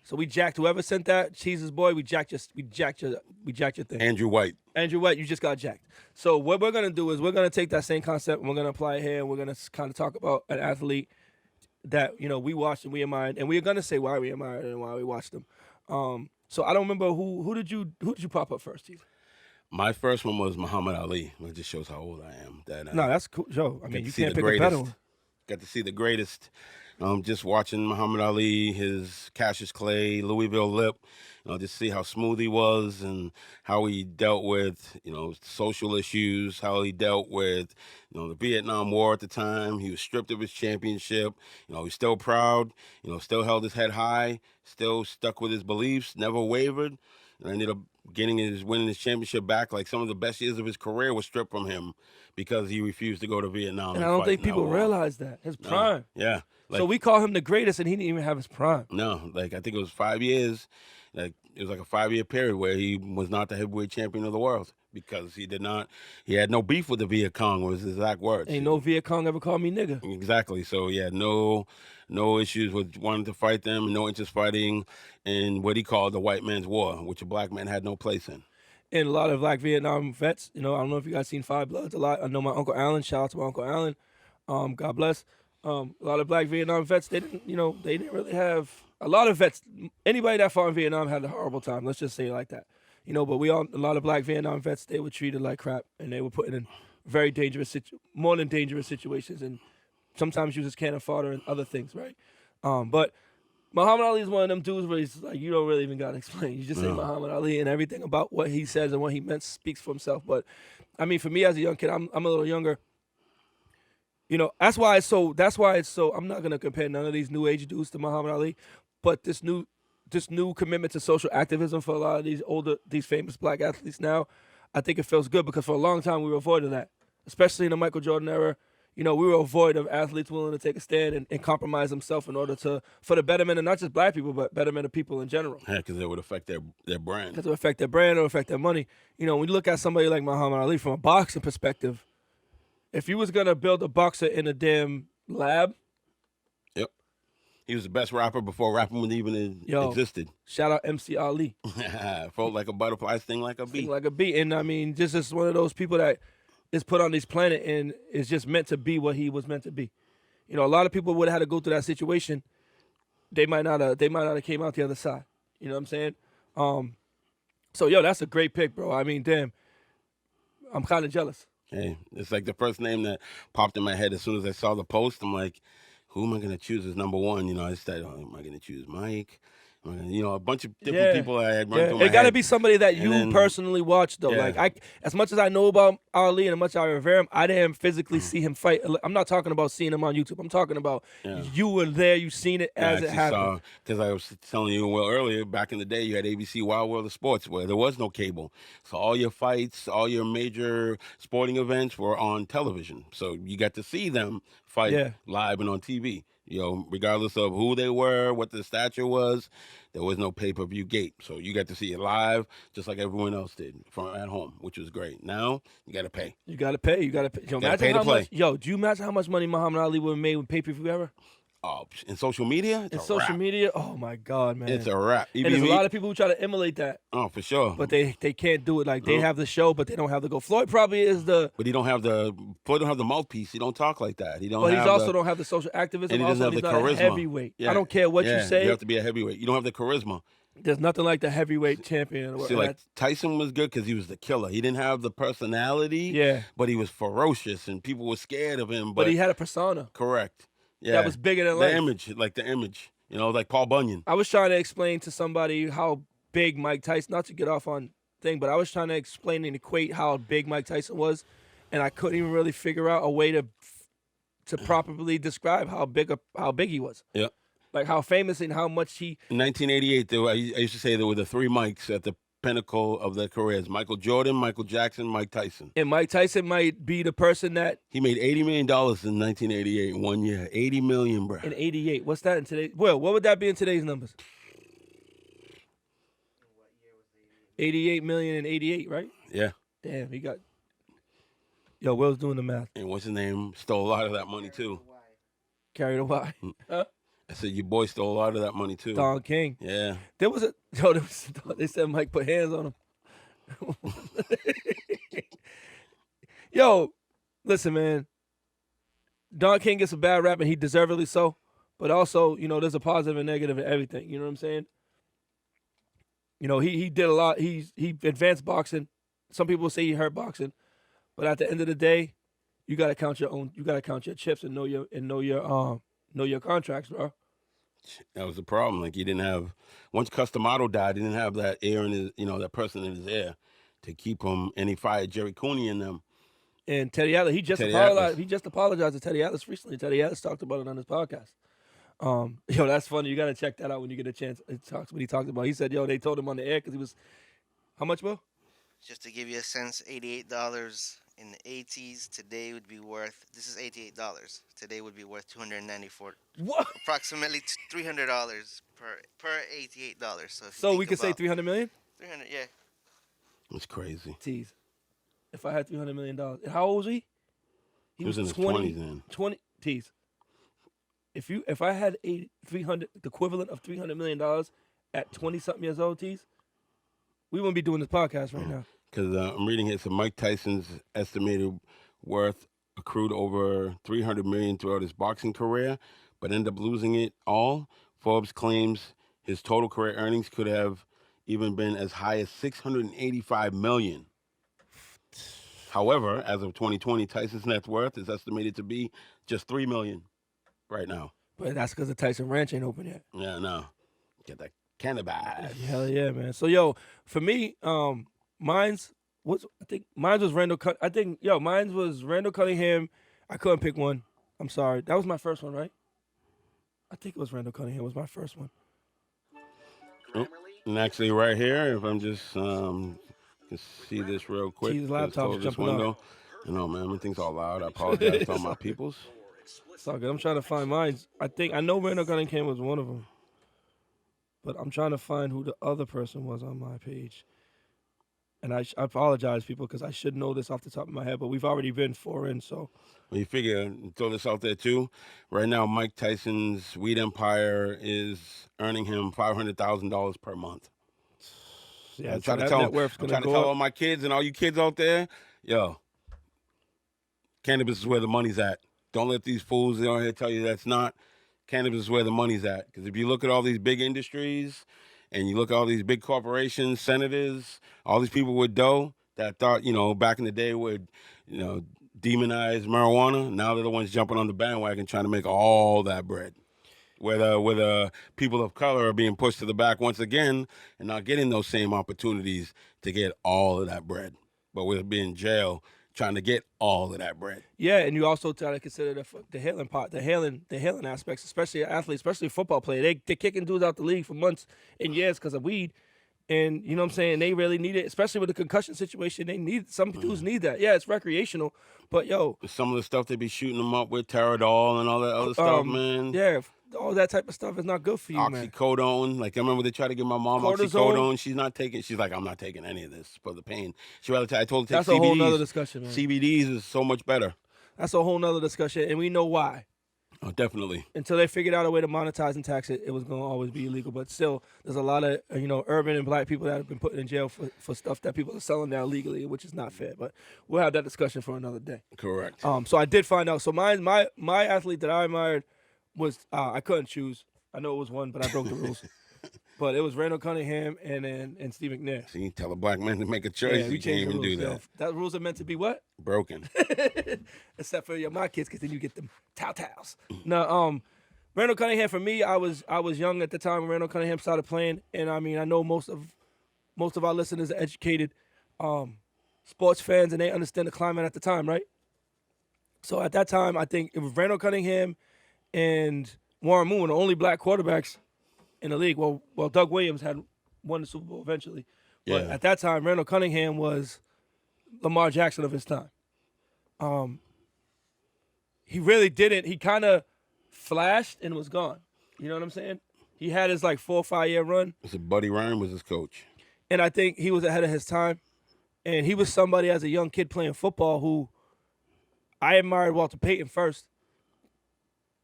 So we jacked whoever sent that, Cheese's boy. We jacked your thing. Andrew White. Andrew White, you just got jacked. So what we're gonna do is we're gonna take that same concept and we're gonna apply it here, and we're gonna kind of talk about an athlete that we watched and we admired, and we're gonna say why we admired and why we watched them. So I don't remember who did you pop up first, Cheese? My first one was Muhammad Ali. It just shows how old I am. No, that's cool, Joe. I mean, you can't pick greatest. a better one. Got to see the greatest. Just watching Muhammad Ali, his Cassius Clay, Louisville Lip, just see how smooth he was and how he dealt with, social issues, how he dealt with, the Vietnam War at the time. He was stripped of his championship. He's still proud, still held his head high, still stuck with his beliefs, never wavered, and ended up winning his championship back. Like, some of the best years of his career was stripped from him because he refused to go to Vietnam. And I don't think people realize that. His prime. Yeah. So we call him the greatest, and he didn't even have his prime. No, I think it was 5 years. It was like a 5-year period where he was not the heavyweight champion of the world because he had no beef with the Viet Cong, was his exact words. Ain't no Viet Cong ever called me nigga. Exactly. So he had no issues with wanting to fight them, no interest fighting in what he called the white man's war, which a black man had no place in. And a lot of Black Vietnam vets, I don't know if you guys seen Five Bloods a lot. I know my Uncle Alan, shout out to my Uncle Alan. God bless. A lot of Black Vietnam vets, they didn't really have a lot of vets. Anybody that fought in Vietnam had a horrible time. Let's just say it like that. But a lot of Black Vietnam vets, they were treated like crap, and they were put in very dangerous, more than dangerous situations, and sometimes you just can't afford and other things, right? But Muhammad Ali is one of them dudes where he's like, you don't really even got to explain. You just say Muhammad Ali, and everything about what he says and what he meant speaks for himself. But, I mean, for me as a young kid, I'm a little younger. That's why it's so, I'm not going to compare none of these new age dudes to Muhammad Ali, but this new commitment to social activism for a lot of these famous Black athletes now, I think it feels good because for a long time we were avoiding that, especially in the Michael Jordan era. We were avoid of athletes willing to take a stand and compromise themselves in order for the betterment of not just Black people, but betterment of people in general. Yeah, because it would affect their brand. Because it would affect their brand, it would affect their money. When you look at somebody like Muhammad Ali from a boxing perspective, if you was going to build a boxer in a damn lab. Yep. He was the best rapper before rapping even existed. Shout out MC Ali. Float like a butterfly, sting like a bee. Sting like a bee. And I mean, just as one of those people that is put on this planet and is just meant to be what he was meant to be. A lot of people would have had to go through that situation. They might not have came out the other side. You know what I'm saying? So that's a great pick, bro. I mean, damn. I'm kind of jealous. Hey, it's like the first name that popped in my head as soon as I saw the post. I'm like, who am I going to choose as number one? I said, am I going to choose Mike? A bunch of different people I had run through my head. It got to be somebody that you personally watched, though. Yeah. Like, as much as I know about Ali and as much as I revere him, I didn't physically see him fight. I'm not talking about seeing him on YouTube. I'm talking about you were there, you seen it as it happened. Because I was telling you earlier, back in the day, you had ABC Wild World of Sports where there was no cable. So all your fights, all your major sporting events were on television. So you got to see them fight live and on TV. Regardless of who they were, what the stature was, there was no pay-per-view gate. So you got to see it live, just like everyone else did from at home, which was great. Now, you got to pay. You got to pay. You got to pay. Yo, pay to play. Do you imagine how much money Muhammad Ali would have made with pay-per-view ever? In social media, it's In a social wrap. media, oh my God, man. It's a wrap. And there's a lot of people who try to emulate that. Oh, for sure. But they can't do it. Like, they have the show, but they don't have the go. Floyd probably is the. But Floyd don't have the mouthpiece. He don't talk like that. He don't. But have he also don't have the social activism. And he doesn't have the not charisma. A heavyweight. Yeah. I don't care what you say. You have to be a heavyweight. You don't have the charisma. There's nothing like the heavyweight champion. See, like Tyson was good because he was the killer. He didn't have the personality. Yeah. But he was ferocious, and people were scared of him. But he had a persona. Correct. Yeah. That was bigger than life. The image. Like Paul Bunyan. I was trying to explain to somebody how big Mike Tyson, not to get off on thing, but I was trying to explain and equate how big Mike Tyson was, and I couldn't even really figure out a way to properly describe how big he was. Yeah. Like how famous and how much he. In 1988, I used to say there were the three Mikes at the pinnacle of their careers: Michael Jordan, Michael Jackson, Mike Tyson. And Mike Tyson might be the person that he made $80 million in 1988 in 1 year. $80 million, bro. In 88, what's that in today? Well, what would that be in today's numbers? 88 million in 88, right? Yeah. Damn, he got. Yo, Will's doing the math. And what's his name? Stole a lot of that money too. Carried away. Huh? I said your boy stole a lot of that money too. Don King. Yeah. They said Mike put hands on him. Yo, listen, man. Don King gets a bad rap, and he deservedly so. But also, there's a positive and negative in everything. You know what I'm saying? He did a lot. He advanced boxing. Some people say he hurt boxing, but at the end of the day, you gotta count your own. You gotta count your chips and know your contracts, bro. That was the problem. Like, he didn't have. Once Customato died, he didn't have that air in his. That person in his ear to keep him. And he fired Jerry Cooney and them. And Teddy Atlas, he just apologized. He just apologized to Teddy Atlas recently. Teddy Atlas talked about it on his podcast. That's funny. You got to check that out when you get a chance. What he talked about. He said, they told him on the air because he was, how much, Will? Just to give you a sense, $88 in the 80s today would be worth. This is $88. Today would be worth $294. What? Approximately $300 per $88. So we could say $300 million. 300, yeah. It's crazy. Tease. If I had $300 million, and how old was he? He was in his 20s then. 20. Tease. If I had the equivalent of $300 million at 20-something years old, Tease, we wouldn't be doing this podcast right now. Because I'm reading here, so Mike Tyson's estimated worth accrued over $300 million throughout his boxing career, but ended up losing it all. Forbes claims his total career earnings could have even been as high as $685 million. However, as of 2020, Tyson's net worth is estimated to be just $3 million right now. But that's because the Tyson Ranch ain't open yet. Yeah, no. Get that cannabis. Hell yeah, man. So, for me, mine was Randall Cunningham. I couldn't pick one. I'm sorry. That was my first one, right? I think it was Randall Cunningham was my first one. And actually, right here, if I'm just can see this real quick. His laptop's jumping up. I know, man. Everything's all loud. I apologize to all my peoples. It's all good. I'm trying to find mine. I know Randall Cunningham was one of them, but I'm trying to find who the other person was on my page. And I apologize, people, because I should know this off the top of my head, but we've already been 4 in, so. Well, you figure, throw this out there, too. Right now, Mike Tyson's weed empire is earning him $500,000 per month. Yeah, I'm trying to tell all my kids and all you kids out there, cannabis is where the money's at. Don't let these fools out here tell you that's not. Cannabis is where the money's at. Because if you look at all these big industries and you look at all these big corporations, senators, all these people with dough that thought, back in the day would, demonize marijuana, now they're the ones jumping on the bandwagon trying to make all that bread. Where the people of color are being pushed to the back once again and not getting those same opportunities to get all of that bread. But we'll be in jail trying to get all of that bread. Yeah, and you also try to consider the hailing part, the hailing aspects, especially athletes, especially a football player. They're kicking dudes out the league for months and years because of weed. And you know what I'm saying? They really need it, especially with the concussion situation. Some dudes need that. Yeah, it's recreational, but some of the stuff they be shooting them up with, Teradol and all that other stuff, man. Yeah, all that type of stuff is not good for you, Oxycodone. man. Like, I remember they tried to give my mom oxycodone. She's not taking. She's like, I'm not taking any of this for the pain. I told her to take CBDs. That's a whole nother discussion, man. CBDs is so much better. That's a whole nother discussion, and we know why. Oh, definitely. Until they figured out a way to monetize and tax it, it was going to always be illegal. But still, there's a lot of urban and black people that have been put in jail for stuff that people are selling now legally, which is not fair. But we'll have that discussion for another day. Correct. So I did find out. So my athlete that I admired was I couldn't choose. I know it was one, but I broke the rules. But it was Randall Cunningham and Steve McNair. See, tell a black man to make a choice. You can't even do that. That rules are meant to be what? Broken. Except for my kids, because then you get them towels. No, Randall Cunningham, for me, I was young at the time when Randall Cunningham started playing, and I mean I know most of our listeners are educated sports fans, and they understand the climate at the time, right? So at that time, I think it was Randall Cunningham and Warren Moon, the only black quarterbacks in the league. Well, Doug Williams had won the Super Bowl eventually. But at that time, Randall Cunningham was Lamar Jackson of his time. He really didn't. He kind of flashed and was gone. You know what I'm saying? He had his 4 or 5 year run. So Buddy Ryan was his coach. And I think he was ahead of his time. And he was somebody as a young kid playing football who I admired Walter Payton first.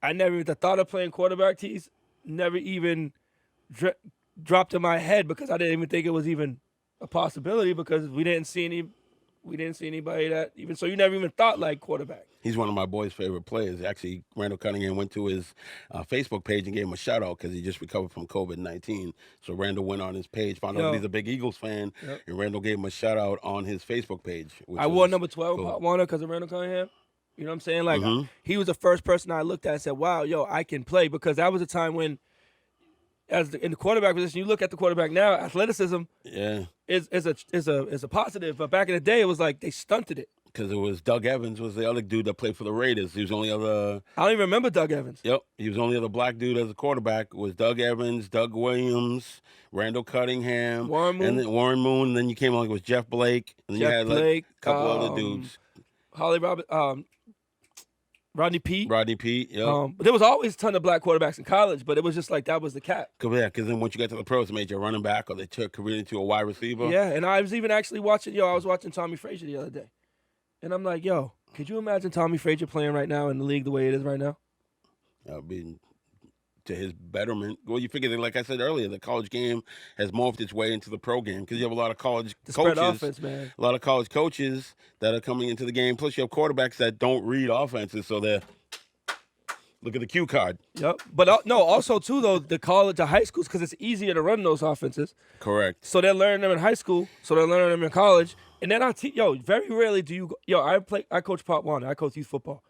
I never even thought of playing quarterback, Tease. Never even dropped in my head because I didn't even think it was even a possibility because we didn't see anybody that even so you never even thought like quarterback. He's one of my boy's favorite players. Actually, Randall Cunningham went to his Facebook page and gave him a shout out because he just recovered from COVID-19. So Randall went on his page, found out he's a big Eagles fan, and Randall gave him a shout out on his Facebook page. I wore number 12 cool. Warner because of Randall Cunningham. You know what I'm saying? Like he was the first person I looked at and said, "Wow, yo, I can play." Because that was a time when, in the quarterback position, you look at the quarterback now, athleticism, is a positive. But back in the day, it was like they stunted it. Because it was Doug Evans was the other dude that played for the Raiders. He was the only other. I don't even remember Doug Evans. Yep, he was the only other black dude as a quarterback. Was Doug Evans, Doug Williams, Randall Cunningham, Warren Moon, and then Warren Moon. And then you came along with Jeff Blake, and then you had a couple other dudes. Rodney Peete. Yep. But there was always a ton of black quarterbacks in college, but it was just like that was the cap. Yeah, because then once you got to the pros, it made you a running back or they took career into a wide receiver. Yeah, and I was even actually watching, I was watching Tommy Frazier the other day. And I'm like, yo, could you imagine Tommy Frazier playing right now in the league the way it is right now? That would be to his betterment. Well, you figure that, like I said earlier, the college game has morphed its way into the pro game because you have a lot of college coaches, offense, man. A lot of college coaches that are coming into the game. Plus, you have quarterbacks that don't read offenses, so they're look at the cue card. Yep, but no, also too though the college, the high schools, because it's easier to run those offenses. Correct. So they're learning them in high school, so they're learning them in college, and then very rarely do you go. I coach Pop Warner, I coach youth football.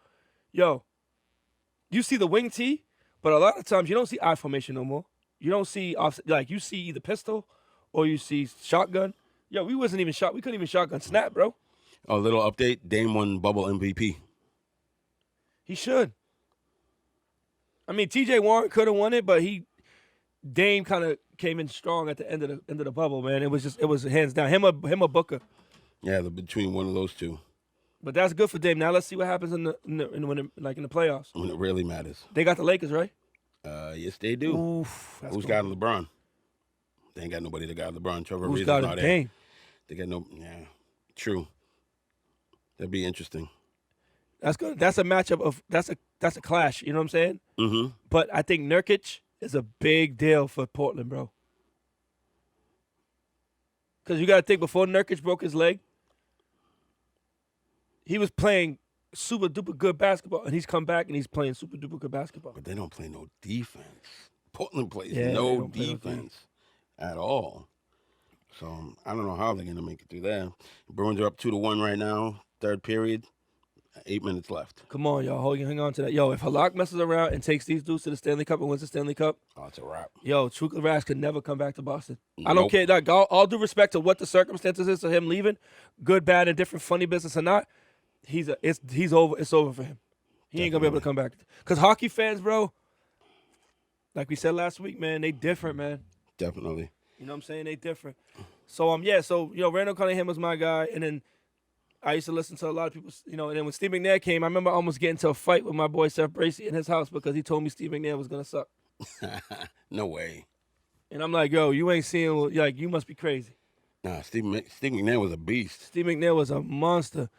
You see the wing tee. But a lot of times you don't see I formation no more. You don't see you see either pistol or you see shotgun. We wasn't even we couldn't even shotgun snap, bro. A little update: Dame won bubble MVP. He should. I mean, T.J. Warren could have won it, but Dame kind of came in strong at the end of the bubble, man. It was hands down him or Booker. Yeah, between one of those two. But that's good for Dame. Now let's see what happens in the playoffs. When it really matters. They got the Lakers, right? Yes, they do. Oof, who's got LeBron? They ain't got nobody that got LeBron. Trevor Who's Ariza's got not Dame? They got no. Yeah, true. That'd be interesting. That's good. That's a matchup of that's a clash. You know what I'm saying? Mm-hmm. But I think Nurkic is a big deal for Portland, bro. Because you got to think before Nurkic broke his leg. He was playing super duper good basketball, and he's come back and he's playing super duper good basketball. But they don't play no defense. Portland plays no no defense at all. So I don't know how they're gonna make it through there. Bruins are up 2-1 right now. Third period, 8 minutes left. Come on, y'all, hang on to that. If Halak messes around and takes these dudes to the Stanley Cup and wins the Stanley Cup, it's a wrap. Truka Rash could never come back to Boston. Nope. I don't care. Like, all due respect to what the circumstances is of him leaving, good, bad, and different, funny business or not. He's over. It's over for him. He ain't gonna be able to come back. Cause hockey fans, bro, like we said last week, man, they different, man. Definitely. You know what I'm saying? They different. So Randall Cunningham was my guy, and then I used to listen to a lot of people, and then when Steve McNair came, I remember almost getting into a fight with my boy Seth Bracey in his house because he told me Steve McNair was gonna suck. No way. And I'm like, yo, you ain't seeing, you must be crazy. Nah, Steve McNair was a beast. Steve McNair was a monster.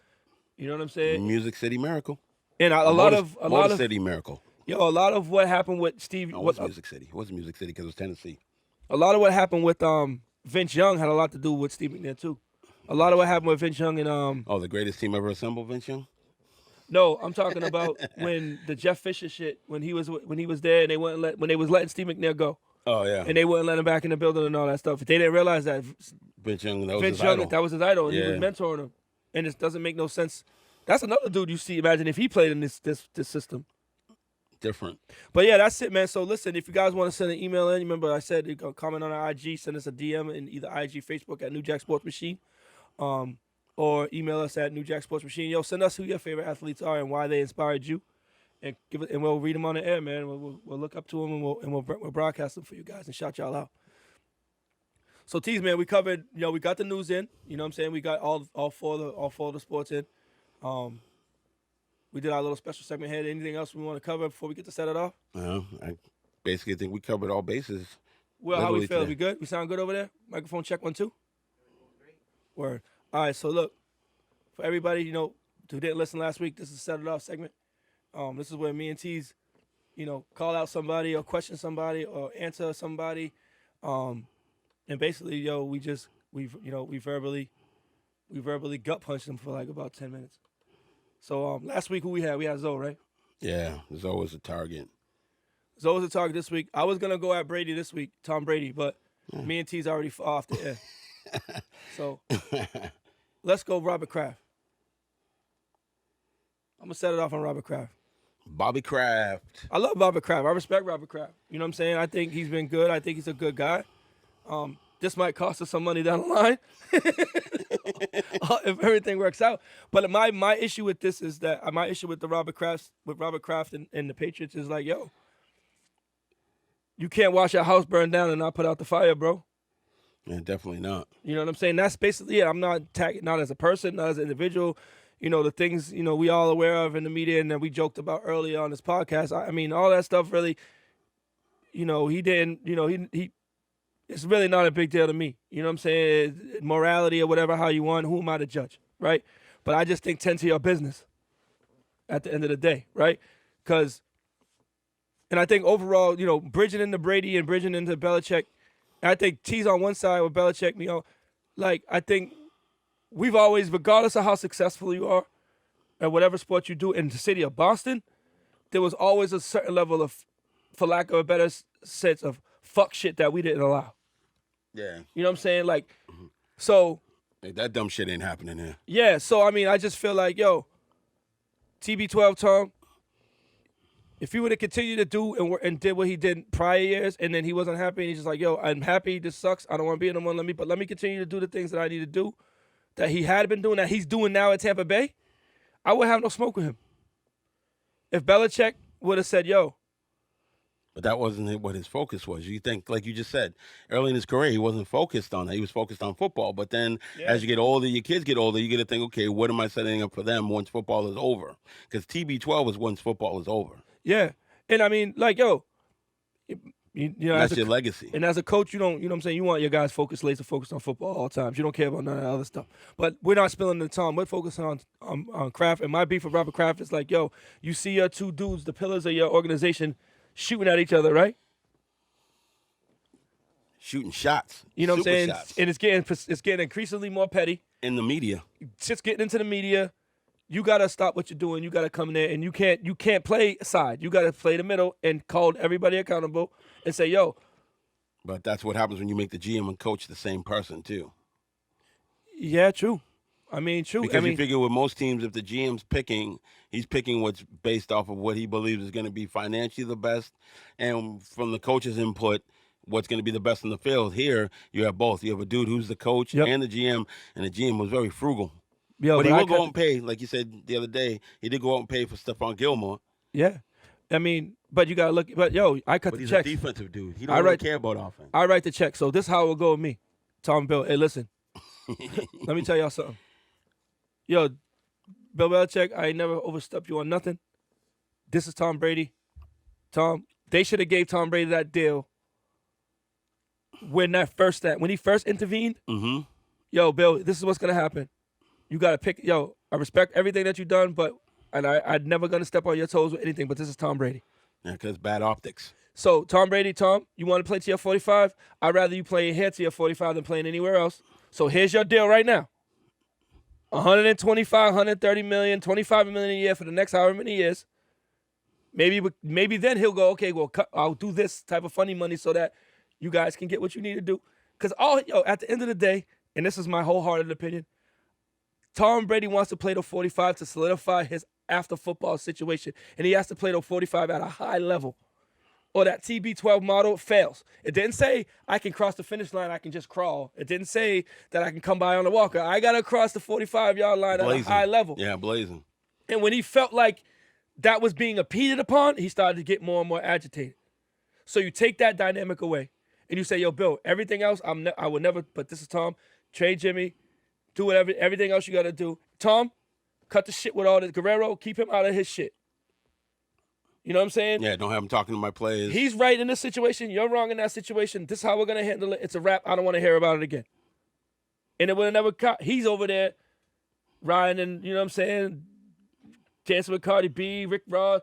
You know what I'm saying? Music City Miracle. And a lot of City Miracle. Yo, a lot of what happened with Steve. No, it was Music City. It wasn't Music City because it was Tennessee. A lot of what happened with Vince Young had a lot to do with Steve McNair too. A lot of what happened with Vince Young and Oh, the greatest team ever assembled, Vince Young? No, I'm talking about when the Jeff Fisher shit when he was there and when they was letting Steve McNair go. Oh, yeah. And they wouldn't let him back in the building and all that stuff. They didn't realize that Vince Young, that was Vince his Young, idol. that was his idol, and he Yeah. was mentoring him. And it doesn't make no sense. That's another dude you see. Imagine if he played in this system. Different. But yeah, that's it, man. So listen, if you guys want to send an email in, remember I said you can comment on our IG, send us a DM in either IG, Facebook at New Jack Sports Machine, or email us at New Jack Sports Machine. Yo, send us who your favorite athletes are and why they inspired you, and we'll read them on the air, man. We'll look up to them and we'll broadcast them for you guys and shout y'all out. So Tease, man, we covered. We got the news in. You know what I'm saying? We got all four of the sports in. We did our little special segment here. Anything else we want to cover before we get to set it off? I basically think we covered all bases. Well, how we literally feel? today. We good? We sound good over there? Microphone check 1 2. Word. All right. So look, for everybody who didn't listen last week, this is a set it off segment. This is where me and Tease, call out somebody or question somebody or answer somebody, and basically, we verbally gut punched them for like about 10 minutes. So last week who we had? We had Zoe, right? Yeah, there's always a target. Zoe was a target this week. I was gonna go at Brady this week, Tom Brady, but me and T's already off the air. So let's go Robert Kraft. I'm gonna set it off on Robert Kraft. Bobby Kraft. I love Robert Kraft. I respect Robert Kraft. You know what I'm saying? I think he's been good. I think he's a good guy. This might cost us some money down the line if everything works out. But my issue with this is that my issue with Robert Kraft and the Patriots is like, yo, you can't watch your house burn down and not put out the fire, bro. Yeah, definitely not. You know what I'm saying? That's basically it. I'm not attacking, not as a person, not as an individual. The things, we all aware of in the media and that we joked about earlier on this podcast. I mean, all that stuff really, he didn't, he it's really not a big deal to me. You know what I'm saying? Morality or whatever, how you want, who am I to judge, right? But I just think tend to your business at the end of the day, right? And I think overall, bridging into Brady and bridging into Belichick, I think T's on one side with Belichick, I think we've always, regardless of how successful you are at whatever sport you do in the city of Boston, there was always a certain level of, for lack of a better sense, of fuck shit that we didn't allow. Yeah. You know what I'm saying? So. Like, that dumb shit ain't happening here. Yeah, so, I just feel like, yo, TB12, Tom, if he would have continued to do and did what he did prior years, and then he wasn't happy, and he's just like, yo, I'm happy, this sucks, I don't want to be in no more, let me continue to do the things that I need to do, that he had been doing, that he's doing now at Tampa Bay, I would have no smoke with him. If Belichick would have said, yo. But that wasn't what his focus was. You think, like you just said, early in his career, he wasn't focused on that. He was focused on football. But then as you get older, your kids get older, you get to think, okay, what am I setting up for them once football is over? Because TB12 is once football is over. Yeah. And yo, that's your legacy. And as a coach, you know what I'm saying? You want your guys laser focused on football all times. You don't care about none of that other stuff. But we're not spilling the time. We're focusing on Kraft. And my beef with Robert Kraft is like, yo, you see your two dudes, the pillars of your organization, shooting at each other, right? Shooting shots. You know what I'm saying? Shots. And it's getting increasingly more petty. In the media. Shit's getting into the media. You gotta stop what you're doing. You gotta come in there, and you can't play side. You gotta play the middle and hold everybody accountable and say, yo. But that's what happens when you make the GM and coach the same person too. Yeah, true. True. Because you figure with most teams, if the GM's picking, he's picking what's based off of what he believes is going to be financially the best, and from the coach's input, what's going to be the best in the field. Here, you have both. You have a dude who's the coach and the GM, and the GM was very frugal. Yo, but he will go out and pay, like you said the other day. He did go out and pay for Stephon Gilmore. Yeah, but you gotta look. But yo, I cut but the he's checks. A defensive dude. He don't really care about offense. I write the check. So this is how it will go with me, Tom Bill. Hey, listen. Let me tell y'all something. Yo, Bill Belichick, I ain't never overstepped you on nothing. This is Tom Brady. Tom, they should have gave Tom Brady that deal when he first intervened. Mm-hmm. Yo, Bill, this is what's gonna happen. You gotta pick. Yo, I respect everything that you've done, but I'm never gonna step on your toes with anything. But this is Tom Brady. Yeah, because bad optics. So, Tom Brady, you want to play to your 45? I'd rather you play here to your 45 than playing anywhere else. So, here's your deal right now. 125, 130 million, 25 million a year for the next however many years. Maybe then he'll go, okay, well, I'll do this type of funny money so that you guys can get what you need to do. Because at the end of the day, and this is my wholehearted opinion, Tom Brady wants to play the 45 to solidify his after football situation, and he has to play the 45 at a high level, or that TB12 model fails. It didn't say I can cross the finish line, I can just crawl. It didn't say that I can come by on the walker. I got to cross the 45-yard line at a high level. Yeah, blazing. And when he felt like that was being impeded upon, he started to get more and more agitated. So you take that dynamic away, and you say, yo, Bill, everything else, I would never, but this is Tom, trade Jimmy, do whatever, everything else you got to do. Tom, cut the shit with all this. Guerrero, keep him out of his shit. You know what I'm saying? Yeah, don't have him talking to my players. He's right in this situation. You're wrong in that situation. This is how we're going to handle it. It's a wrap. I don't want to hear about it again. And it would have never caught. He's over there riding and, you know what I'm saying, dancing with Cardi B, Rick Ross.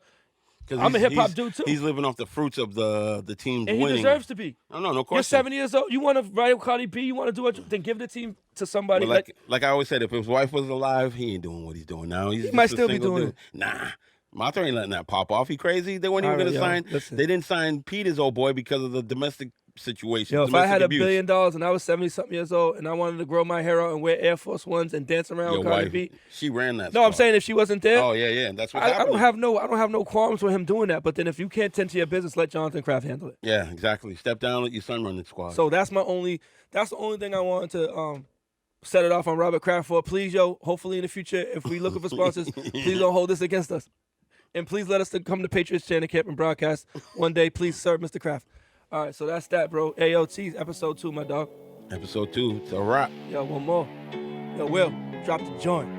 I'm a hip-hop dude, too. He's living off the fruits of the team's and winning. He deserves to be. No question. You're 7 years old. You want to ride with Cardi B? You want to do it? Then give the team to somebody. Well, like I always said, if his wife was alive, he ain't doing what he's doing now. He might still be doing it. Nah. Martha ain't letting that pop off. He crazy? They weren't even going to sign. Listen. They didn't sign Peter's old boy because of the domestic situation. Yo, if I had $1 billion and I was 70-something years old and I wanted to grow my hair out and wear Air Force Ones and dance around with Cardi B. She ran that. No, I'm saying if she wasn't there. Oh, yeah. That's what I happened. don't have no qualms with him doing that. But then if you can't tend to your business, let Jonathan Kraft handle it. Yeah, exactly. Step down, let your son run the squad. So that's the only thing I wanted to set it off on Robert Kraft for. Please, hopefully in the future, if we looking for sponsors, please don't hold this against us. And please let us come to Patriots Training Camp and broadcast one day. Please serve Mr. Kraft. All right, so that's that, bro. AOT's episode 2, my dog. Episode 2, it's a wrap. Yo, one more. Yo, Will, drop the joint.